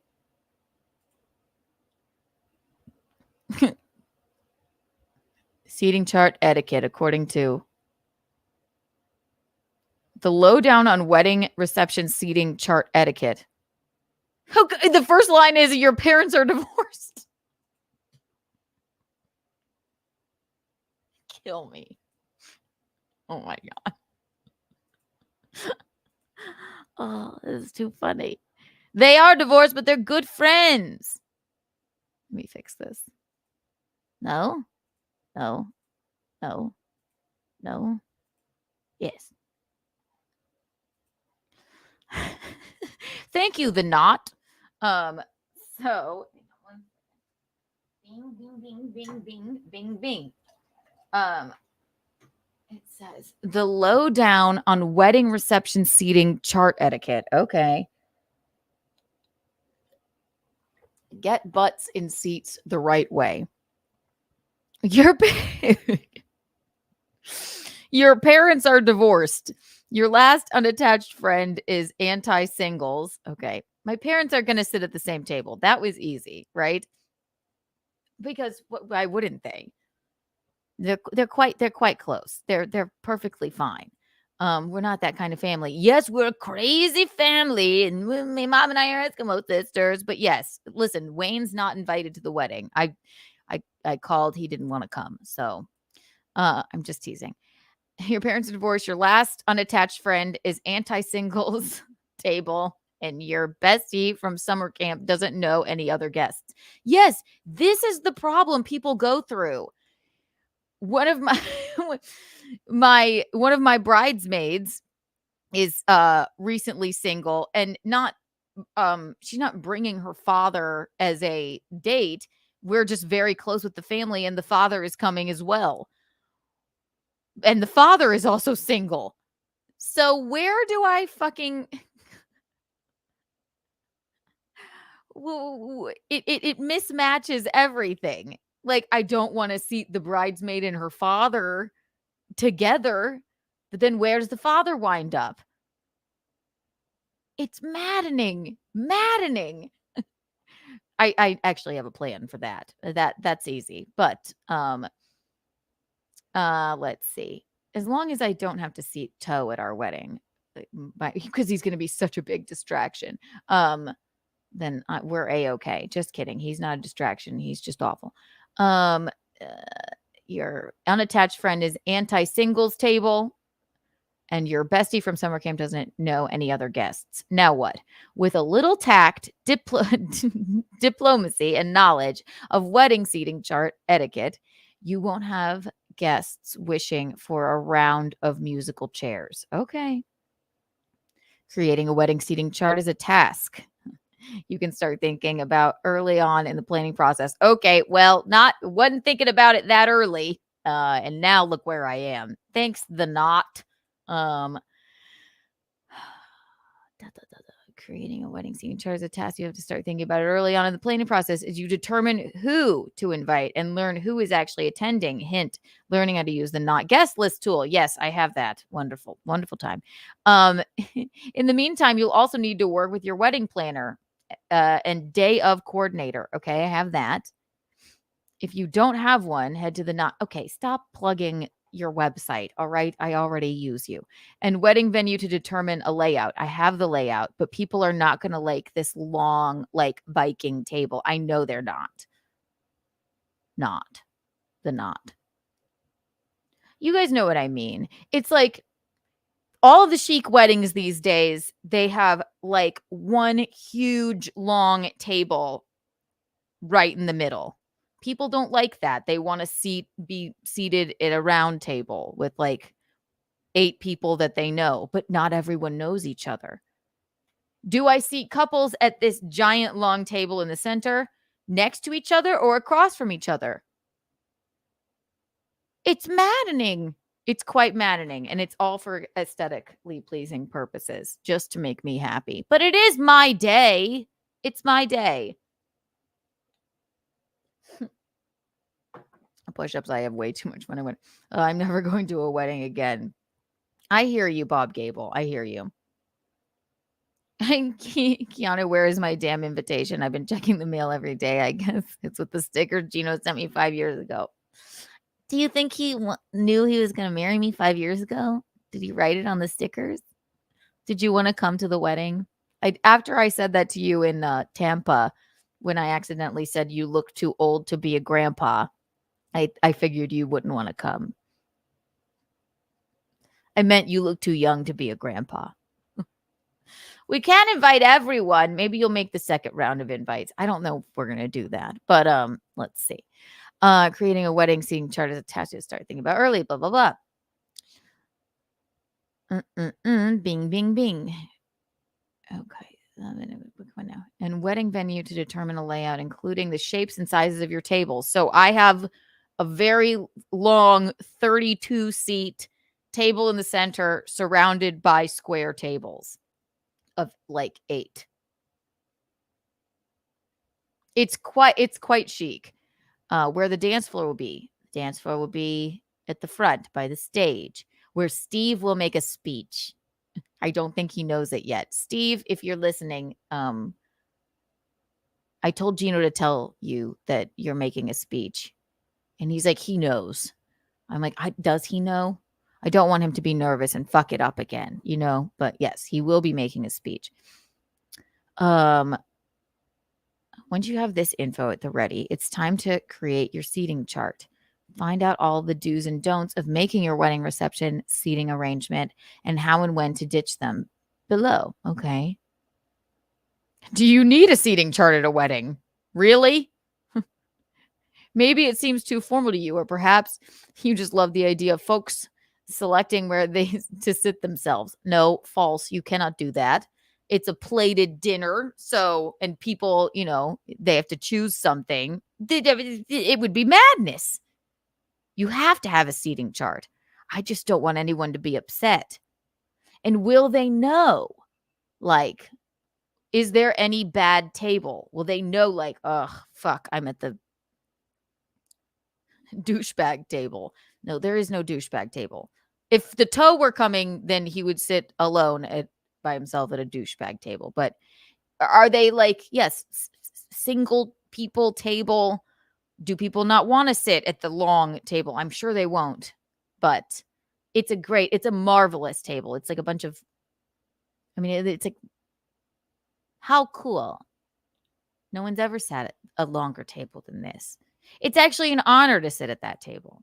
Seating chart etiquette, according to the lowdown on wedding reception seating chart etiquette. Okay, the first line is your parents are divorced. Kill me. Oh my God. Oh, this is too funny. They are divorced, but they're good friends. Let me fix this. No. No. No. No. Yes. Thank you, the knot. So bing, bing, bing, bing, bing, bing, bing. It says the lowdown on wedding reception seating chart etiquette. Okay. Get butts in seats the right way. Your parents are divorced. Your last unattached friend is anti-singles. Okay. My parents are going to sit at the same table. That was easy, right? Because why wouldn't they? They're quite close. They're perfectly fine. We're not that kind of family. Yes, we're a crazy family, and my mom and I are Eskimo sisters. But yes, listen, Wayne's not invited to the wedding. I called. He didn't want to come. So I'm just teasing. Your parents are divorced. Your last unattached friend is anti-singles table, and your bestie from summer camp doesn't know any other guests. Yes, this is the problem people go through. One of my bridesmaids is recently single, and she's not bringing her father as a date. We're just very close with the family, and the father is coming as well. And the father is also single. So where do I fucking it mismatches everything. Like, I don't want to seat the bridesmaid and her father together, but then where does the father wind up? It's maddening. I actually have a plan for that. That's easy. But let's see. As long as I don't have to seat Toe at our wedding, because he's going to be such a big distraction, then we're A-okay. Just kidding. He's not a distraction. He's just awful. Your unattached friend is anti-singles table, and your bestie from summer camp doesn't know any other guests. Now what? With a little tact, diplomacy, and knowledge of wedding seating chart etiquette, you won't have guests wishing for a round of musical chairs. Okay. Creating a wedding seating chart is a task you can start thinking about early on in the planning process. Okay, well, wasn't thinking about it that early. And now look where I am. Thanks, the knot. Creating a wedding seating chart is a task you have to start thinking about it early on in the planning process as you determine who to invite and learn who is actually attending. Hint, learning how to use the not guest list tool. Yes, I have that. Wonderful, wonderful time. In the meantime, you'll also need to work with your wedding planner and day of coordinator. Okay, I have that. If you don't have one, head to the not. Okay, stop plugging your website. All right, I already use you. And wedding venue to determine a layout. I have the layout, but people are not going to like this long, like Viking table. I know they're not. Not the knot. You guys know what I mean. It's like all of the chic weddings these days, they have like one huge long table right in the middle. People don't like that. They want to be seated at a round table with like 8 people that they know, but not everyone knows each other. Do I seat couples at this giant long table in the center next to each other or across from each other? It's maddening. It's quite maddening, and it's all for aesthetically pleasing purposes, just to make me happy. But it is my day. It's my day. Push-ups. I have way too much fun. I'm never going to a wedding again. I hear you, Bob Gable. I hear you. Keanu, where is my damn invitation? I've been checking the mail every day. I guess it's with the sticker Gino sent me 5 years ago. Do you think he knew he was going to marry me 5 years ago? Did he write it on the stickers? Did you want to come to the wedding? After I said that to you in Tampa, when I accidentally said you look too old to be a grandpa, I figured you wouldn't want to come. I meant you look too young to be a grandpa. We can't invite everyone. Maybe you'll make the second round of invites. I don't know if we're going to do that, but let's see. Creating a wedding seating chart is attached to start thinking about early, blah, blah, blah. Bing, bing, bing. Okay. And wedding venue to determine a layout, including the shapes and sizes of your tables. So I have a very long 32-seat table in the center surrounded by square tables of like 8. It's quite chic. Where the dance floor will be. The dance floor will be at the front by the stage, where Steve will make a speech. I don't think he knows it yet. Steve, if you're listening, I told Gino to tell you that you're making a speech. And he's like, he knows. I'm like, does he know? I don't want him to be nervous and fuck it up again, you know? But yes, he will be making a speech. Once you have this info at the ready, it's time to create your seating chart. Find out all the do's and don'ts of making your wedding reception seating arrangement and how and when to ditch them below. Okay. Do you need a seating chart at a wedding? Really? Maybe it seems too formal to you, or perhaps you just love the idea of folks selecting where they to sit themselves. No, false. You cannot do that. It's a plated dinner. So, and people, you know, they have to choose something. It would be madness. You have to have a seating chart. I just don't want anyone to be upset. And will they know? Like, is there any bad table? Will they know, like, ugh, fuck, I'm at the douchebag table? No, there is no douchebag table. If the toe were coming, then he would sit alone by himself at a douchebag table. But are they like, yes, single people table? Do people not want to sit at the long table? I'm sure they won't, but it's a marvelous table. It's like a bunch of, I mean, it's like, how cool. No one's ever sat at a longer table than this. It's actually an honor to sit at that table.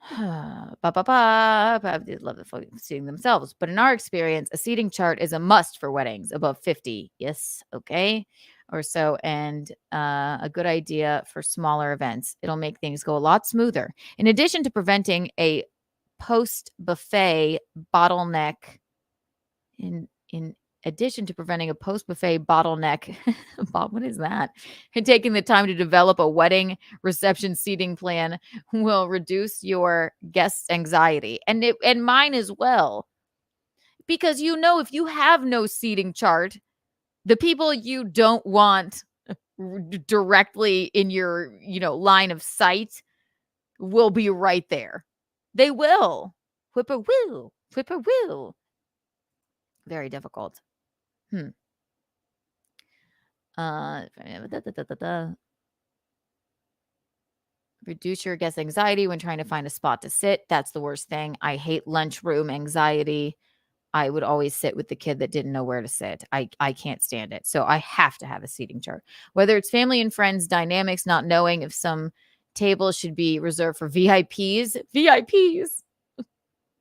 I love the folks seating themselves, but in our experience, a seating chart is a must for weddings above 50. Yes, okay, or so, and a good idea for smaller events. It'll make things go a lot smoother. In addition to preventing a post-buffet bottleneck, what is that? And taking the time to develop a wedding reception seating plan will reduce your guests' anxiety and mine as well. Because, you know, if you have no seating chart, the people you don't want directly in your, you know, line of sight will be right there. They will. Whippoorwill. Very difficult. Reduce your guest anxiety when trying to find a spot to sit. That's the worst thing. I hate lunchroom anxiety. I would always sit with the kid that didn't know where to sit. I can't stand it. So I have to have a seating chart. Whether it's family and friends dynamics, not knowing if some tables should be reserved for VIPs.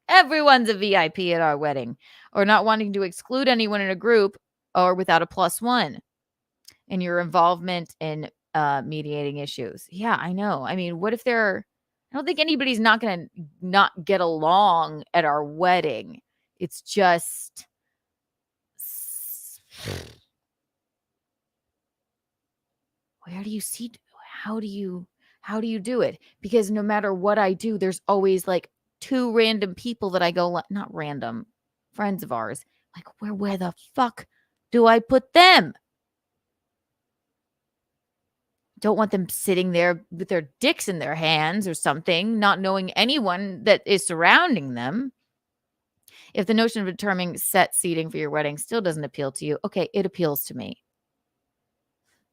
Everyone's a VIP at our wedding. Or not wanting to exclude anyone in a group or without a +1. And your involvement in mediating issues. Yeah, I know. I mean, what if I don't think anybody's not going to not get along at our wedding. It's just, where do you see, how do you do it? Because no matter what I do, there's always like 2 random people that I go, not random, friends of ours. Like, where the fuck do I put them? Don't want them sitting there with their dicks in their hands or something, not knowing anyone that is surrounding them. If the notion of determining set seating for your wedding still doesn't appeal to you, okay, it appeals to me.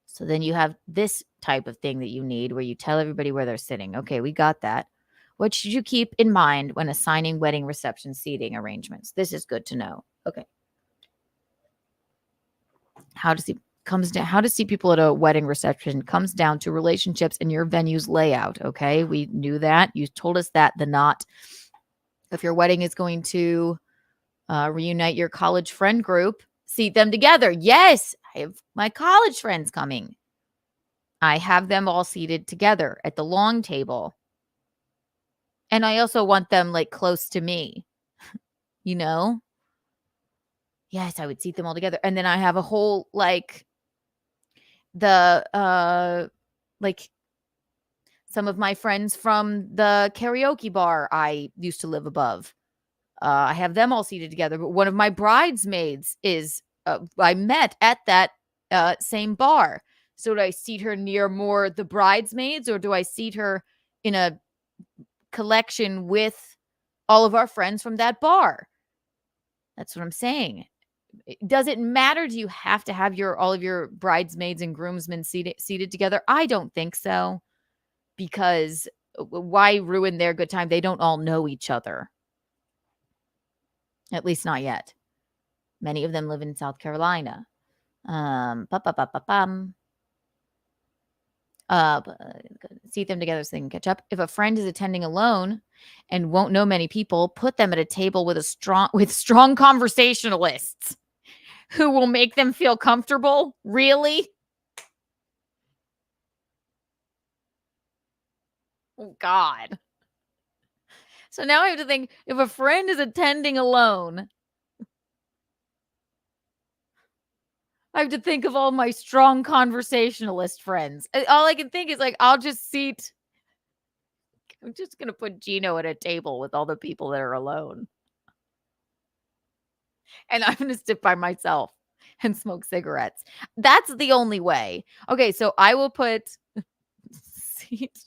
So then you have this type of thing that you need where you tell everybody where they're sitting. Okay, we got that. What should you keep in mind when assigning wedding reception seating arrangements? This is good to know. Okay. How to see people at a wedding reception comes down to relationships and your venue's layout. Okay, we knew that. You told us that. If your wedding is going to reunite your college friend group, seat them together. Yes, I have my college friends coming. I have them all seated together at the long table. And I also want them like close to me, you know? Yes, I would seat them all together. And then I have a whole like some of my friends from the karaoke bar I used to live above. I have them all seated together. But one of my bridesmaids is I met at that same bar. So do I seat her near more the bridesmaids, or do I seat her in a collection with all of our friends from that bar? That's what I'm saying. Does it matter? Do you have to have all of your bridesmaids and groomsmen seated together? I don't think so, because why ruin their good time? They don't all know each other. At least not yet. Many of them live in South Carolina. Seat them together so they can catch up. If a friend is attending alone and won't know many people, put them at a table with strong conversationalists who will make them feel comfortable. Really? Oh, God. So now I have to think, if a friend is attending alone, I have to think of all my strong conversationalist friends. All I can think is like, I'm just going to put Gino at a table with all the people that are alone. And I'm going to sit by myself and smoke cigarettes. That's the only way. Okay, so I will put seat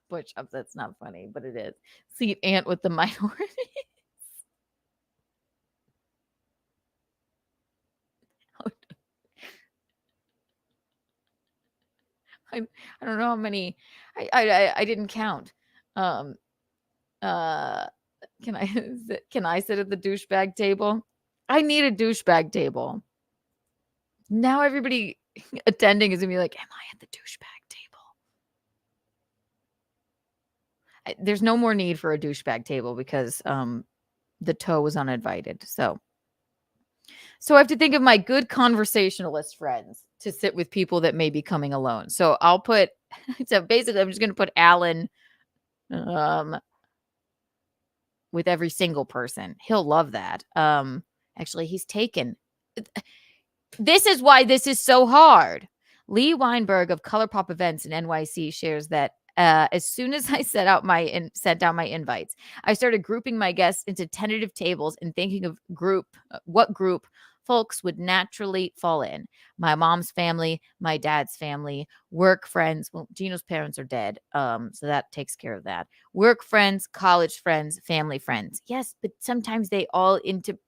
push-ups. That's not funny, but it is. Seat aunt with the minority. I don't know how many. I didn't count. Can I sit at the douchebag table? I need a douchebag table. Now everybody attending is gonna be like, "Am I at the douchebag table?" There's no more need for a douchebag table because the toe was uninvited. So I have to think of my good conversationalist friends to sit with people that may be coming alone. So I'll put, so basically I'm just going to put Alan with every single person. He'll love that. Actually, he's taken. This is why this is so hard. Lee Weinberg of Color Pop Events in NYC shares that as soon as I sent out my invites, I started grouping my guests into tentative tables and thinking of what group folks would naturally fall in. My mom's family, my dad's family, work friends. Well, Gino's parents are dead, so that takes care of that. Work friends, college friends, family friends. Yes, but sometimes they all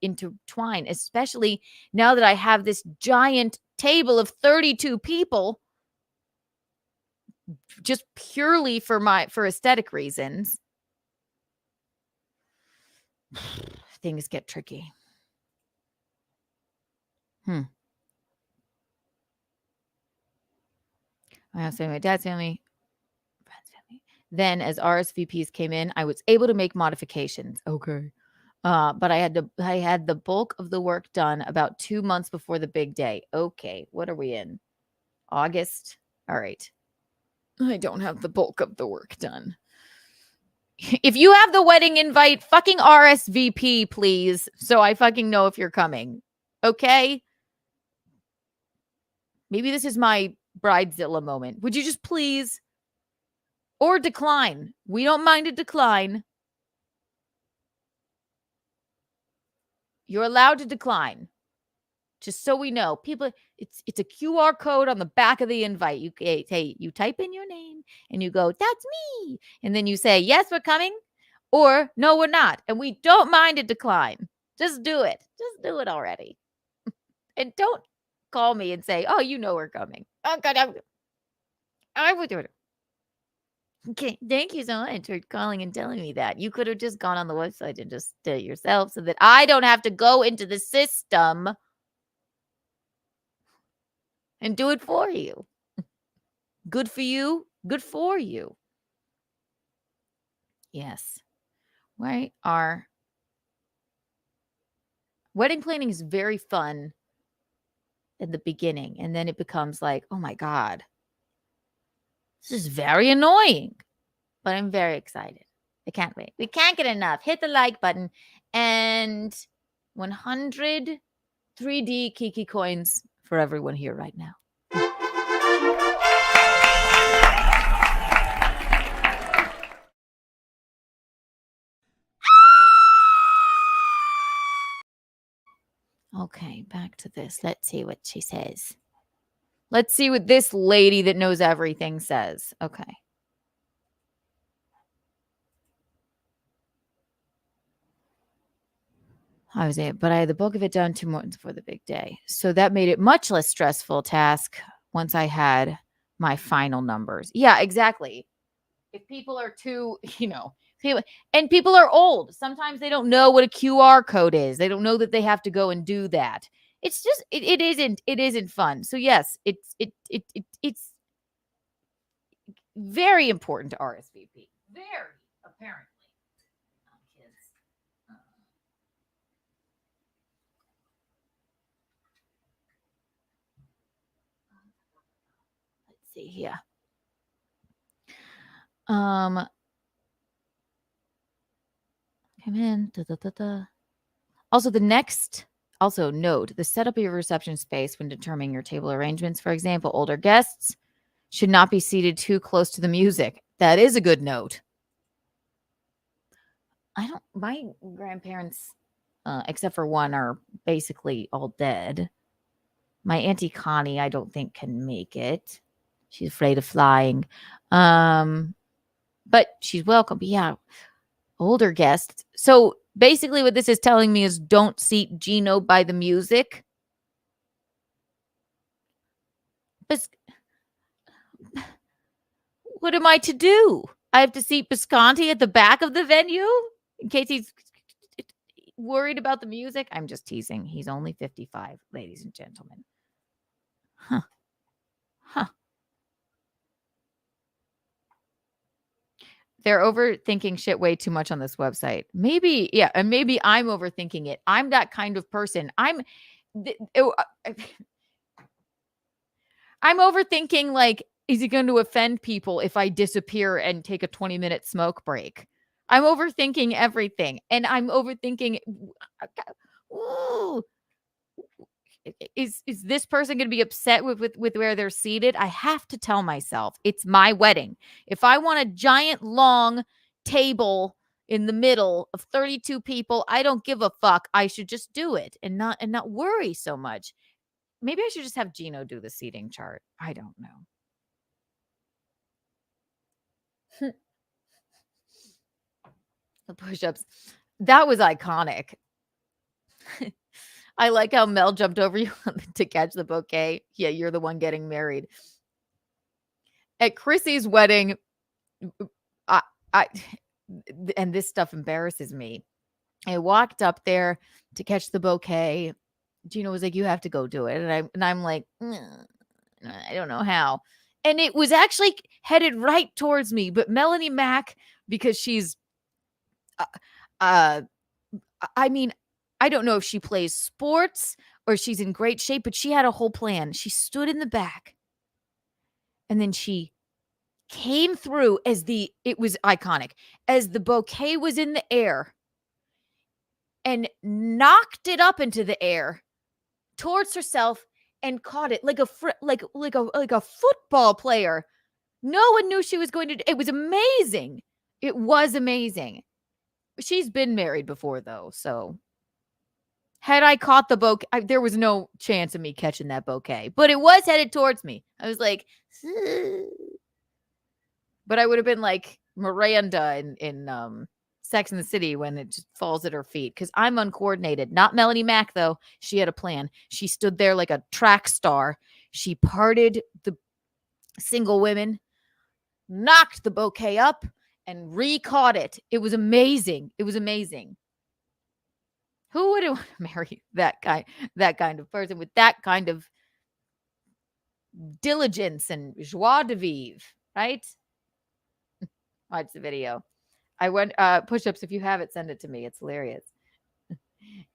intertwine, especially now that I have this giant table of 32 people. Just purely for aesthetic reasons. Things get tricky. I have to say my dad's family, friend's family. Then as RSVPs came in, I was able to make modifications. Okay. But I had the bulk of the work done about 2 months before the big day. Okay. What are we in? August? All right. I don't have the bulk of the work done. If you have the wedding invite, fucking RSVP, please. So I fucking know if you're coming. Okay? Maybe this is my Bridezilla moment. Would you just please? Or decline. We don't mind a decline. You're allowed to decline. Just so we know, people, it's a QR code on the back of the invite. You type in your name and you go, "That's me," and then you say, "Yes, we're coming," Or, no, we're not. And we don't mind a decline. Just do it. Just do it already. And don't call me and say, oh, you know we're coming. Oh, God, I would do it. Okay, thank you so much for calling and telling me that. You could have just gone on the website and just did it yourself so that I don't have to go into the system and do it for you. Good for you. Good for you. Yes. Wedding planning is very fun in the beginning, and then it becomes like, oh my God, this is very annoying, but I'm very excited. I can't wait. We can't get enough. Hit the like button and 100 3D Kiki coins for everyone here right now. Okay, back to this. Let's see what she says. Let's see what this lady that knows everything says. Okay. I was but I had the bulk of it done 2 months before the big day. So that made it much less stressful task once I had my final numbers. Yeah, exactly. If people are too, people are old. Sometimes they don't know what a QR code is. They don't know that they have to go and do that. It's just it isn't fun. So yes, it's very important to RSVP. Very, apparently. Kids. Let's see here. Come in. Also note the setup of your reception space when determining your table arrangements. For example, older guests should not be seated too close to the music. That is a good note. My grandparents, except for one, are basically all dead. My Auntie Connie, I don't think can make it. She's afraid of flying. But she's welcome. But yeah, older guests. So basically what this is telling me is don't seat Gino by the music. But what am I to do? I have to seat Bisconti at the back of the venue in case he's worried about the music. I'm just teasing. He's only 55, ladies and gentlemen. Huh. They're overthinking shit way too much on this website. Maybe, yeah, and maybe I'm overthinking it. I'm that kind of person. I'm overthinking, like, is it going to offend people if I disappear and take a 20-minute smoke break? I'm overthinking everything. And I'm overthinking, ooh, is this person going to be upset with where they're seated? I have to tell myself it's my wedding. If I want a giant long table in the middle of 32 people, I don't give a fuck. I should just do it and not worry so much. Maybe I should just have Gino do the seating chart. I don't know. The push-ups. That was iconic. I like how Mel jumped over you to catch the bouquet. Yeah, you're the one getting married. At Chrissy's wedding, and this stuff embarrasses me. I walked up there to catch the bouquet. Gino was like, you have to go do it. And I'm like, I don't know how. And it was actually headed right towards me. But Melanie Mack, because she's, I mean, I don't know if she plays sports or she's in great shape, but she had a whole plan. She stood in the back and then she came through it was iconic, as the bouquet was in the air and knocked it up into the air towards herself and caught it like a football player. No one knew she was going to. It was amazing. It was amazing. She's been married before though, so. Had I caught the bouquet, there was no chance of me catching that bouquet, but it was headed towards me. I was like, but I would have been like Miranda in Sex in the City when it just falls at her feet because I'm uncoordinated. Not Melanie Mack, though. She had a plan. She stood there like a track star. She parted the single women, knocked the bouquet up, and re-caught it. It was amazing. It was amazing. Who would want to marry that kind of person with that kind of diligence and joie de vivre, right? Watch the video. I went push-ups. If you have it, send it to me. It's hilarious.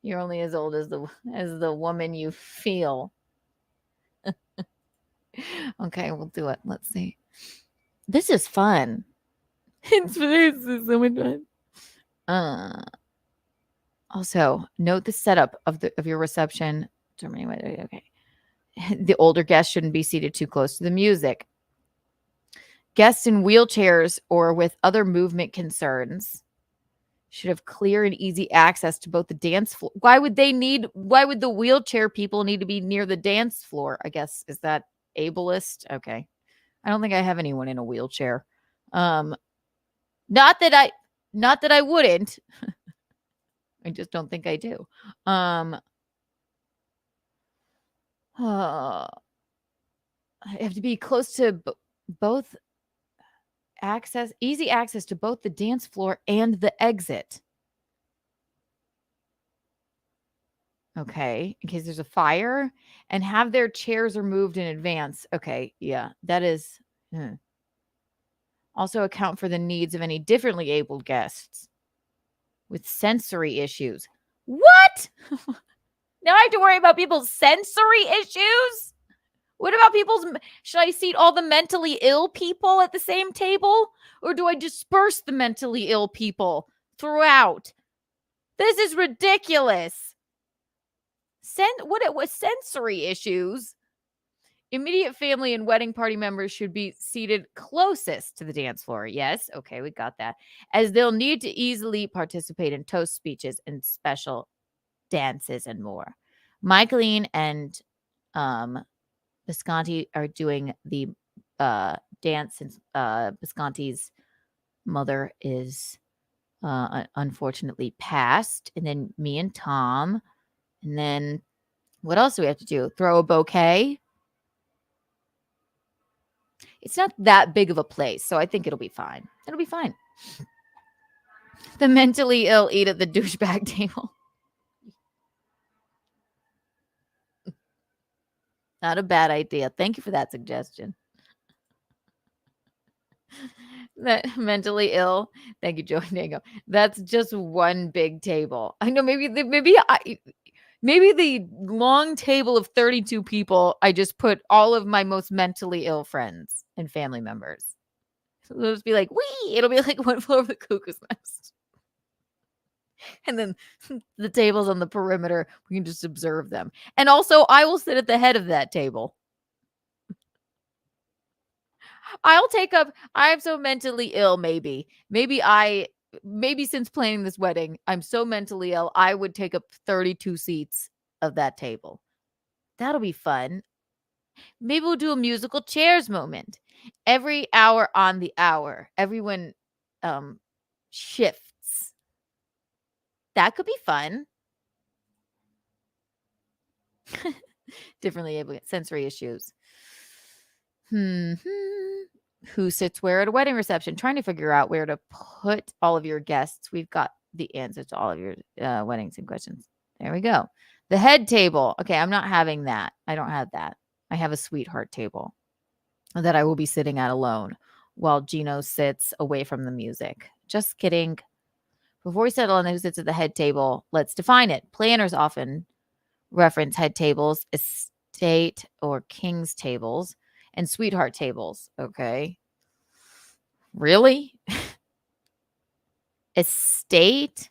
You're only as old as the woman you feel. Okay, we'll do it. Let's see. This is fun. It's so much fun. Also, note the setup of your reception. Okay. The older guests shouldn't be seated too close to the music. Guests in wheelchairs or with other movement concerns should have clear and easy access to both the dance floor. Why would the wheelchair people need to be near the dance floor? I guess, is that ableist? Okay. I don't think I have anyone in a wheelchair. Not that I wouldn't. I just don't think I do. I have to be close to both easy access to both the dance floor and the exit. Okay, in case there's a fire, and have their chairs removed in advance. Okay, yeah, that is. Also account for the needs of any differently abled guests with sensory issues. What? Now I have to worry about people's sensory issues? What about should I seat all the mentally ill people at the same table? Or do I disperse the mentally ill people throughout? This is ridiculous. What was sensory issues? Immediate family and wedding party members should be seated closest to the dance floor. Yes, okay, we got that. As they'll need to easily participate in toast speeches and special dances and more. Michaeline and Visconti are doing the dance since Visconti's mother is unfortunately passed. And then me and Tom. And then what else do we have to do? Throw a bouquet. It's not that big of a place, so I think it'll be fine. It'll be fine. The mentally ill eat at the douchebag table. Not a bad idea. Thank you for that suggestion. That mentally ill. Thank you, Joey Dango. That's just one big table. I know maybe the long table of 32 people, I just put all of my most mentally ill friends and family members. So it'll just be like, wee! It'll be like One Flew Over the Cuckoo's Nest. And then the tables on the perimeter, we can just observe them. And also, I will sit at the head of that table. I am so mentally ill, maybe since planning this wedding, I'm so mentally ill, I would take up 32 seats of that table. That'll be fun. Maybe we'll do a musical chairs moment. Every hour on the hour, everyone shifts. That could be fun. Differently able sensory issues. Who sits where at a wedding reception? Trying to figure out where to put all of your guests. We've got the answer to all of your weddings and questions. There we go. The head table. Okay, I'm not having that. I don't have that. I have a sweetheart table that I will be sitting at alone while Gino sits away from the music. Just kidding. Before we settle on who sits at the head table, let's define it. Planners often reference head tables, estate or king's tables, and sweetheart tables. Okay. Really? Estate,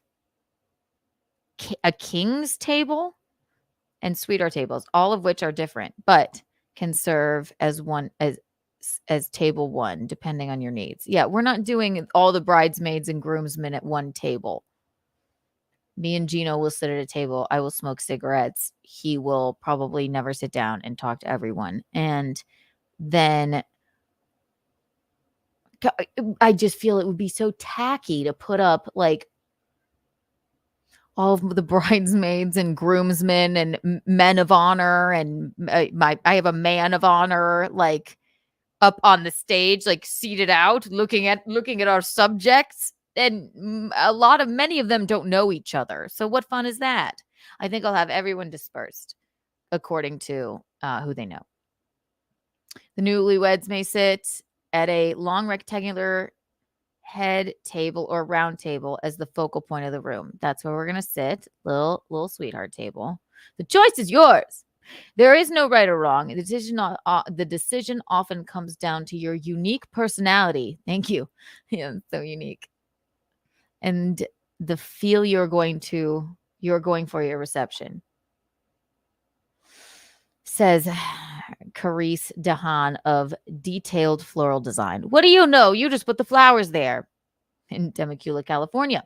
a king's table, and sweetheart tables, all of which are different, but can serve as as table one, depending on your needs. Yeah, we're not doing all the bridesmaids and groomsmen at one table. Me and Gino will sit at a table. I will smoke cigarettes. He will probably never sit down and talk to everyone. And then I just feel it would be so tacky to put up like all of the bridesmaids and groomsmen and men of honor, and I have a man of honor like up on the stage, like seated out, looking at our subjects, and many of them don't know each other. So what fun is that? I think I'll have everyone dispersed according to who they know. The newlyweds may sit at a long rectangular head table or round table as the focal point of the room. That's where we're going to sit. Little sweetheart table. The choice is yours. There is no right or wrong. The decision often comes down to your unique personality. Thank you. Yeah, so unique. And the feel you're going for your reception. Says Carice Dahan of Detailed Floral Design. What do you know? You just put the flowers there. In Temecula, California.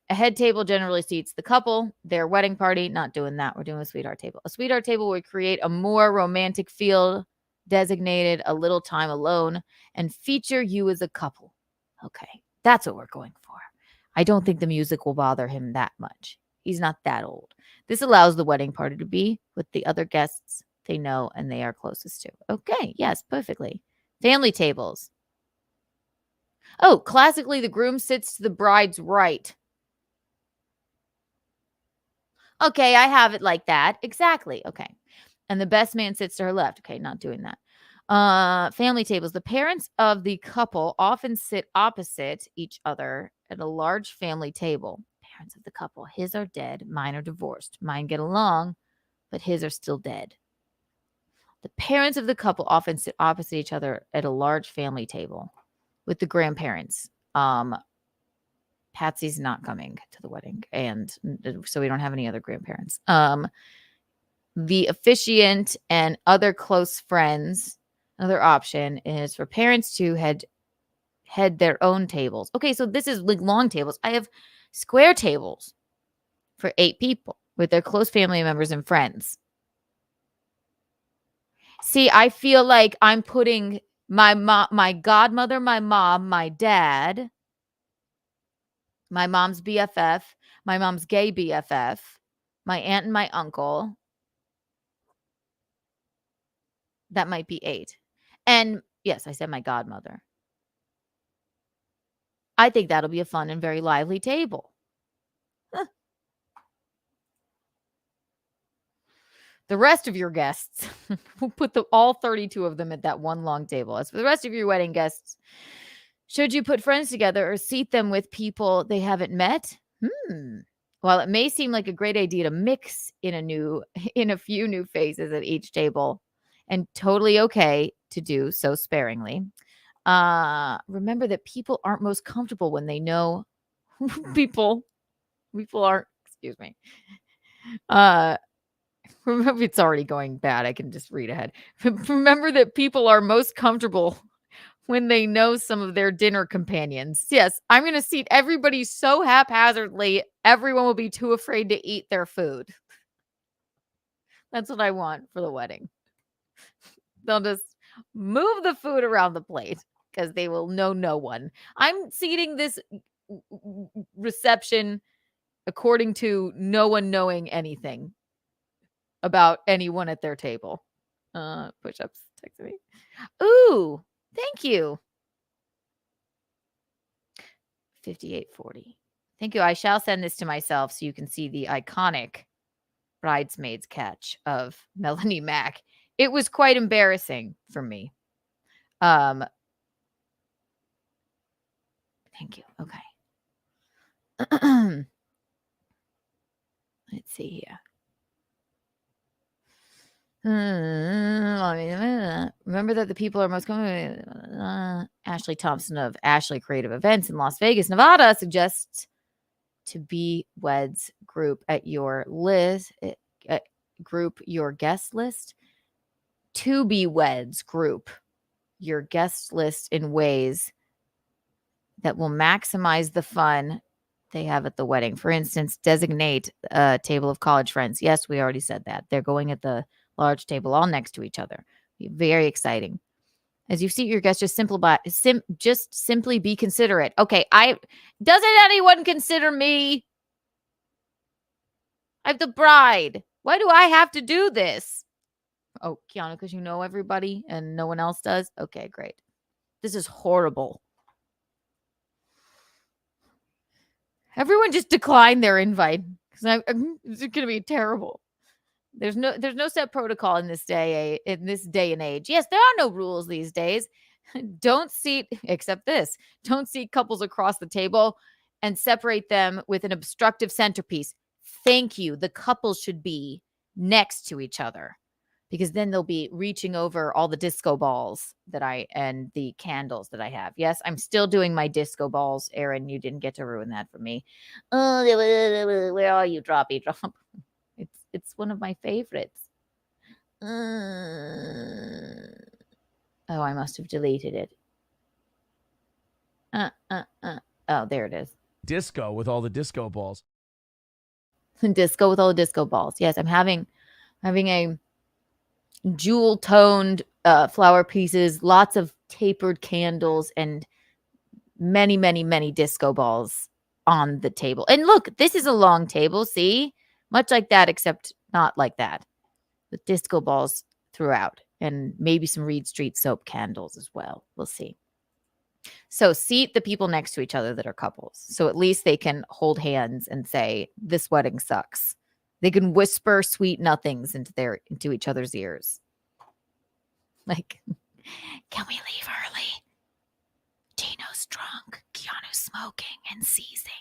A head table generally seats the couple, their wedding party. Not doing that. We're doing a sweetheart table. A sweetheart table would create a more romantic feel, designated a little time alone, and feature you as a couple. Okay, that's what we're going for. I don't think the music will bother him that much. He's not that old. This allows the wedding party to be with the other guests they know and they are closest to. Okay, yes, perfectly. Family tables. Oh, classically, the groom sits to the bride's right. Okay, I have it like that. Exactly. Okay. And the best man sits to her left. Okay, not doing that. Family tables. The parents of the couple often sit opposite each other at a large family table. Parents of the couple. His are dead. Mine are divorced. Mine get along, but his are still dead. The parents of the couple often sit opposite each other at a large family table with the grandparents. Patsy's not coming to the wedding, and so we don't have any other grandparents. The officiant and other close friends. Another option is for parents to head their own tables. Okay, so this is like long tables. I have square tables for 8 people with their close family members and friends. See, I feel like I'm putting my godmother, my mom, my dad, my mom's BFF, my mom's gay BFF, my aunt and my uncle. That might be 8. And yes, I said my godmother. I think that'll be a fun and very lively table. Huh. The rest of your guests, we'll put all 32 of them at that one long table. As for the rest of your wedding guests, should you put friends together or seat them with people they haven't met? While it may seem like a great idea to mix in a few new faces at each table, and totally okay to do so sparingly, remember that people aren't most comfortable when they know people aren't, excuse me. Remember, it's already going bad. I can just read ahead. Remember that people are most comfortable when they know some of their dinner companions. Yes, I'm going to seat everybody so haphazardly, everyone will be too afraid to eat their food. That's what I want for the wedding. They'll just move the food around the plate because they will know no one. I'm seating this reception according to no one knowing anything about anyone at their table. Push-ups, text me. Ooh, thank you. 5840. Thank you. I shall send this to myself so you can see the iconic Bridesmaid's catch of Melanie Mack. It was quite embarrassing for me. Thank you. Okay. Let's see here. Remember that the people are most common. Ashley Thompson of Ashley Creative Events in Las Vegas, Nevada suggests to be weds group at your list. Group your guest list. To be weds group your guest list in ways that will maximize the fun they have at the wedding. For instance, designate a table of college friends. Yes, we already said that. They're going at the large table all next to each other. Be very exciting. As you seat your guests, just simply be considerate. Okay, doesn't anyone consider me? I'm the bride. Why do I have to do this? Oh, Keanu, because you know everybody and no one else does? Okay, great. This is horrible. Everyone just declined their invite because it's going to be terrible. There's no set protocol in this day and age. Yes, there are no rules these days. Don't seat couples across the table and separate them with an obstructive centerpiece. Thank you. The couples should be next to each other because then they'll be reaching over all the disco balls and the candles that I have. Yes, I'm still doing my disco balls, Aaron. You didn't get to ruin that for me. Oh, where are you, Droppy Drop? It's one of my favorites. Oh, I must have deleted it. Oh, there it is. Disco with all the disco balls. Disco with all the disco balls. Yes, I'm having a jewel toned flower pieces, lots of tapered candles, and many, many, many disco balls on the table. And look, this is a long table. See, much like that, except not like that. With disco balls throughout, and maybe some Reed Street soap candles as well. We'll see. So seat the people next to each other that are couples. So at least they can hold hands and say, this wedding sucks. They can whisper sweet nothings into each other's ears. Like, can we leave early? Gino's drunk. Keanu's smoking and seizing.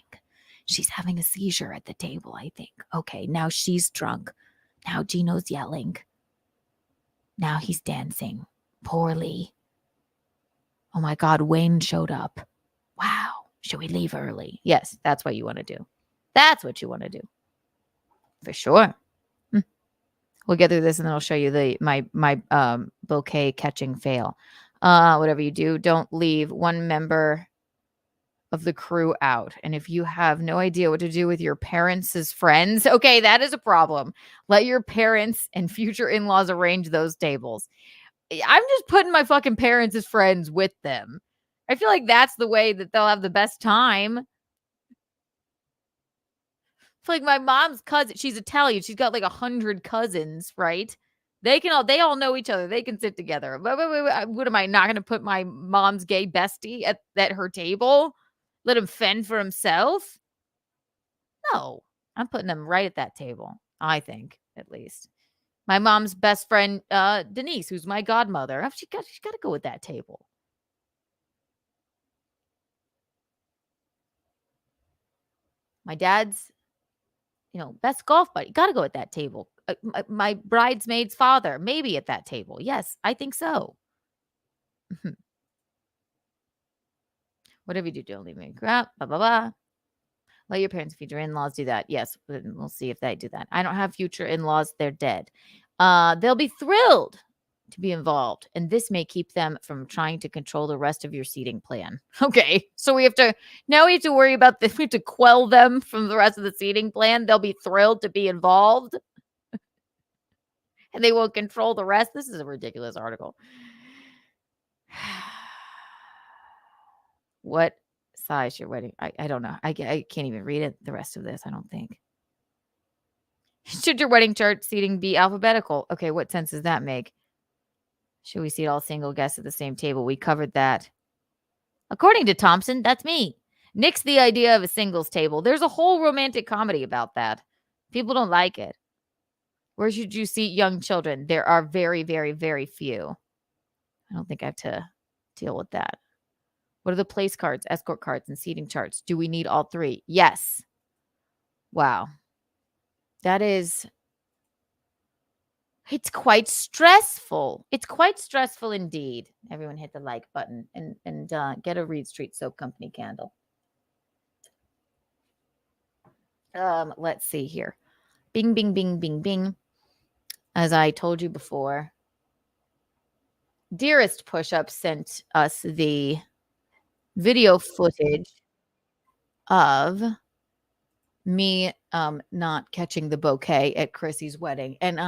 She's having a seizure at the table, I think. Okay, now she's drunk. Now Gino's yelling. Now he's dancing poorly. Oh my God, Wayne showed up. Wow. Should we leave early? Yes, that's what you want to do. That's what you want to do. For sure. We'll get through this and then I'll show you my bouquet catching fail. Whatever you do, don't leave one member of the crew out. And if you have no idea what to do with your parents' friends, okay, that is a problem. Let your parents and future in-laws arrange those tables. I'm just putting my fucking parents as friends with them. I feel like that's the way that they'll have the best time. I feel like my mom's cousin, she's Italian. She's got like 100 cousins, right? They all know each other. They can sit together. What am I not going to put my mom's gay bestie at her table? Let him fend for himself? No, I'm putting them right at that table. I think, at least. My mom's best friend, Denise, who's my godmother. She's got to go at that table. My dad's, best golf buddy. Got to go at that table. My bridesmaid's father, maybe at that table. Yes, I think so. Whatever you do, don't leave me crap. Blah, blah, blah. Let your parents and future in-laws do that. Yes, we'll see if they do that. I don't have future in-laws. They're dead. They'll be thrilled to be involved, and this may keep them from trying to control the rest of your seating plan. Okay, so we have to worry about this. We have to quell them from the rest of the seating plan. They'll be thrilled to be involved, and they won't control the rest. This is a ridiculous article. What size your wedding? I don't know. I can't even read it. The rest of this, I don't think. Should your wedding chart seating be alphabetical? Okay, what sense does that make? Should we seat all single guests at the same table? We covered that. According to Thompson, that's me. Nix the idea of a singles table. There's a whole romantic comedy about that. People don't like it. Where should you seat young children? There are very, very, very few. I don't think I have to deal with that. What are the place cards, escort cards, and seating charts? Do we need all three? Yes. Wow. It's quite stressful. It's quite stressful indeed. Everyone hit the like button and get a Reed Street Soap Company candle. Let's see here. Bing, bing, bing, bing, bing. As I told you before, Dearest Push-Up sent us the video footage of me not catching the bouquet at Chrissy's wedding. And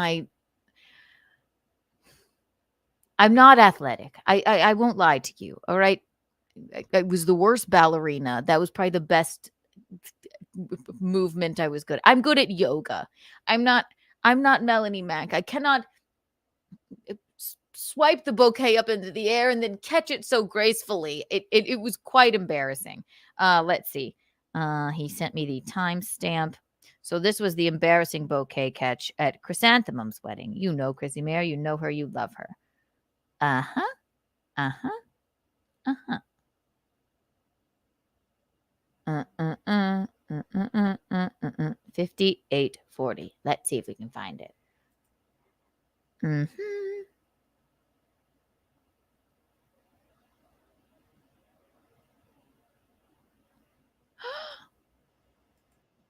I'm not athletic. I won't lie to you. All right. I was the worst ballerina. That was probably the best movement I was good. I'm good at yoga. I'm not Melanie Mac. I cannot swipe the bouquet up into the air and then catch it so gracefully. It was quite embarrassing. Let's see. He sent me the timestamp. So this was the embarrassing bouquet catch at Chrysanthemum's wedding. You know Chrissy Mayer. You know her. You love her. Uh-huh. Uh-huh. Uh-huh. 5840. Let's see if we can find it.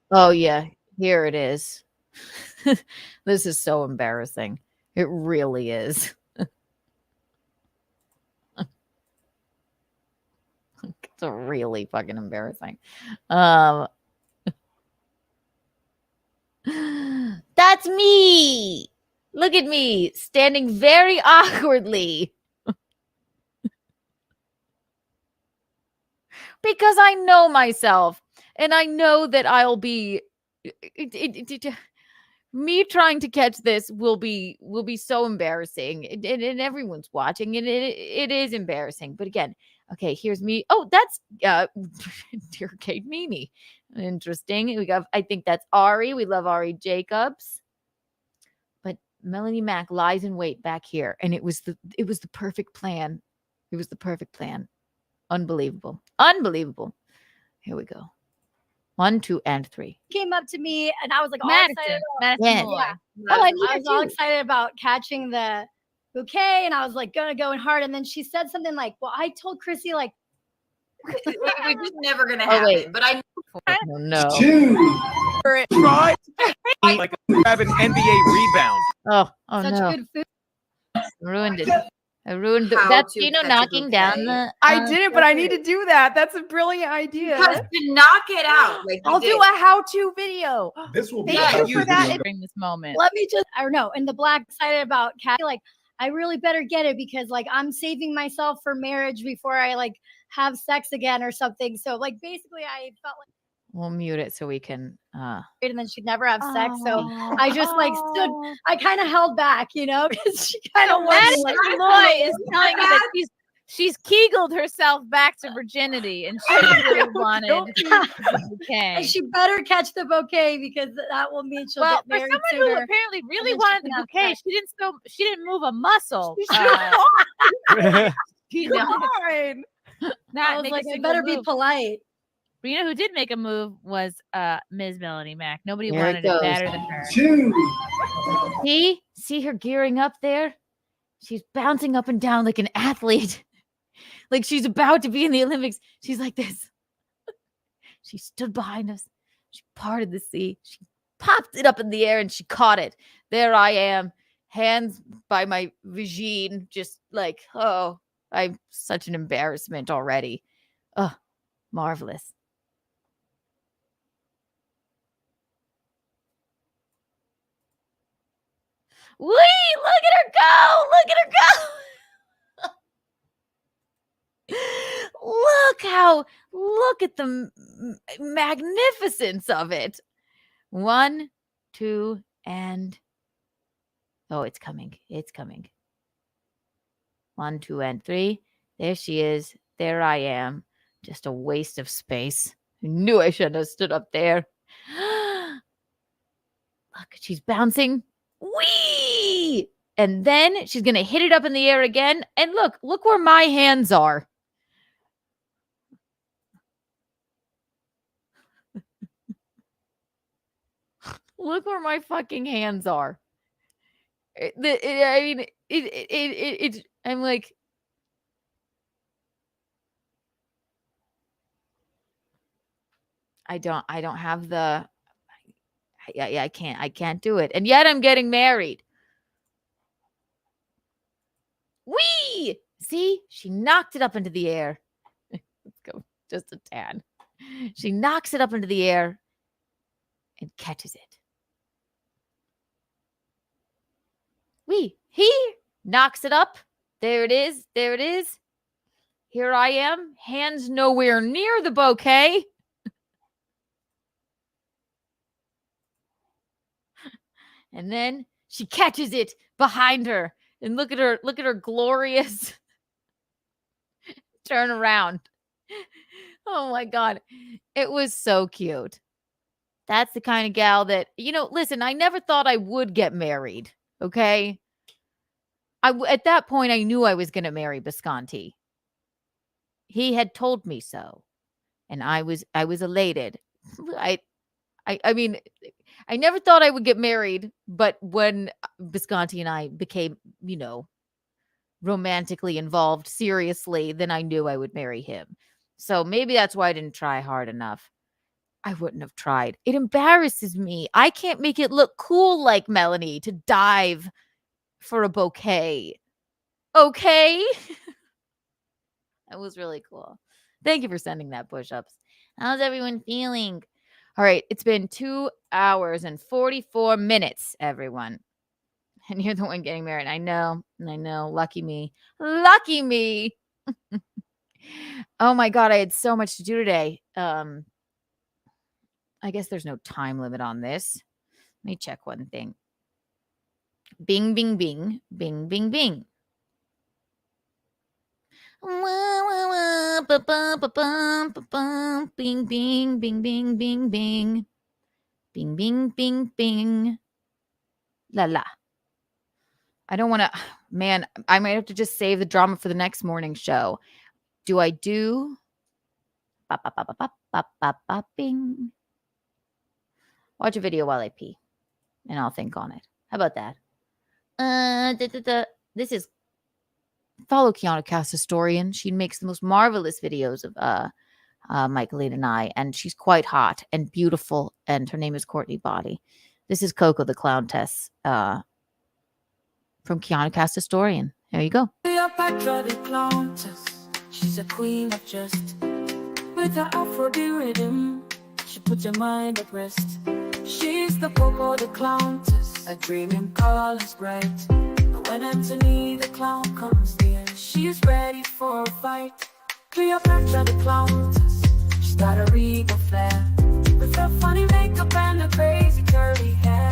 Oh yeah, here it is. This is so embarrassing. It really is. It's really fucking embarrassing. That's me. Look at me standing very awkwardly. Because I know myself and I know that I'll be me trying to catch this will be so embarrassing and everyone's watching and it is embarrassing. But again, okay, here's me. Oh, that's dear Kate Mimi. Interesting. We got, I think that's Ari. We love Ari Jacobs. But Melanie Mac lies in wait back here. And it was the perfect plan. It was the perfect plan. Unbelievable. Unbelievable. Here we go. 1, 2, and 3. Came up to me and I was like all Madison. excited. Madison. Yeah. Oh, I was all excited about catching the bouquet and I was like gonna go in hard. And then she said something like, well, I told Chrissy like Which is never gonna happen. wait. But I Oh, no. Try like grab an NBA rebound. Oh such no. good food. Ruined it. I ruined How that's to Gino catch a knocking down bouquet. the I didn't, but I need to do that. That's a brilliant idea. Because to knock it out. Like I'll do a how-to video. This will Thank Yeah, you for that. during this moment. Let me just I don't know. And the black excited about cat like I really better get it because like I'm saving myself for marriage before I like have sex again or something. So like basically I felt like We'll mute it so we can and then she'd never have sex. So I just like stood I kind of held back, you know, because she kind of Madison like, Loy is telling me that she's kegeled herself back to virginity and she really wanted the bouquet. and she better catch the bouquet because that will mean she'll Well, get for married someone sooner. who apparently really then she wanted can the have bouquet, sex. she didn't move a muscle. You know, Fine. I not was make like, a I single better be move. polite. But you know who did make a move was Ms. Melanie Mac. Nobody There wanted it it goes. better than her. see her gearing up there. She's bouncing up and down like an athlete. Like she's about to be in the Olympics. She's like this. She stood behind us. She parted the sea. She popped it up in the air and she caught it. There I am, hands by my vagine, just like, oh, I'm such an embarrassment already. Oh, marvelous. Wee! Look at her go! Look at her go! Look at the magnificence of it. 1, 2, and oh, it's coming. It's coming. 1, 2, and 3. There she is. There I am. Just a waste of space. I knew I shouldn't have stood up there. Look, she's bouncing. Whee! And then she's going to hit it up in the air again. And look where my hands are. Look where my fucking hands are. I'm like, I don't have the, I can't do it. And yet I'm getting married. Whee! See, she knocked it up into the air. Let's go just a tad. She knocks it up into the air and catches it. He knocks it up. There it is. There it is. Here I am, hands nowhere near the bouquet. And then she catches it behind her. And look at her glorious turn around. Oh my God. It was so cute. That's the kind of gal that, listen, I never thought I would get married. Okay. At that point, I knew I was going to marry Visconti. He had told me so. And I was elated. I mean, I never thought I would get married, but when Visconti and I became, romantically involved seriously, then I knew I would marry him. So maybe that's why I didn't try hard enough. I wouldn't have tried. It embarrasses me. I can't make it look cool like Melanie to dive for a bouquet. Okay? That was really cool. Thank you for sending that push-ups. How's everyone feeling? All right, it's been 2 hours and 44 minutes, everyone. And you're the one getting married. I know. Lucky me. Lucky me. Oh my God, I had so much to do today. I guess there's no time limit on this. Let me check one thing. Bing, bing, bing. Bing, bing, bing. Bing, bing, bing, bing, bing, bing. Bing, bing, bing, bing. La la. I don't want to, man, I might have to just save the drama for the next morning show. Do I do? Bing. Watch a video while I pee, and I'll think on it. How about that? This is follow Keanu Cast Historian. She makes the most marvelous videos of Michaeline and I, and she's quite hot and beautiful, and her name is Courtney Body. This is Coco the Clowntess from Keanu Cast Historian. There you go. She's a queen of just with her Afro-D rhythm. She puts your mind at rest. She's the Coco the Clowntess, a dreaming colors bright. But when Anthony the clown comes near, she's ready for a fight. Cleopatra the Clowntess, she's got a regal flair, with her funny makeup and her crazy curly hair.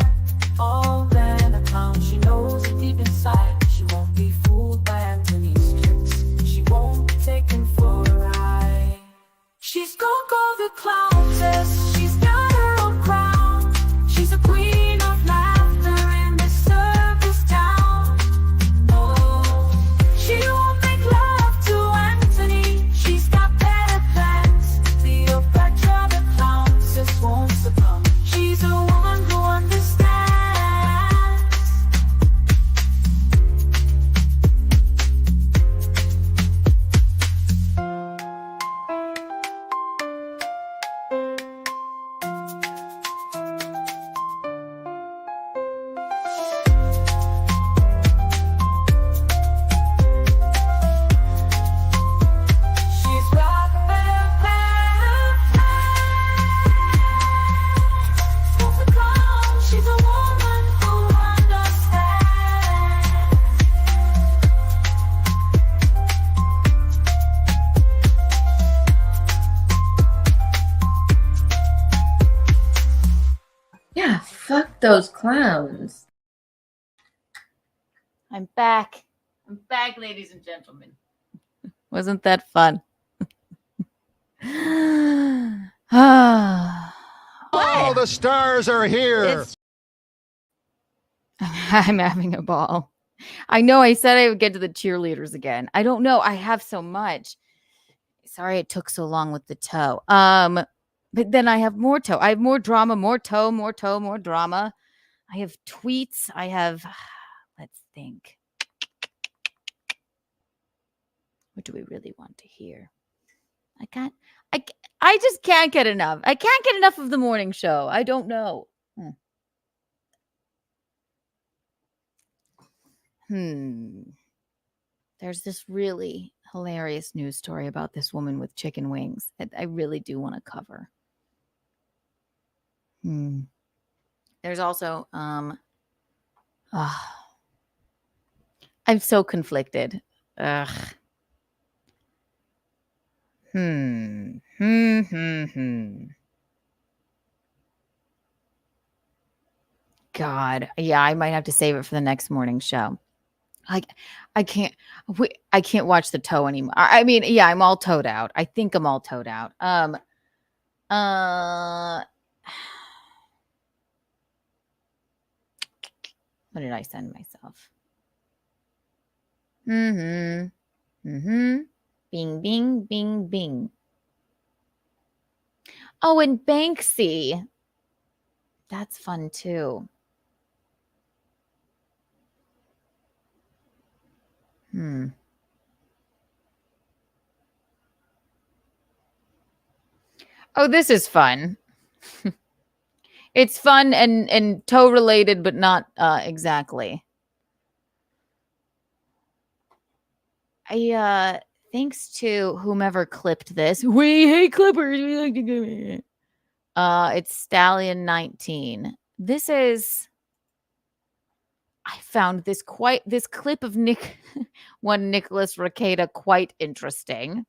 All than a clown, she knows it deep inside. She won't be fooled by Anthony's tricks. She won't be taken for a ride. She's Coco the Clowntess, she's got her own crown. She's a queen of laughter in this circus town. Oh, she won't make love to Anthony. She's got better plans. Cleopatra the Clowntess won't succumb. She's a woman who understands. Yeah, fuck those clowns. I'm back. I'm back, ladies and gentlemen. Wasn't that fun? All the stars are here. I'm having a ball. I know I said I would get to the cheerleaders again. I don't know. I have so much. Sorry it took so long with the toe. But then I have more toe. I have more drama, more toe, more drama. I have tweets. I have, let's think. What do we really want to hear? I just can't get enough. I can't get enough of the morning show. I don't know. There's this really hilarious news story about this woman with chicken wings that I really do want to cover. There's also I'm so conflicted. God. Yeah, I might have to save it for the next morning show. I can't watch the toe anymore. I mean, yeah, I'm all toed out. I think I'm all toed out. What did I send myself? Bing, bing, bing, bing. Oh, and Banksy. That's fun too. Oh, this is fun. It's fun and toe related, but not exactly. Thanks to whomever clipped this. We hate clippers. We like to go. It's Stallion 19. This is. I found this clip of Nicholas Rekieta quite interesting.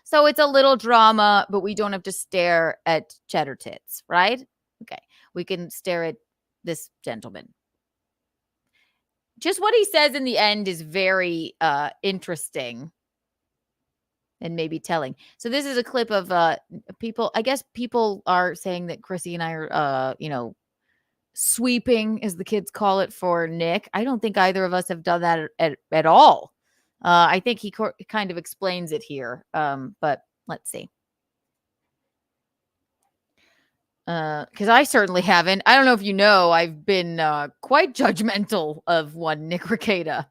So it's a little drama, but we don't have to stare at cheddar tits, right? Okay, we can stare at this gentleman. Just what he says in the end is very interesting and maybe telling. So this is a clip of people. I guess people are saying that Chrissy and I are, sweeping, as the kids call it, for Nick. I don't think either of us have done that at all. I think he kind of explains it here, but let's see. Because I certainly haven't. I don't know if you know, I've been quite judgmental of one Nick Rekieta.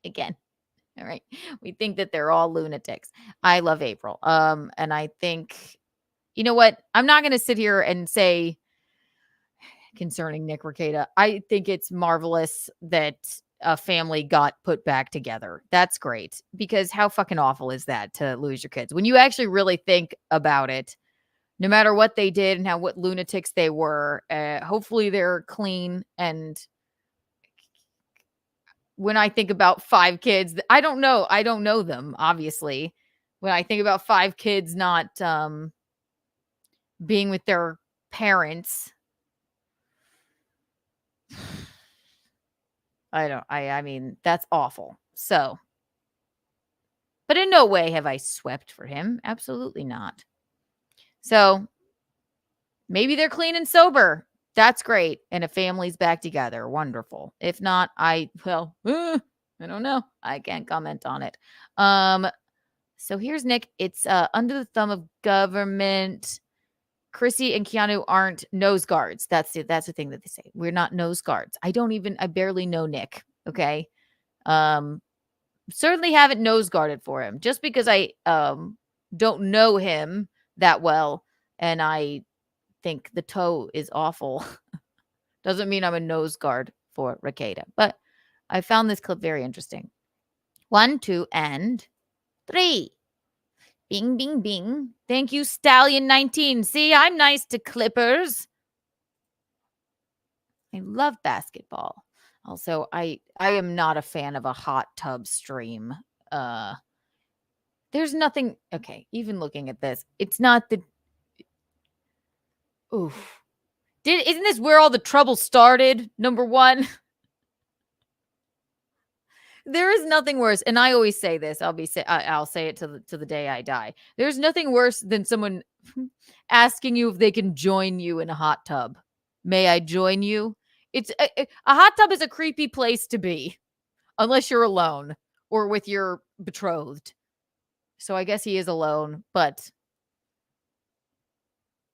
Again. All right. We think that they're all lunatics. I love April. And I think, you know what? I'm not going to sit here and say concerning Nick Rekieta. I think it's marvelous that a family got put back together. That's great, because how fucking awful is that to lose your kids? When you actually really think about it, no matter what they did and what lunatics they were, hopefully they're clean. And when I think about 5 kids, I don't know them, obviously. When I think about 5 kids not being with their parents, I mean, that's awful. So, but in no way have I swept for him. Absolutely not. So maybe they're clean and sober. That's great. And a family's back together. Wonderful. If not, I don't know. I can't comment on it. So here's Nick. It's under the thumb of government. Chrissy and Keanu aren't nose guards. That's it. That's the thing that they say. We're not nose guards. I barely know Nick. Okay. Certainly haven't nose guarded for him. Just because I don't know him that well and I think the toe is awful doesn't mean I'm a nose guard for Rekieta. But I found this clip very interesting. 1, 2, and 3. Bing, bing, bing. Thank you, Stallion 19. See, I'm nice to clippers. I love basketball. Also, I am not a fan of a hot tub stream. There's nothing. Okay, even looking at this, it's not the. Oof. Isn't this where all the trouble started? Number 1. There is nothing worse, and I always say this. I'll say it to the day I die. There's nothing worse than someone asking you if they can join you in a hot tub. May I join you? It's a hot tub is a creepy place to be, unless you're alone or with your betrothed. So I guess he is alone, but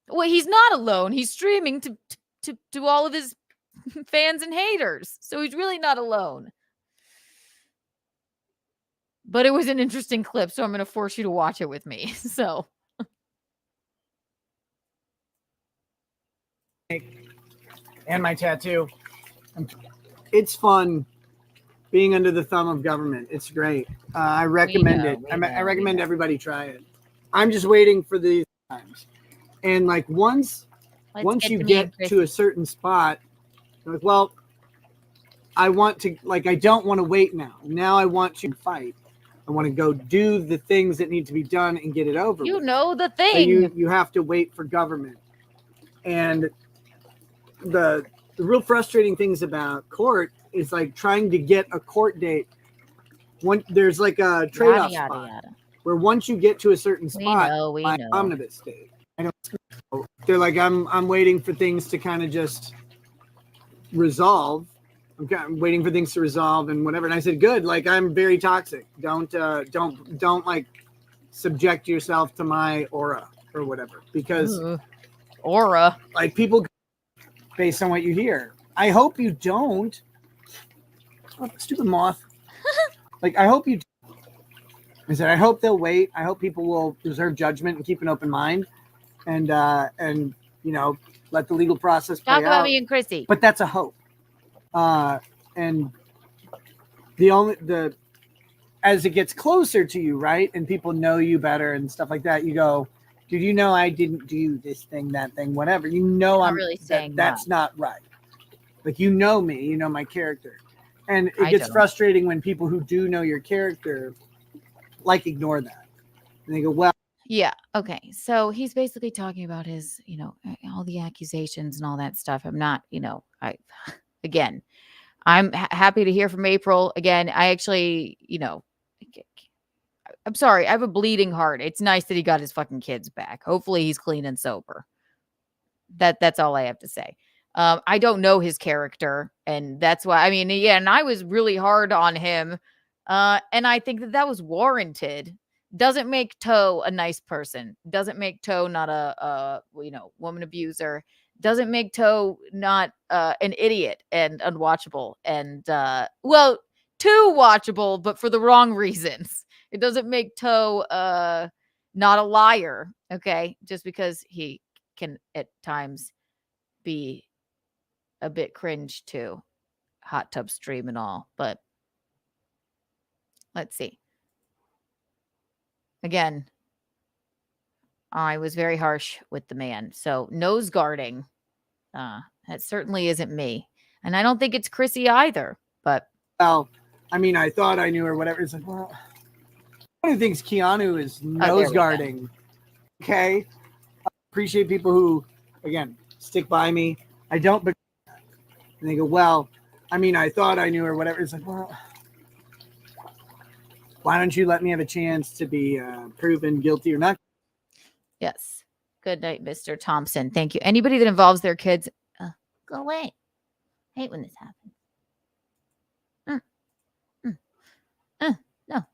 well, he's not alone. He's streaming to all of his fans and haters, so he's really not alone. But it was an interesting clip, so I'm going to force you to watch it with me. So. And my tattoo. It's fun being under the thumb of government. It's great. I recommend it. I recommend everybody try it. I'm just waiting for these times. And like once you get to a certain spot, like, well, I want to, like, I don't want to wait now. Now I want to fight. I want to go do the things that need to be done and get it over. You know the thing. So you have to wait for government. And the real frustrating things about court is like trying to get a court date. There's like a trade-off Yada, spot yada. where once you get to a certain spot, We by know. omnibus state. I know. They're like, I'm waiting for things to kind of just resolve. I'm waiting for things to resolve and whatever. And I said, good. Like, I'm very toxic. Don't like subject yourself to my aura or whatever, because aura, like, people based on what you hear. I hope you don't. Oh, stupid moth. Like, I hope you. I said, I hope they'll wait. I hope people will reserve judgment and keep an open mind, and you know, let the legal process play Talk about out. me and Chrissy. But that's a hope. And as it gets closer to you, right, and people know you better and stuff like that, you go, dude, you know, I didn't do this thing, that thing, whatever. You know, I'm really saying that's not right. Like, you know me, you know my character, and it I gets don't. frustrating when people who do know your character like ignore that, and they go, well, Yeah. Okay. So he's basically talking about his, you know, all the accusations and all that stuff. I'm not, you know, again, I'm happy to hear from April. Again, I actually, you know, I'm sorry. I have a bleeding heart. It's nice that he got his fucking kids back. Hopefully he's clean and sober. That's all I have to say. I don't know his character, and that's why, I mean, yeah, and I was really hard on him. And I think that was warranted. Doesn't make Toe a nice person. Doesn't make Toe not a you know, woman abuser. Doesn't make Toe not an idiot and unwatchable and well, too watchable, but for the wrong reasons. It doesn't make Toe not a liar, okay? Just because he can at times be a bit cringe too. Hot tub stream and all, but let's see. Again, I was very harsh with the man. So nose guarding, that certainly isn't me. And I don't think it's Chrissy either, but. Well, I mean, I thought I knew or whatever. It's like, well, one of the things Keanu is nose guarding. Okay. I appreciate people who, again, stick by me. I don't, but and they go, well, I mean, I thought I knew or whatever. It's like, well, why don't you let me have a chance to be proven guilty or not? Yes. Good night, Mr. Thompson. Thank you. Anybody that involves their kids, go away. I hate when this happens. No.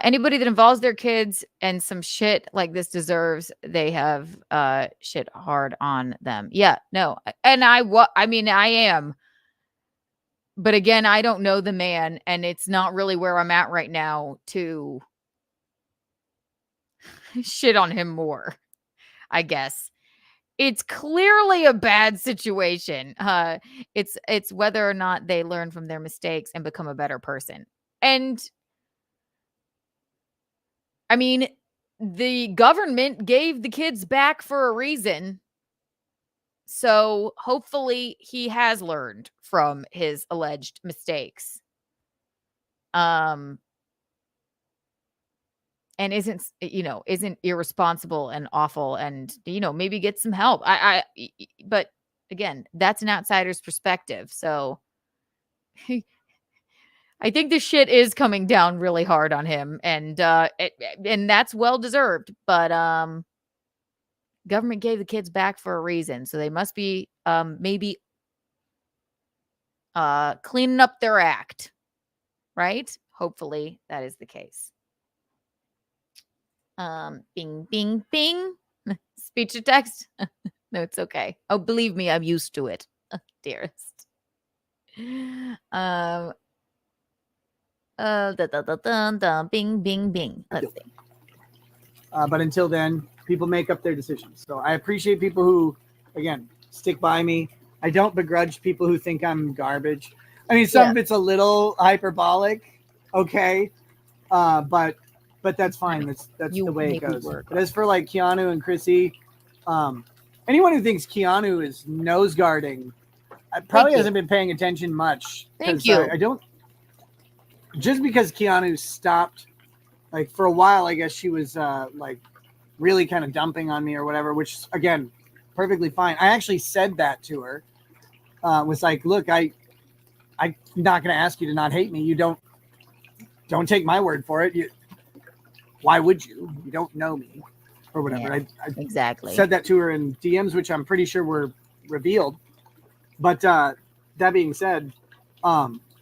Anybody that involves their kids and some shit like this deserves, they have shit hard on them. Yeah, no. And I mean, I am. But again, I don't know the man, and it's not really where I'm at right now to shit on him more, I guess. It's clearly a bad situation. It's whether or not they learn from their mistakes and become a better person. And I mean, the government gave the kids back for a reason. So hopefully he has learned from his alleged mistakes. And isn't irresponsible and awful and, you know, maybe get some help. But again, that's an outsider's perspective. So I think this shit is coming down really hard on him, and that's well deserved. But government gave the kids back for a reason, so they must be maybe cleaning up their act, right? Hopefully that is the case. Bing, bing, bing. Speech to text. No, it's okay. Oh, believe me, I'm used to it, dearest. Bing, bing, bing. Let's see. But until then, people make up their decisions. So I appreciate people who, again, stick by me. I don't begrudge people who think I'm garbage. I mean, some of it's a little hyperbolic, okay, but that's fine. That's the way it goes. But as for like Keanu and Chrissy, anyone who thinks Keanu is nose guarding probably hasn't been paying attention much. Thank you. I don't. Just because Keanu stopped, like for a while, I guess she was like really kind of dumping on me or whatever, which again, perfectly fine. I actually said that to her. was like, look, I'm not going to ask you to not hate me. You don't take my word for it. Why would you? You don't know me or whatever. Yeah, I exactly said that to her in DMs, which I'm pretty sure were revealed. But that being said,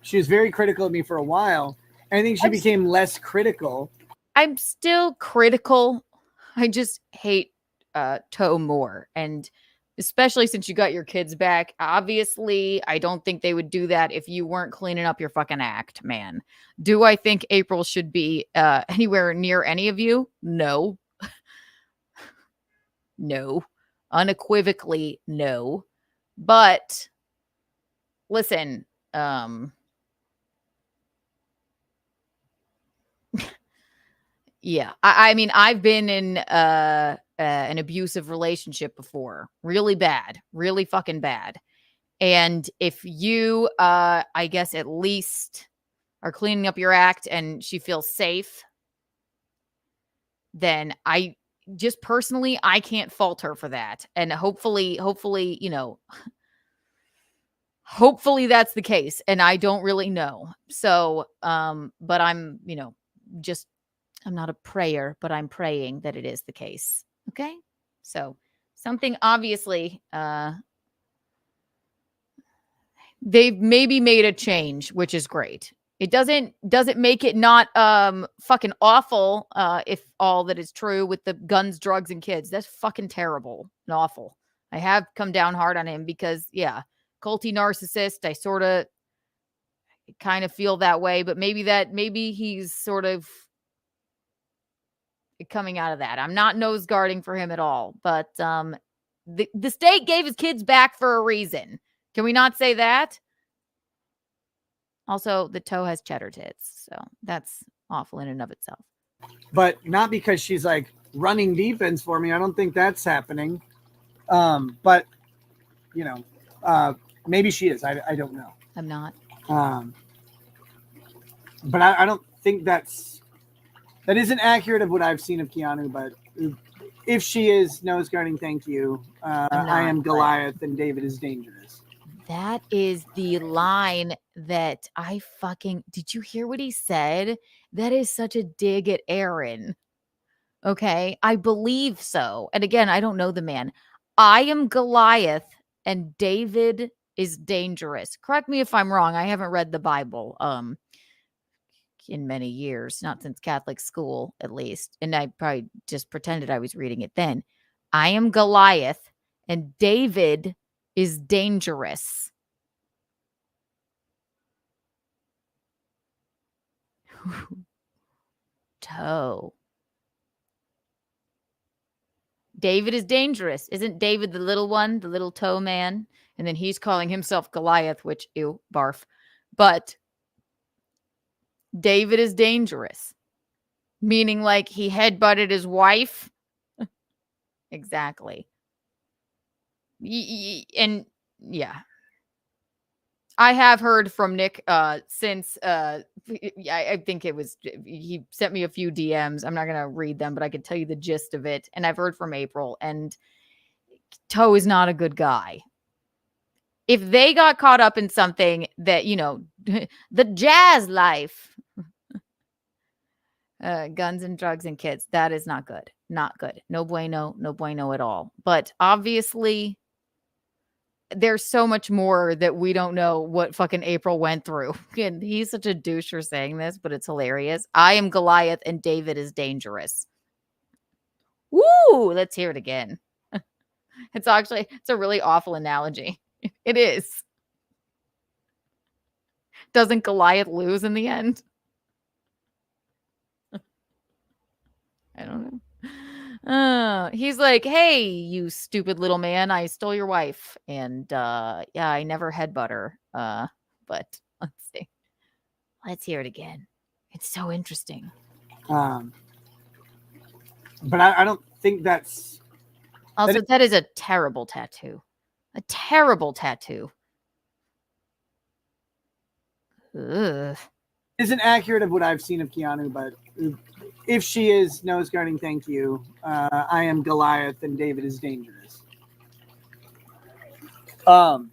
she was very critical of me for a while. And I think she became less critical. I'm still critical. I just hate Toe more. And especially since you got your kids back. Obviously, I don't think they would do that if you weren't cleaning up your fucking act, man. Do I think April should be anywhere near any of you? No. No. Unequivocally, no. But listen, yeah, I mean, I've been in an abusive relationship before. Really bad. Really fucking bad. And if you, I guess, at least are cleaning up your act and she feels safe, then I just personally, I can't fault her for that. And hopefully, you know, hopefully that's the case. And I don't really know. So, but I'm, you know, just, I'm not a prayer, but I'm praying that it is the case. Okay. So something obviously, they've maybe made a change, which is great. It doesn't make it not fucking awful if all that is true with the guns, drugs, and kids. That's fucking terrible and awful. I have come down hard on him because, yeah, culty narcissist. I sort of kind of feel that way, but maybe he's sort of coming out of that. I'm not nose guarding for him at all, but the state gave his kids back for a reason. Can we not say that? Also, the Toe has cheddar tits, so that's awful in and of itself. But not because she's like running defense for me. I don't think that's happening. But you know, maybe she is. I don't know. I'm not. But I don't think that isn't accurate of what I've seen of Keanu. But if she is nose guarding, thank you. I am Goliath and David is dangerous. That is the line that I fucking... Did you hear what he said? That is such a dig at Aaron. Okay, I believe so. And again, I don't know the man. I am Goliath and David is dangerous. Correct me if I'm wrong. I haven't read the Bible in many years, not since Catholic school at least. And I probably just pretended I was reading it then. I am Goliath and David is dangerous. Toe. David is dangerous. Isn't David the little one, the little toe man? And then he's calling himself Goliath, which, ew, barf. But David is dangerous. Meaning like he headbutted his wife. Exactly. And yeah. I have heard from Nick since I think it was, he sent me a few DMs. I'm not going to read them, but I could tell you the gist of it. And I've heard from April, and Toe is not a good guy. If they got caught up in something that, you know, the jazz life, guns and drugs and kids, that is not good. Not good. No bueno at all. But obviously, there's so much more that we don't know what fucking April went through. And he's such a douche for saying this, but it's hilarious. I am Goliath and David is dangerous. Woo! Let's hear it again. It's a really awful analogy. It is. Doesn't Goliath lose in the end? I don't know. He's like, hey, you stupid little man, I stole your wife. And yeah, I never headbutt her. But let's see. Let's hear it again. It's so interesting. But I don't think that's... Also, that is a terrible tattoo. A terrible tattoo. Ugh. Isn't accurate of what I've seen of Keanu, but if she is nose guarding, thank you. I am Goliath and David is dangerous. Woo!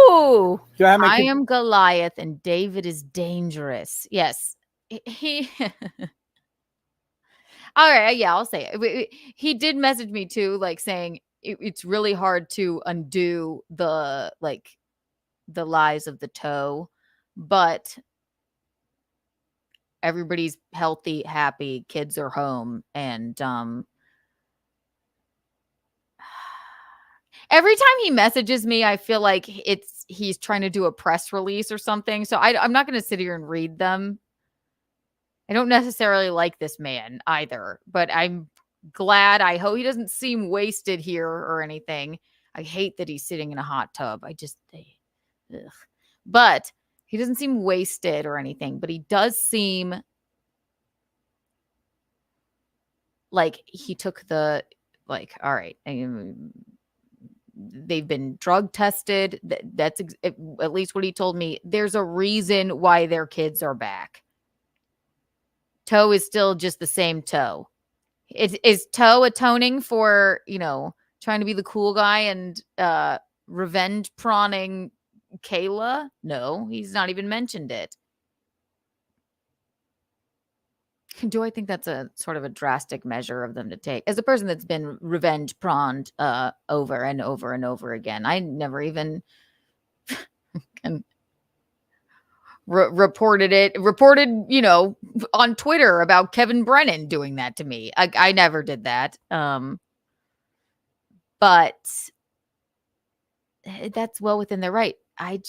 Ooh. Do I have my I kids? am Goliath and David is dangerous. Yes. He all right, yeah, I'll say it. He did message me too, like saying it's really hard to undo the lies of the toe, but everybody's healthy, happy, kids are home, and every time he messages me, I feel like he's trying to do a press release or something. So I'm not going to sit here and read them. I don't necessarily like this man either, but I'm glad. I hope he doesn't seem wasted here or anything. I hate that he's sitting in a hot tub. Ugh. But he doesn't seem wasted or anything, but he does seem like he took all right, they've been drug tested. That's at least what he told me. There's a reason why their kids are back. Toe is still just the same Toe. Is Toe atoning for, trying to be the cool guy and revenge prawning Kayla? No, he's not even mentioned it. Do I think that's a sort of a drastic measure of them to take? As a person that's been revenge prawned over and over and over again, I never even reported, on Twitter about Kevin Brennan doing that to me. I never did that. But that's well within their right. I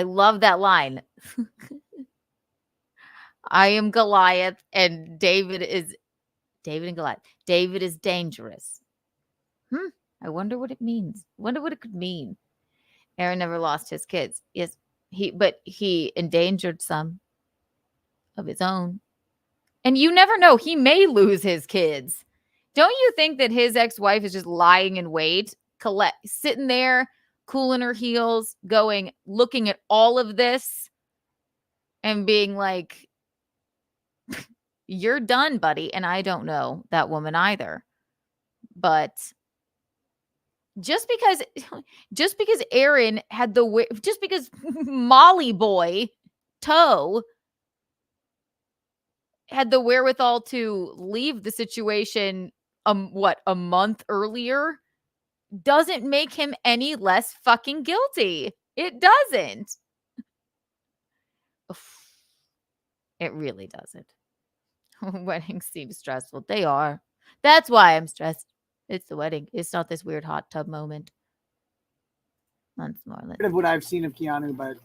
love that line. I am Goliath and David and Goliath. David is dangerous. I wonder what it means. Wonder what it could mean. Aaron never lost his kids. Yes, but he endangered some of his own. And you never know. He may lose his kids. Don't you think that his ex-wife is just lying in wait, sitting there, cooling her heels, looking at all of this and being like, you're done, buddy. And I don't know that woman either. But just because Aaron had just because Molly boy Toe had the wherewithal to leave the situation a month earlier doesn't make him any less fucking guilty. It doesn't. It really doesn't. Weddings seem stressful. They are. That's why I'm stressed. It's the wedding. It's not this weird hot tub moment. Once more. Of what I've seen of Keanu, but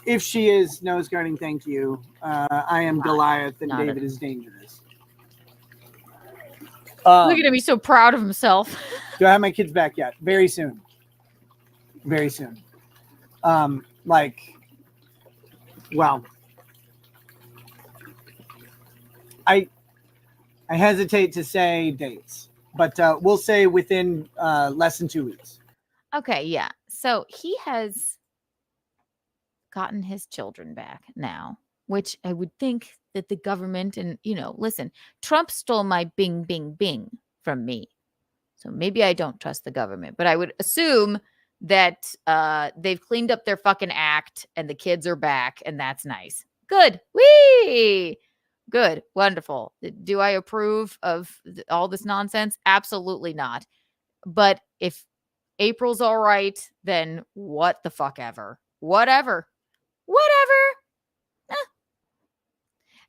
if she is nose guarding, thank you. I am Goliath and David is dangerous. Look at him. He's so proud of himself. Do I have my kids back yet? Very soon. Very soon. Well, I hesitate to say dates, but we'll say within less than 2 weeks. Okay, yeah. So he has gotten his children back now, which I would think that the government and, listen, Trump stole my bing, bing, bing from me. So maybe I don't trust the government, but I would assume that they've cleaned up their fucking act and the kids are back and that's nice. Good. Whee! Good. Wonderful. Do I approve of all this nonsense? Absolutely not. But if April's all right, then what the fuck ever. Whatever.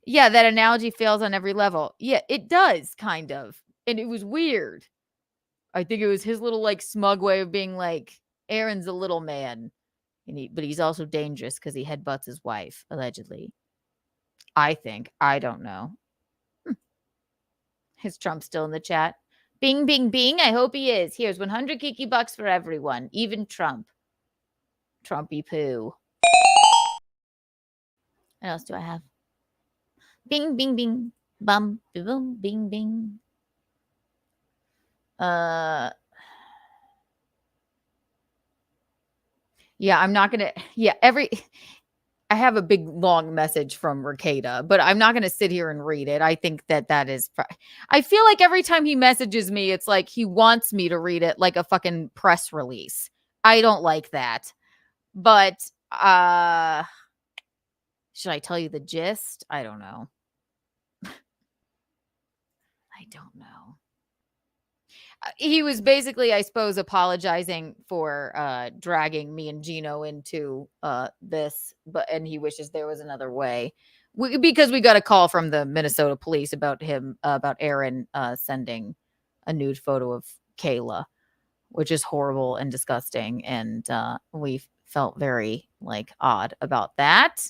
Yeah, that analogy fails on every level. Yeah, it does, kind of. And it was weird. I think it was his little, smug way of being like, Aaron's a little man. But he's also dangerous because he headbutts his wife, allegedly. I think. I don't know. Is Trump still in the chat? Bing, bing, bing. I hope he is. Here's 100 Kiki bucks for everyone. Even Trump. Trumpy poo. What else do I have? Bing, bing, bing. Bum, boom, bing, bing. Yeah, I'm not going to. Yeah, I have a big, long message from Rekieta, but I'm not going to sit here and read it. I think that is, I feel like every time he messages me, it's like he wants me to read it like a fucking press release. I don't like that. But should I tell you the gist? I don't know. I don't know. He was basically, I suppose, apologizing for dragging me and Gino into this, and he wishes there was another way. Because we got a call from the Minnesota police about Aaron sending a nude photo of Kayla, which is horrible and disgusting, and we felt very odd about that.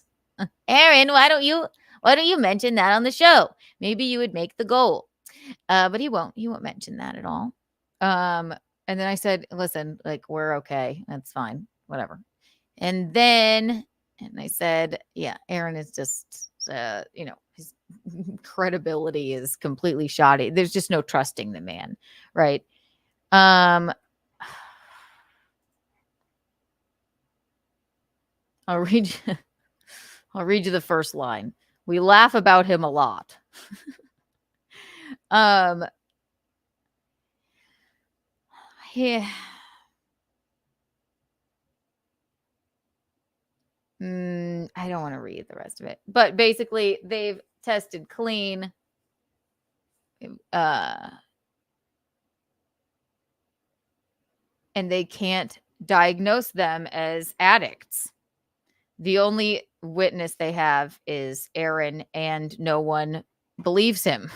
Aaron, why don't you mention that on the show? Maybe you would make the goal. But he won't mention that at all. And then I said, listen, we're okay. That's fine. Whatever. And I said, yeah, Aaron is just, his credibility is completely shoddy. There's just no trusting the man. Right. I'll read you the first line. We laugh about him a lot. Yeah. I don't want to read the rest of it. But basically, they've tested clean. And they can't diagnose them as addicts. The only witness they have is Aaron, and no one believes him.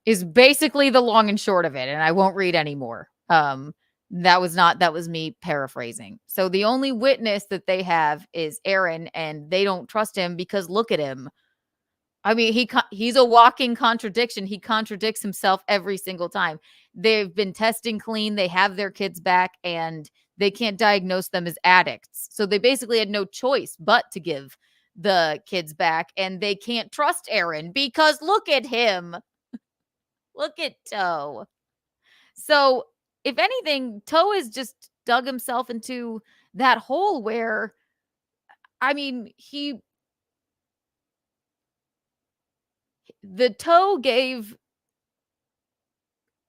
Is basically the long and short of it, and I won't read anymore. That was me paraphrasing. So the only witness that they have is Aaron, and they don't trust him because look at him. I mean, he's a walking contradiction. He contradicts himself every single time. They've been testing clean. They have their kids back, and they can't diagnose them as addicts. So they basically had no choice but to give the kids back, and they can't trust Aaron because look at him. Look at Toe. So, if anything, Toe has just dug himself into that hole where, I mean, the Toe gave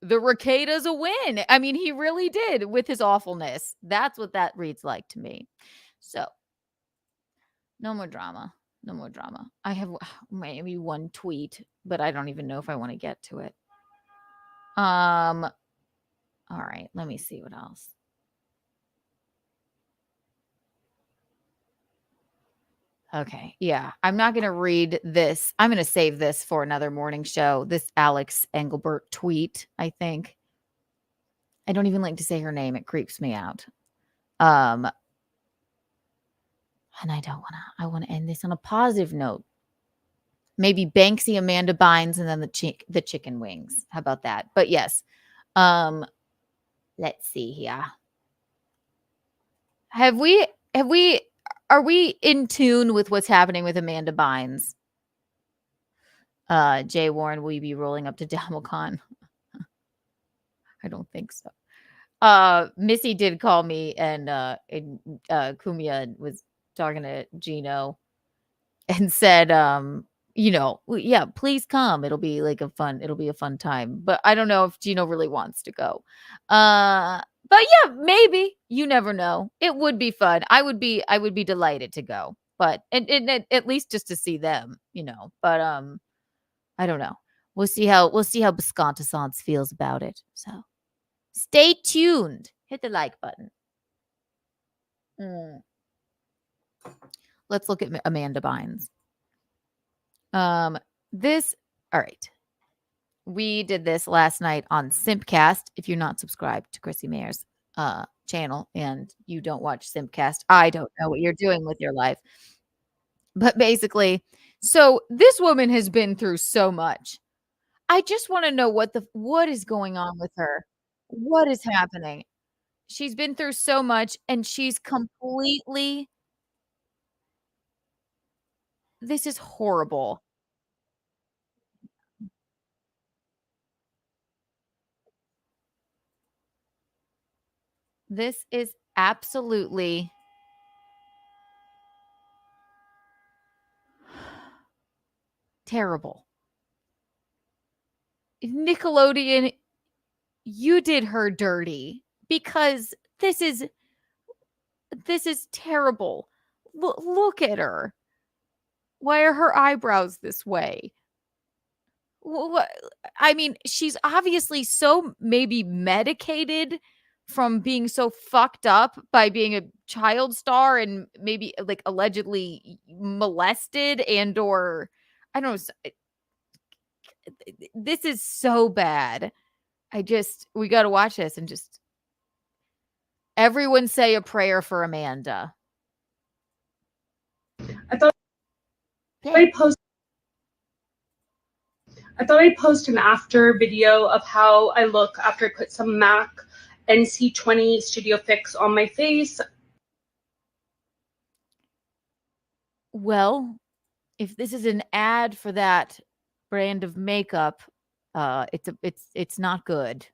the Rekietas a win. I mean, he really did with his awfulness. That's what that reads like to me. So, no more drama. No more drama. I have maybe one tweet, but I don't even know if I want to get to it. All right, let me see what else. Okay, yeah, I'm not going to read this. I'm going to save this for another morning show. This Alex Engelbert tweet, I think. I don't even like to say her name. It creeps me out. And I don't want to. I want to end this on a positive note. Maybe Banksy, Amanda Bynes, and then the chicken wings. How about that? But yes. Let's see here. Are we in tune with what's happening with Amanda Bynes? Jay Warren, will you be rolling up to DemoCon? I don't think so. Missy did call me, and Kumia was talking to Gino and said, yeah, please come. It'll be a fun time. But I don't know if Gino really wants to go. But yeah, maybe. You never know. It would be fun. I would be delighted to go. But and at least just to see them, But I don't know. We'll see how Biscontasance feels about it. So stay tuned. Hit the like button. Let's look at Amanda Bynes. All right. We did this last night on Simpcast. If you're not subscribed to Chrissy Mayer's channel and you don't watch Simpcast, I don't know what you're doing with your life. But basically, so this woman has been through so much. I just want to know what is going on with her. What is happening? She's been through so much, and she's completely. This is horrible. This is absolutely terrible. Nickelodeon, you did her dirty because this is This is terrible. Look at her. Why are her eyebrows this way? What? I mean, she's obviously so maybe medicated from being so fucked up by being a child star and maybe like allegedly molested and or I don't know. This is so bad. We got to watch this and just everyone say a prayer for Amanda. I thought I'd post an after video of how I look after I put some MAC NC20 Studio Fix on my face. Well, if this is an ad for that brand of makeup, it's not good.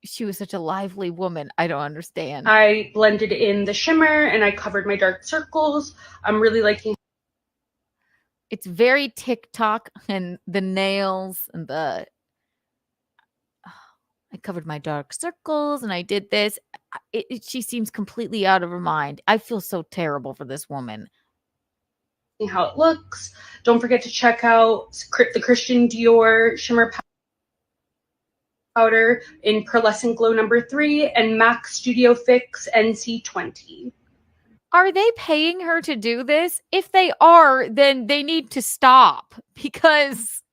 She was such a lively woman. I don't understand. I blended in the shimmer and I covered my dark circles. I'm really liking. It's very TikTok and the nails and I covered my dark circles and I did this. She seems completely out of her mind. I feel so terrible for this woman. How it looks. Don't forget to check out the Christian Dior shimmer powder in Pearlescent Glow number 3 and MAC Studio Fix NC20. Are they paying her to do this? If they are, then they need to stop because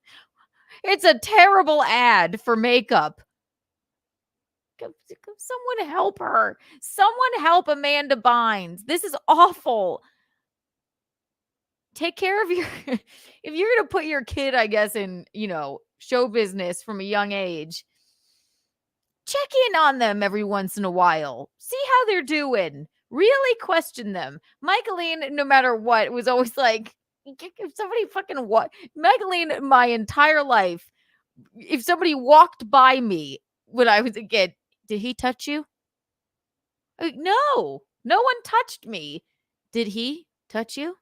it's a terrible ad for makeup. Someone help her. Someone help Amanda Bynes. This is awful. Take care of your if you're going to put your kid, I guess, in, show business from a young age, check in on them every once in a while. See how they're doing. Really question them. Michaeline, no matter what, was always like, if somebody fucking Michaeline, my entire life, if somebody walked by me when I was a kid, did he touch you? No one touched me. Did he touch you?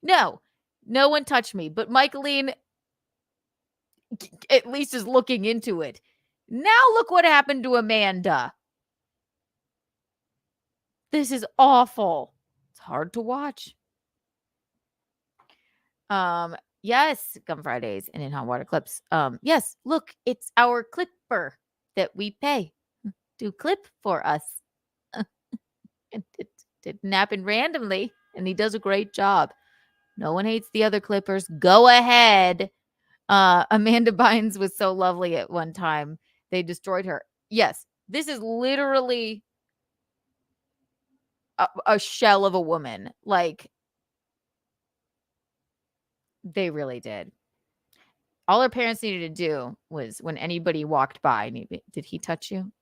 No one touched me. But Michaeline at least is looking into it. Now look what happened to Amanda. This is awful. It's hard to watch. Yes, Gum Fridays and in Hot Water Clips. Yes, look, it's our clipper that we pay to clip for us. It didn't happen randomly, and he does a great job. No one hates the other clippers. Go ahead. Amanda Bynes was so lovely at one time. They destroyed her. Yes, this is literally a shell of a woman. Like, they really did. All her parents needed to do was when anybody walked by, did he touch you?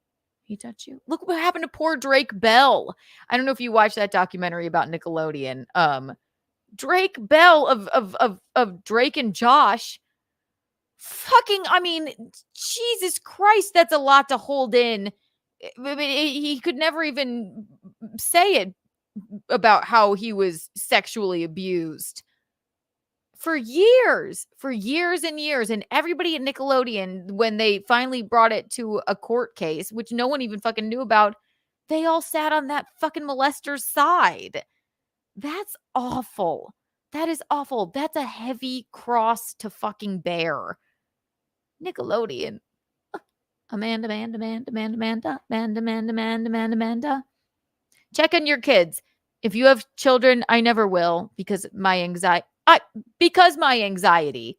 He touch you? Look what happened to poor Drake Bell. I don't know if you watched that documentary about Nickelodeon. Drake Bell of Drake and Josh. Fucking, I mean, Jesus Christ, that's a lot to hold in. He could never even say it about how he was sexually abused for years and years. And everybody at Nickelodeon, when they finally brought it to a court case, which no one even fucking knew about, they all sat on that fucking molester's side. That's awful. That is awful. That's a heavy cross to fucking bear. Nickelodeon. Amanda. Check on your kids. If you have children, I never will because my anxiety.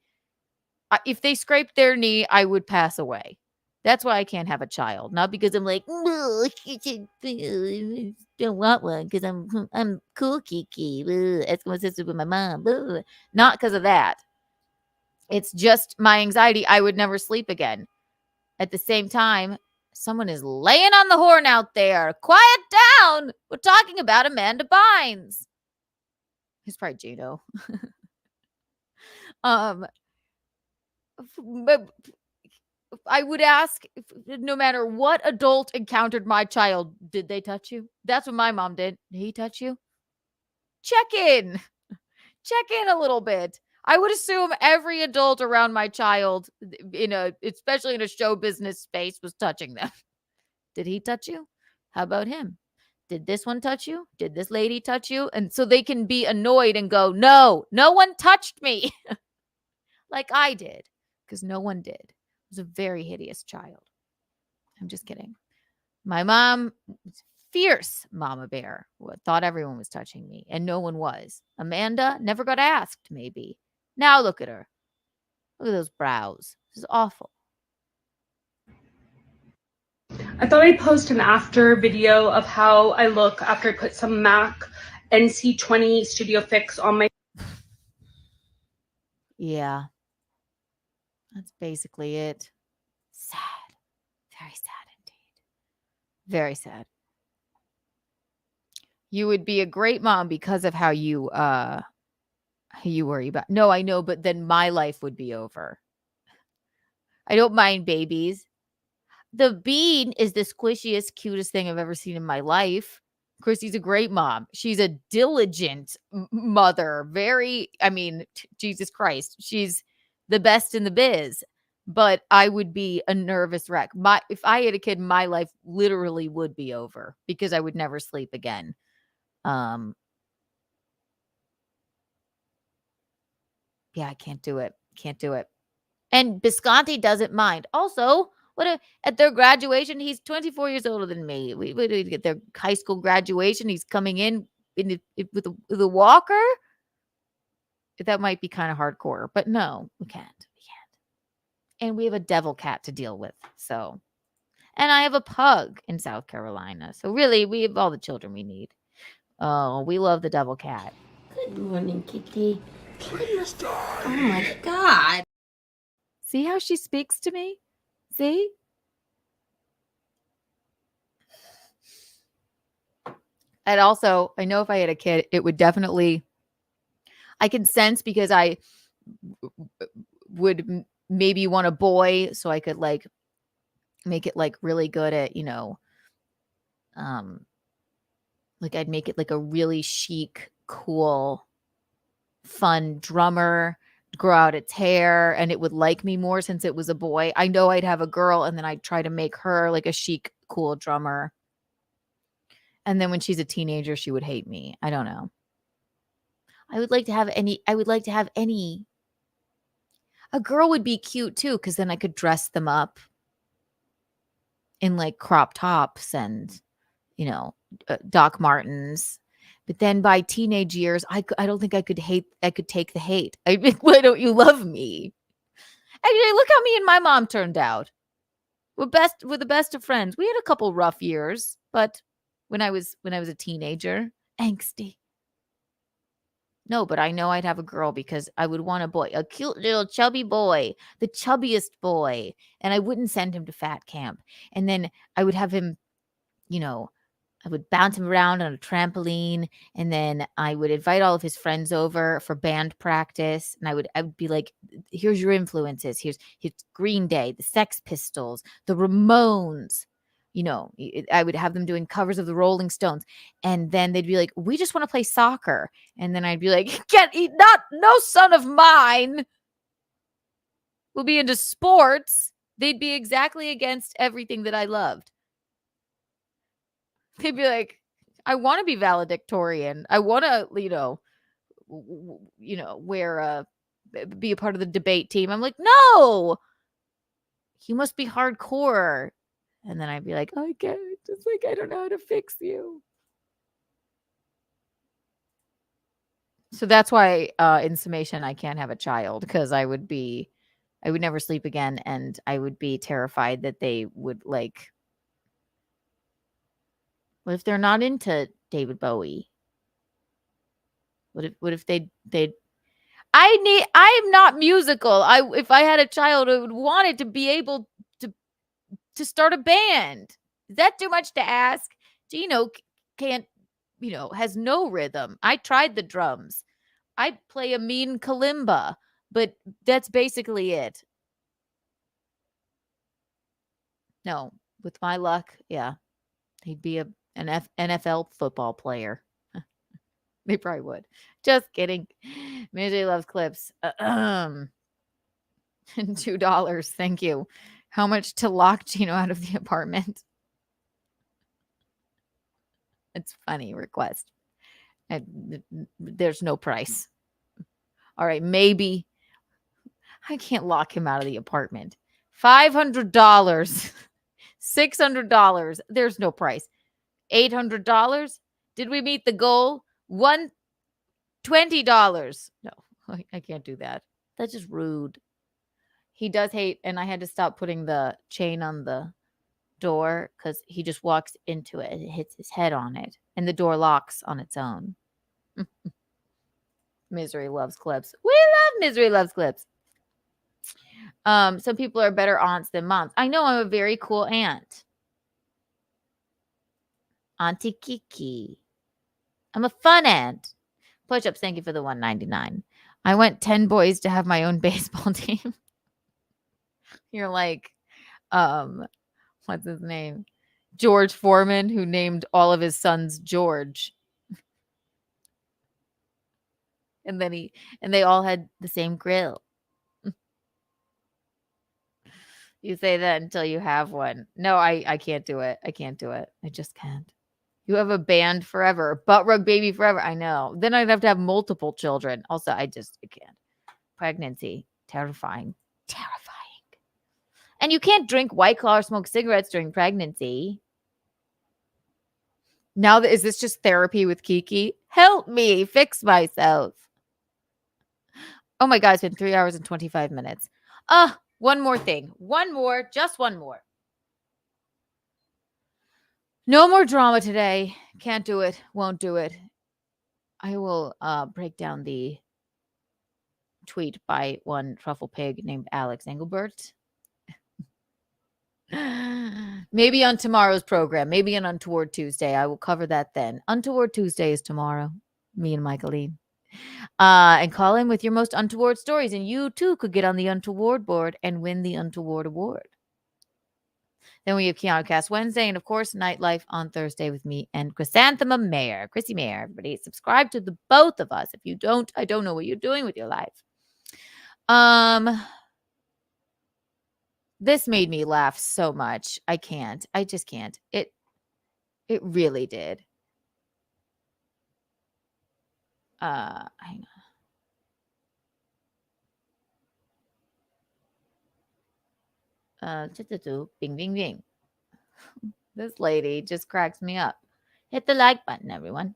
If they scraped their knee, I would pass away. That's why I can't have a child. Not because I'm like, don't want one because I'm cool, Kiki. That's my sister with my mom. Not because of that. It's just my anxiety. I would never sleep again. At the same time, someone is laying on the horn out there. Quiet down. We're talking about Amanda Bynes. He's probably Judo. But I would ask, no matter what adult encountered my child, did they touch you? That's what my mom did. Did he touch you? Check in a little bit. I would assume every adult around my child, especially in a show business space, was touching them. Did he touch you? How about him? Did this one touch you? Did this lady touch you? And so they can be annoyed and go, no, no one touched me like I did, because no one did. It was a very hideous child. I'm just kidding. My mom was fierce mama bear. Thought everyone was touching me, and no one was. Amanda never got asked, maybe. Now look at her. Look at those brows. This is awful. I thought I'd post an after video of how I look after I put some MAC NC20 Studio Fix on my. Yeah. That's basically it. Sad. Very sad indeed. Very sad. You would be a great mom because of how you worry about. No, I know, but then my life would be over. I don't mind babies. The bean is the squishiest, cutest thing I've ever seen in my life. Christy's a great mom. She's a diligent mother. Jesus Christ. She's the best in the biz. But I would be a nervous wreck. If I had a kid, my life literally would be over because I would never sleep again. Yeah, I can't do it. Can't do it. And Bisconti doesn't mind. Also, at their graduation, he's 24 years older than me. We get their high school graduation. He's coming in with a walker. That might be kind of hardcore, but no, we can't. And we have a devil cat to deal with. So, and I have a pug in South Carolina. So really, we have all the children we need. Oh, we love the devil cat. Good morning, Kiki. Oh my God. See how she speaks to me? See? And also, I know if I had a kid, it would definitely, I can sense because I would maybe want a boy so I could like make it like really good at, like I'd make it like a really chic, cool, fun drummer, grow out its hair, and it would like me more since it was a boy. I know I'd have a girl, and then I'd try to make her like a chic, cool drummer. And then when she's a teenager, she would hate me. I don't know. I would like to have any. A girl would be cute too, because then I could dress them up in like crop tops and, Doc Martens. But then by teenage years, I don't think I could take the hate. Why don't you love me? Anyway, look how me and my mom turned out. We're the best of friends. We had a couple rough years, but when I was a teenager, angsty. No, but I know I'd have a girl because I would want a boy, a cute little chubby boy, the chubbiest boy. And I wouldn't send him to fat camp. And then I would have him, I would bounce him around on a trampoline, and then I would invite all of his friends over for band practice. And I would be like, here's your influences. Here's Green Day, the Sex Pistols, the Ramones. I would have them doing covers of the Rolling Stones. And then they'd be like, we just want to play soccer. And then I'd be like, no son of mine will be into sports. They'd be exactly against everything that I loved. They'd be like, I want to be valedictorian. I want to, be a part of the debate team. I'm like, no, you must be hardcore. And then I'd be like, I can't. Just like, I don't know how to fix you. So that's why, in summation, I can't have a child, because I would never sleep again. And I would be terrified that they would like, what if they're not into David Bowie? What if they'd I'm not musical. If I had a child, I would want it to be able to start a band. Is that too much to ask? Gino can't, has no rhythm. I tried the drums. I play a mean kalimba, but that's basically it. No, with my luck, yeah, he'd be an NFL football player. They probably would. Just kidding. Midge loves clips. $2. Thank you. How much to lock Gino out of the apartment? It's funny request. There's no price. All right, maybe I can't lock him out of the apartment. $500, $600. There's no price. $800. Did we meet the goal? $120. No, I can't do that. That's just rude. He does hate, and I had to stop putting the chain on the door because he just walks into it and it hits his head on it, and the door locks on its own. Misery loves clips. We love Misery loves clips. Some people are better aunts than moms. I know I'm a very cool aunt. Auntie Kiki. I'm a fun aunt. Push-ups, thank you for the $1.99. I went 10 boys to have my own baseball team. You're like, what's his name? George Foreman, who named all of his sons George. And then they all had the same grill. You say that until you have one. No, I can't do it. I can't do it. I just can't. You have a band forever. Butt rug baby forever. I know. Then I'd have to have multiple children. Also, I can't. Pregnancy. Terrifying. Terrifying. And you can't drink White Claw or smoke cigarettes during pregnancy. Now, is this just therapy with Kiki? Help me fix myself. Oh my God, it's been 3 hours and 25 minutes. One more thing. Just one more. No more drama today. Can't do it. Won't do it. I will break down the tweet by one truffle pig named Alex Engelbert. Maybe on tomorrow's program. Maybe on Untoward Tuesday. I will cover that then. Untoward Tuesday is tomorrow. Me and Michaeline. And call in with your most untoward stories, and you too could get on the Untoward board and win the Untoward award. Then we have Keanu Cast Wednesday, and of course, Nightlife on Thursday with me and Chrysanthema Mayer, Chrissy Mayer. Everybody, subscribe to the both of us. If you don't, I don't know what you're doing with your life. This made me laugh so much. I can't. I just can't. It really did. Hang on. Bing, bing, bing. This lady just cracks me up. Hit the like button, everyone.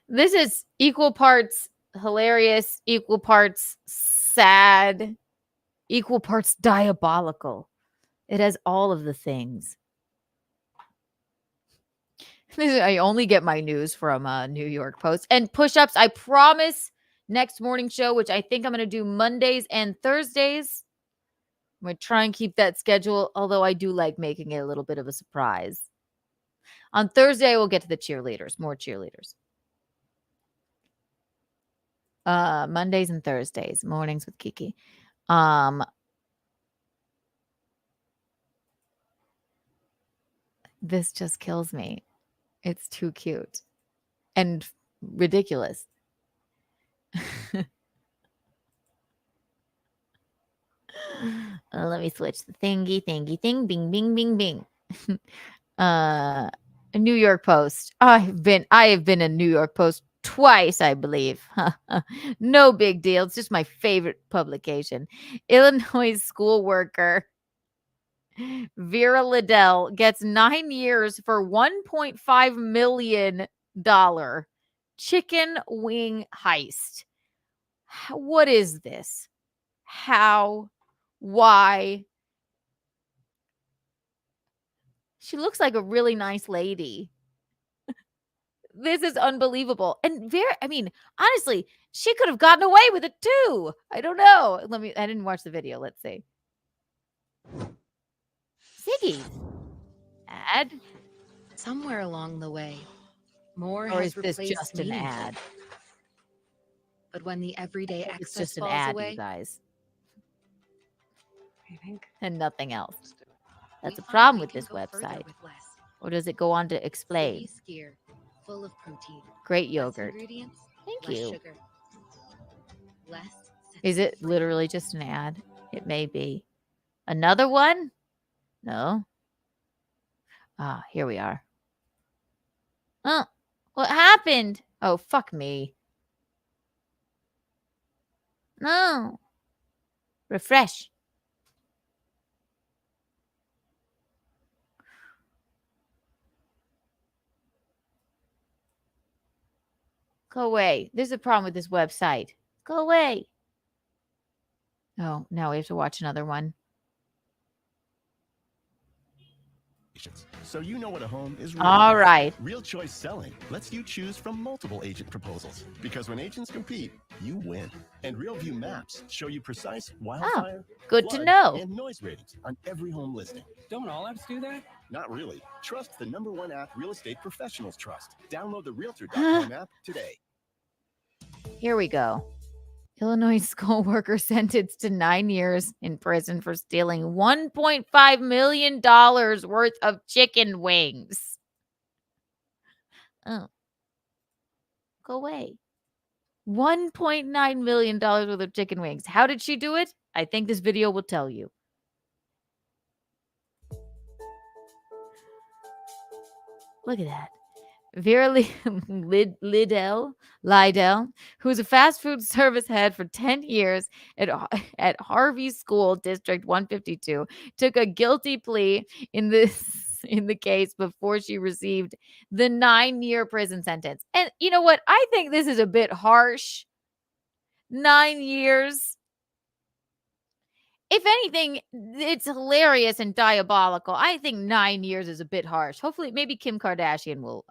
This is equal parts hilarious, equal parts sad, equal parts diabolical. It has all of the things. I only get my news from New York Post. And push-ups, I promise, next morning show, which I think I'm going to do Mondays and Thursdays. I'm going to try and keep that schedule, although I do like making it a little bit of a surprise. On Thursday, we'll get to the cheerleaders, more cheerleaders. Mondays and Thursdays, mornings with Kiki. This just kills me. It's too cute and ridiculous. Let me switch the thingy, bing, bing, bing, bing. New York Post. I have been a New York Post twice, I believe. No big deal. It's just my favorite publication. Illinois school worker Vera Liddell gets 9 years for $1.5 million chicken wing heist. What is this? How? Why? She looks like a really nice lady. This is unbelievable. And Vera, I mean, honestly, she could have gotten away with it too. I don't know. I didn't watch the video. Let's see. Ziggy. Ad. Somewhere along the way, more Or has is this replaced just an meaningful. ad? But when the everyday It's excess just an falls ad, away, you guys. I think And nothing else. That's we a find problem we with can this go further website. with less. Or does it go on to explain? Ziggy Skier, full of protein. Great Less yogurt. ingredients, Thank less you. sugar. Less Is it literally just an ad? It may be. Another one? No. Ah, here we are. Oh, what happened? Oh, fuck me. No. Refresh. Go away. There's a problem with this website. Go away. Oh, now we have to watch another one. So you know what a home is really All worth. right. Real Choice Selling lets you choose from multiple agent proposals. Because when agents compete, you win. And RealView Maps show you precise wildfire, good to flood, know. and noise ratings on every home listing. Don't all apps do that? Not really. Trust the #1 app real estate professionals trust. Download the Realtor.com app today. Here we go. Illinois school worker sentenced to 9 years in prison for stealing $1.5 million worth of chicken wings. Oh. Go away. $1.9 million worth of chicken wings. How did she do it? I think this video will tell you. Look at that. Vera Lydell, who's a fast food service head for 10 years at Harvey School District 152, took a guilty plea in the case before she received the 9-year prison sentence. And you know what? I think this is a bit harsh. 9 years. If anything, it's hilarious and diabolical. I think 9 years is a bit harsh. Hopefully, maybe Kim Kardashian will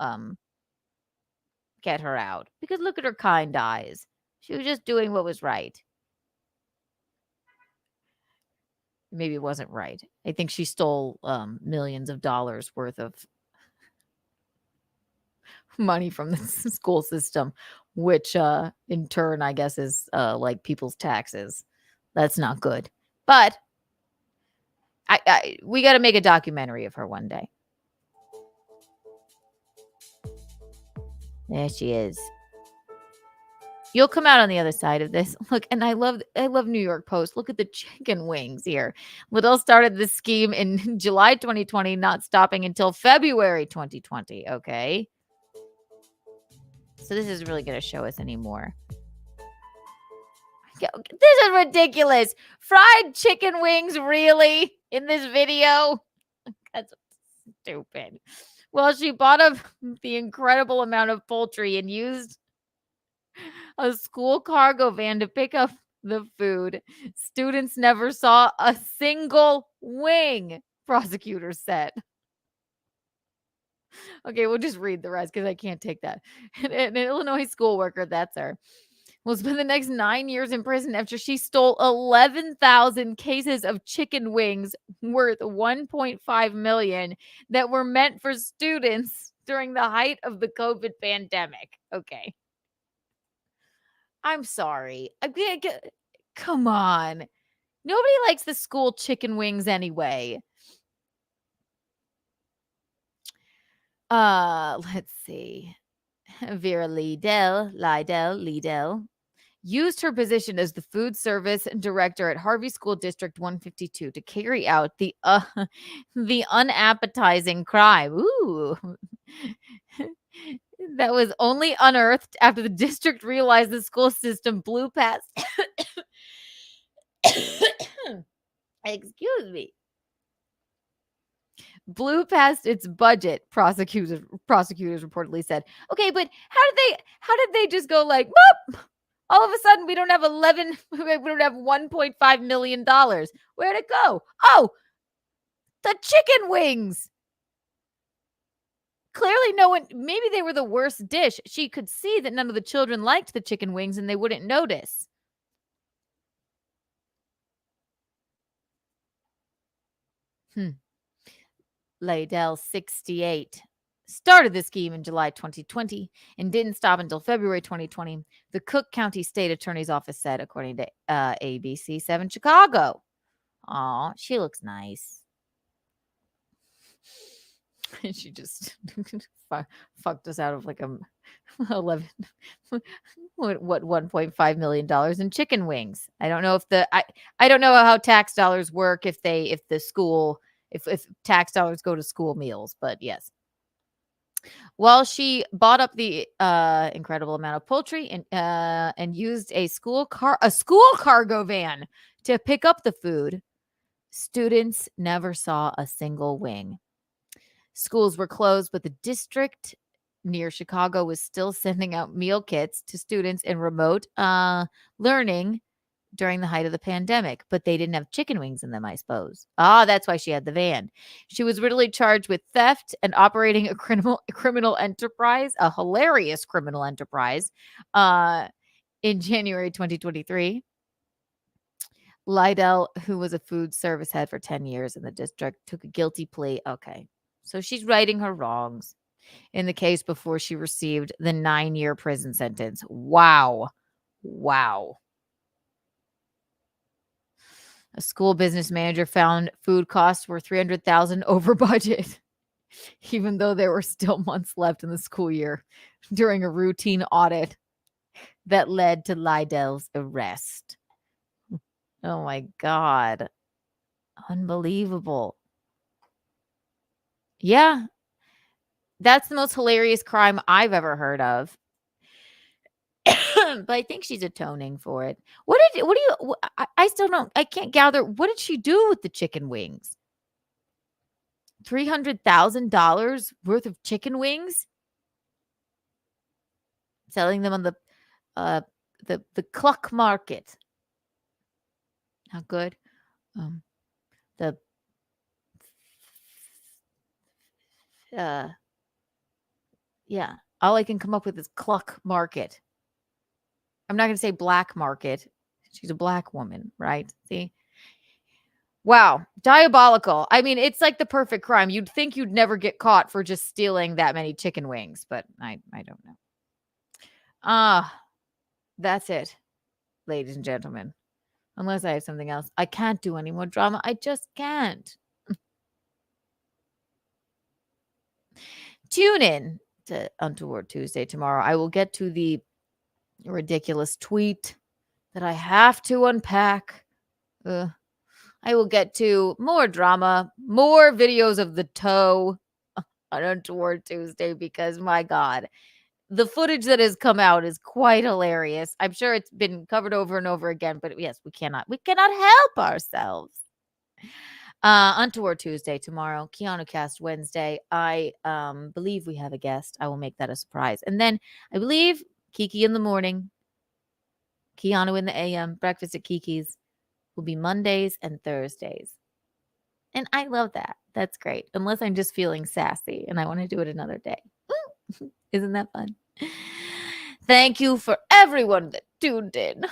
get her out. Because look at her kind eyes. She was just doing what was right. Maybe it wasn't right. I think she stole millions of dollars worth of money from the school system, which in turn, I guess, is like people's taxes. That's not good. But we got to make a documentary of her one day. There she is. You'll come out on the other side of this. Look, and I love New York Post. Look at the chicken wings here. Liddell started this scheme in July 2020, not stopping until February 2020. Okay. So this isn't really going to show us anymore. This is ridiculous. Fried chicken wings, really? In this video? That's stupid. Well, she bought up the incredible amount of poultry and used a school cargo van to pick up the food. Students never saw a single wing, prosecutors said. Okay, we'll just read the rest because I can't take that. An Illinois school worker, that's her, will spend the next 9 years in prison after she stole 11,000 cases of chicken wings worth $1.5 million that were meant for students during the height of the COVID pandemic. Okay. I'm sorry. Come on. Nobody likes the school chicken wings anyway. Let's see. Vera Lydell used her position as the food service director at Harvey School District 152 to carry out the unappetizing crime. Ooh. That was only unearthed after the district realized the school system blew past excuse me. Blew past its budget, prosecutors reportedly said. Okay, but how did they just go like, whoop? All of a sudden we don't have $1.5 million. Where'd it go? Oh, the chicken wings. Clearly no one, maybe they were the worst dish. She could see that none of the children liked the chicken wings and they wouldn't notice. Lydell, 68, started the scheme in July 2020 and didn't stop until February 2020. The Cook County State Attorney's Office said, according to ABC 7 Chicago. Aw, she looks nice. She just fucked us out of like 11 what $1.5 million in chicken wings. I don't know if I don't know how tax dollars work if the school if tax dollars go to school meals, but yes. While she bought up the incredible amount of poultry and used a school cargo van to pick up the food, students never saw a single wing. Schools were closed, but the district near Chicago was still sending out meal kits to students in remote learning during the height of the pandemic, but they didn't have chicken wings in them, I suppose. That's why she had the van. She was originally charged with theft and operating a criminal enterprise, a hilarious criminal enterprise, in January 2023. Lydell, who was a food service head for 10 years in the district, took a guilty plea. Okay, so she's righting her wrongs in the case before she received the 9-year prison sentence. Wow. A school business manager found food costs were $300,000 over budget, even though there were still months left in the school year during a routine audit that led to Lydell's arrest. Oh my God. Unbelievable. Yeah. That's the most hilarious crime I've ever heard of. But I think she's atoning for it. I still don't, I can't gather. What did she do with the chicken wings? $300,000 worth of chicken wings? Selling them on the cluck market. How good? Yeah. All I can come up with is cluck market. I'm not going to say black market. She's a black woman, right? See? Wow. Diabolical. I mean, it's like the perfect crime. You'd think you'd never get caught for just stealing that many chicken wings, but I don't know. That's it, ladies and gentlemen. Unless I have something else. I can't do any more drama. I just can't. Tune in to Untoward Tuesday tomorrow. I will get to the ridiculous tweet that I have to unpack. I will get to more drama, more videos of the toe on Untoward Tuesday because, my God, the footage that has come out is quite hilarious. I'm sure it's been covered over and over again, but yes, we cannot help ourselves. Untoward Tuesday tomorrow, Keanu Cast Wednesday. I believe we have a guest. I will make that a surprise. And then I believe Kiki in the morning, Keanu in the AM, breakfast at Kiki's will be Mondays and Thursdays. And I love that. That's great. Unless I'm just feeling sassy and I want to do it another day. Isn't that fun? Thank you for everyone that tuned in.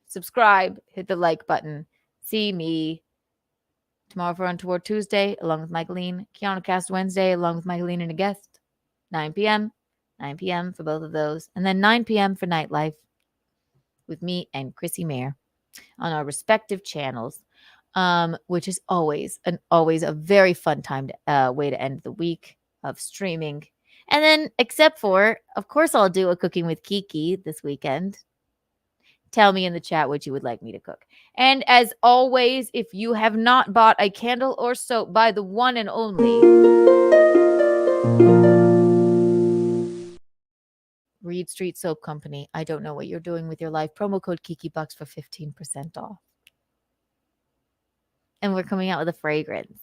Subscribe, hit the like button. See me tomorrow for Untoward Tuesday along with Michaeline. Keanu Cast Wednesday along with Michaeline and a guest. 9 p.m. 9 p.m. for both of those. And then 9 p.m. for Nightlife with me and Chrissy Mayer on our respective channels, which is always a very fun time way to end the week of streaming. And then, except for, of course, I'll do a Cooking with Kiki this weekend. Tell me in the chat what you would like me to cook. And as always, if you have not bought a candle or soap by the one and only Reed Street Soap Company, I don't know what you're doing with your life. Promo code KikiBucks for 15% off. And we're coming out with a fragrance.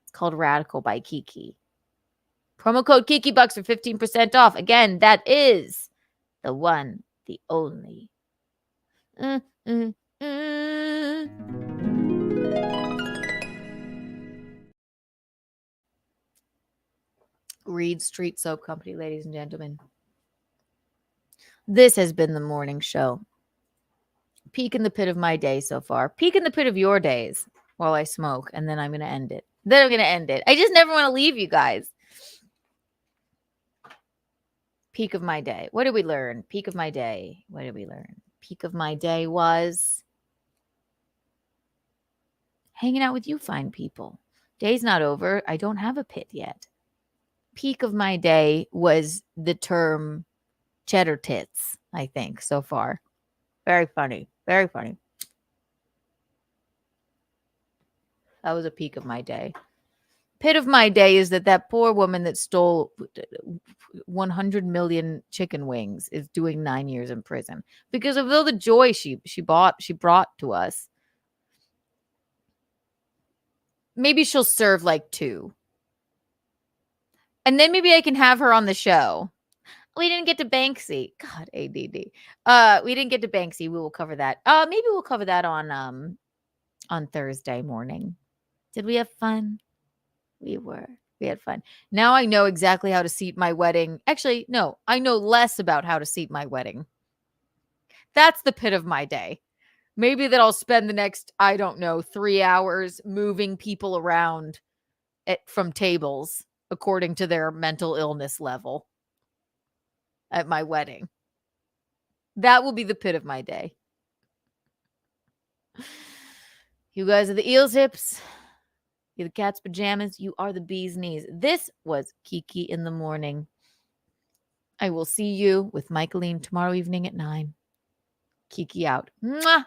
It's called Radical by Kiki. Promo code KikiBucks for 15% off. Again, that is the one, the only. Reed Street Soap Company, ladies and gentlemen. This has been the morning show. Peek in the pit of my day so far. Peek in the pit of your days while I smoke, and then I'm going to end it. I just never want to leave you guys. Peak of my day. What did we learn? Peak of my day. What did we learn? Peak of my day was hanging out with you fine people. Day's not over. I don't have a pit yet. Peak of my day was the term cheddar tits, I think, so far. Very funny. Very funny. That was a peak of my day. Pit of my day is that poor woman that stole 100 million chicken wings is doing 9 years in prison because of all the joy she brought to us. Maybe she'll serve like 2. And then maybe I can have her on the show. We didn't get to Banksy. God, ADD. We didn't get to Banksy. We will cover that. Maybe we'll cover that on Thursday morning. Did we have fun? We had fun. Now I know exactly how to seat my wedding. Actually, no, I know less about how to seat my wedding. That's the pit of my day. Maybe that I'll spend the next, 3 hours moving people around from tables according to their mental illness level at my wedding. That will be the pit of my day. You guys are the eel's hips. You're the cat's pajamas. You are the bee's knees. This was Kiki in the morning. I will see you with Michaeline tomorrow evening at 9. Kiki out. Mwah!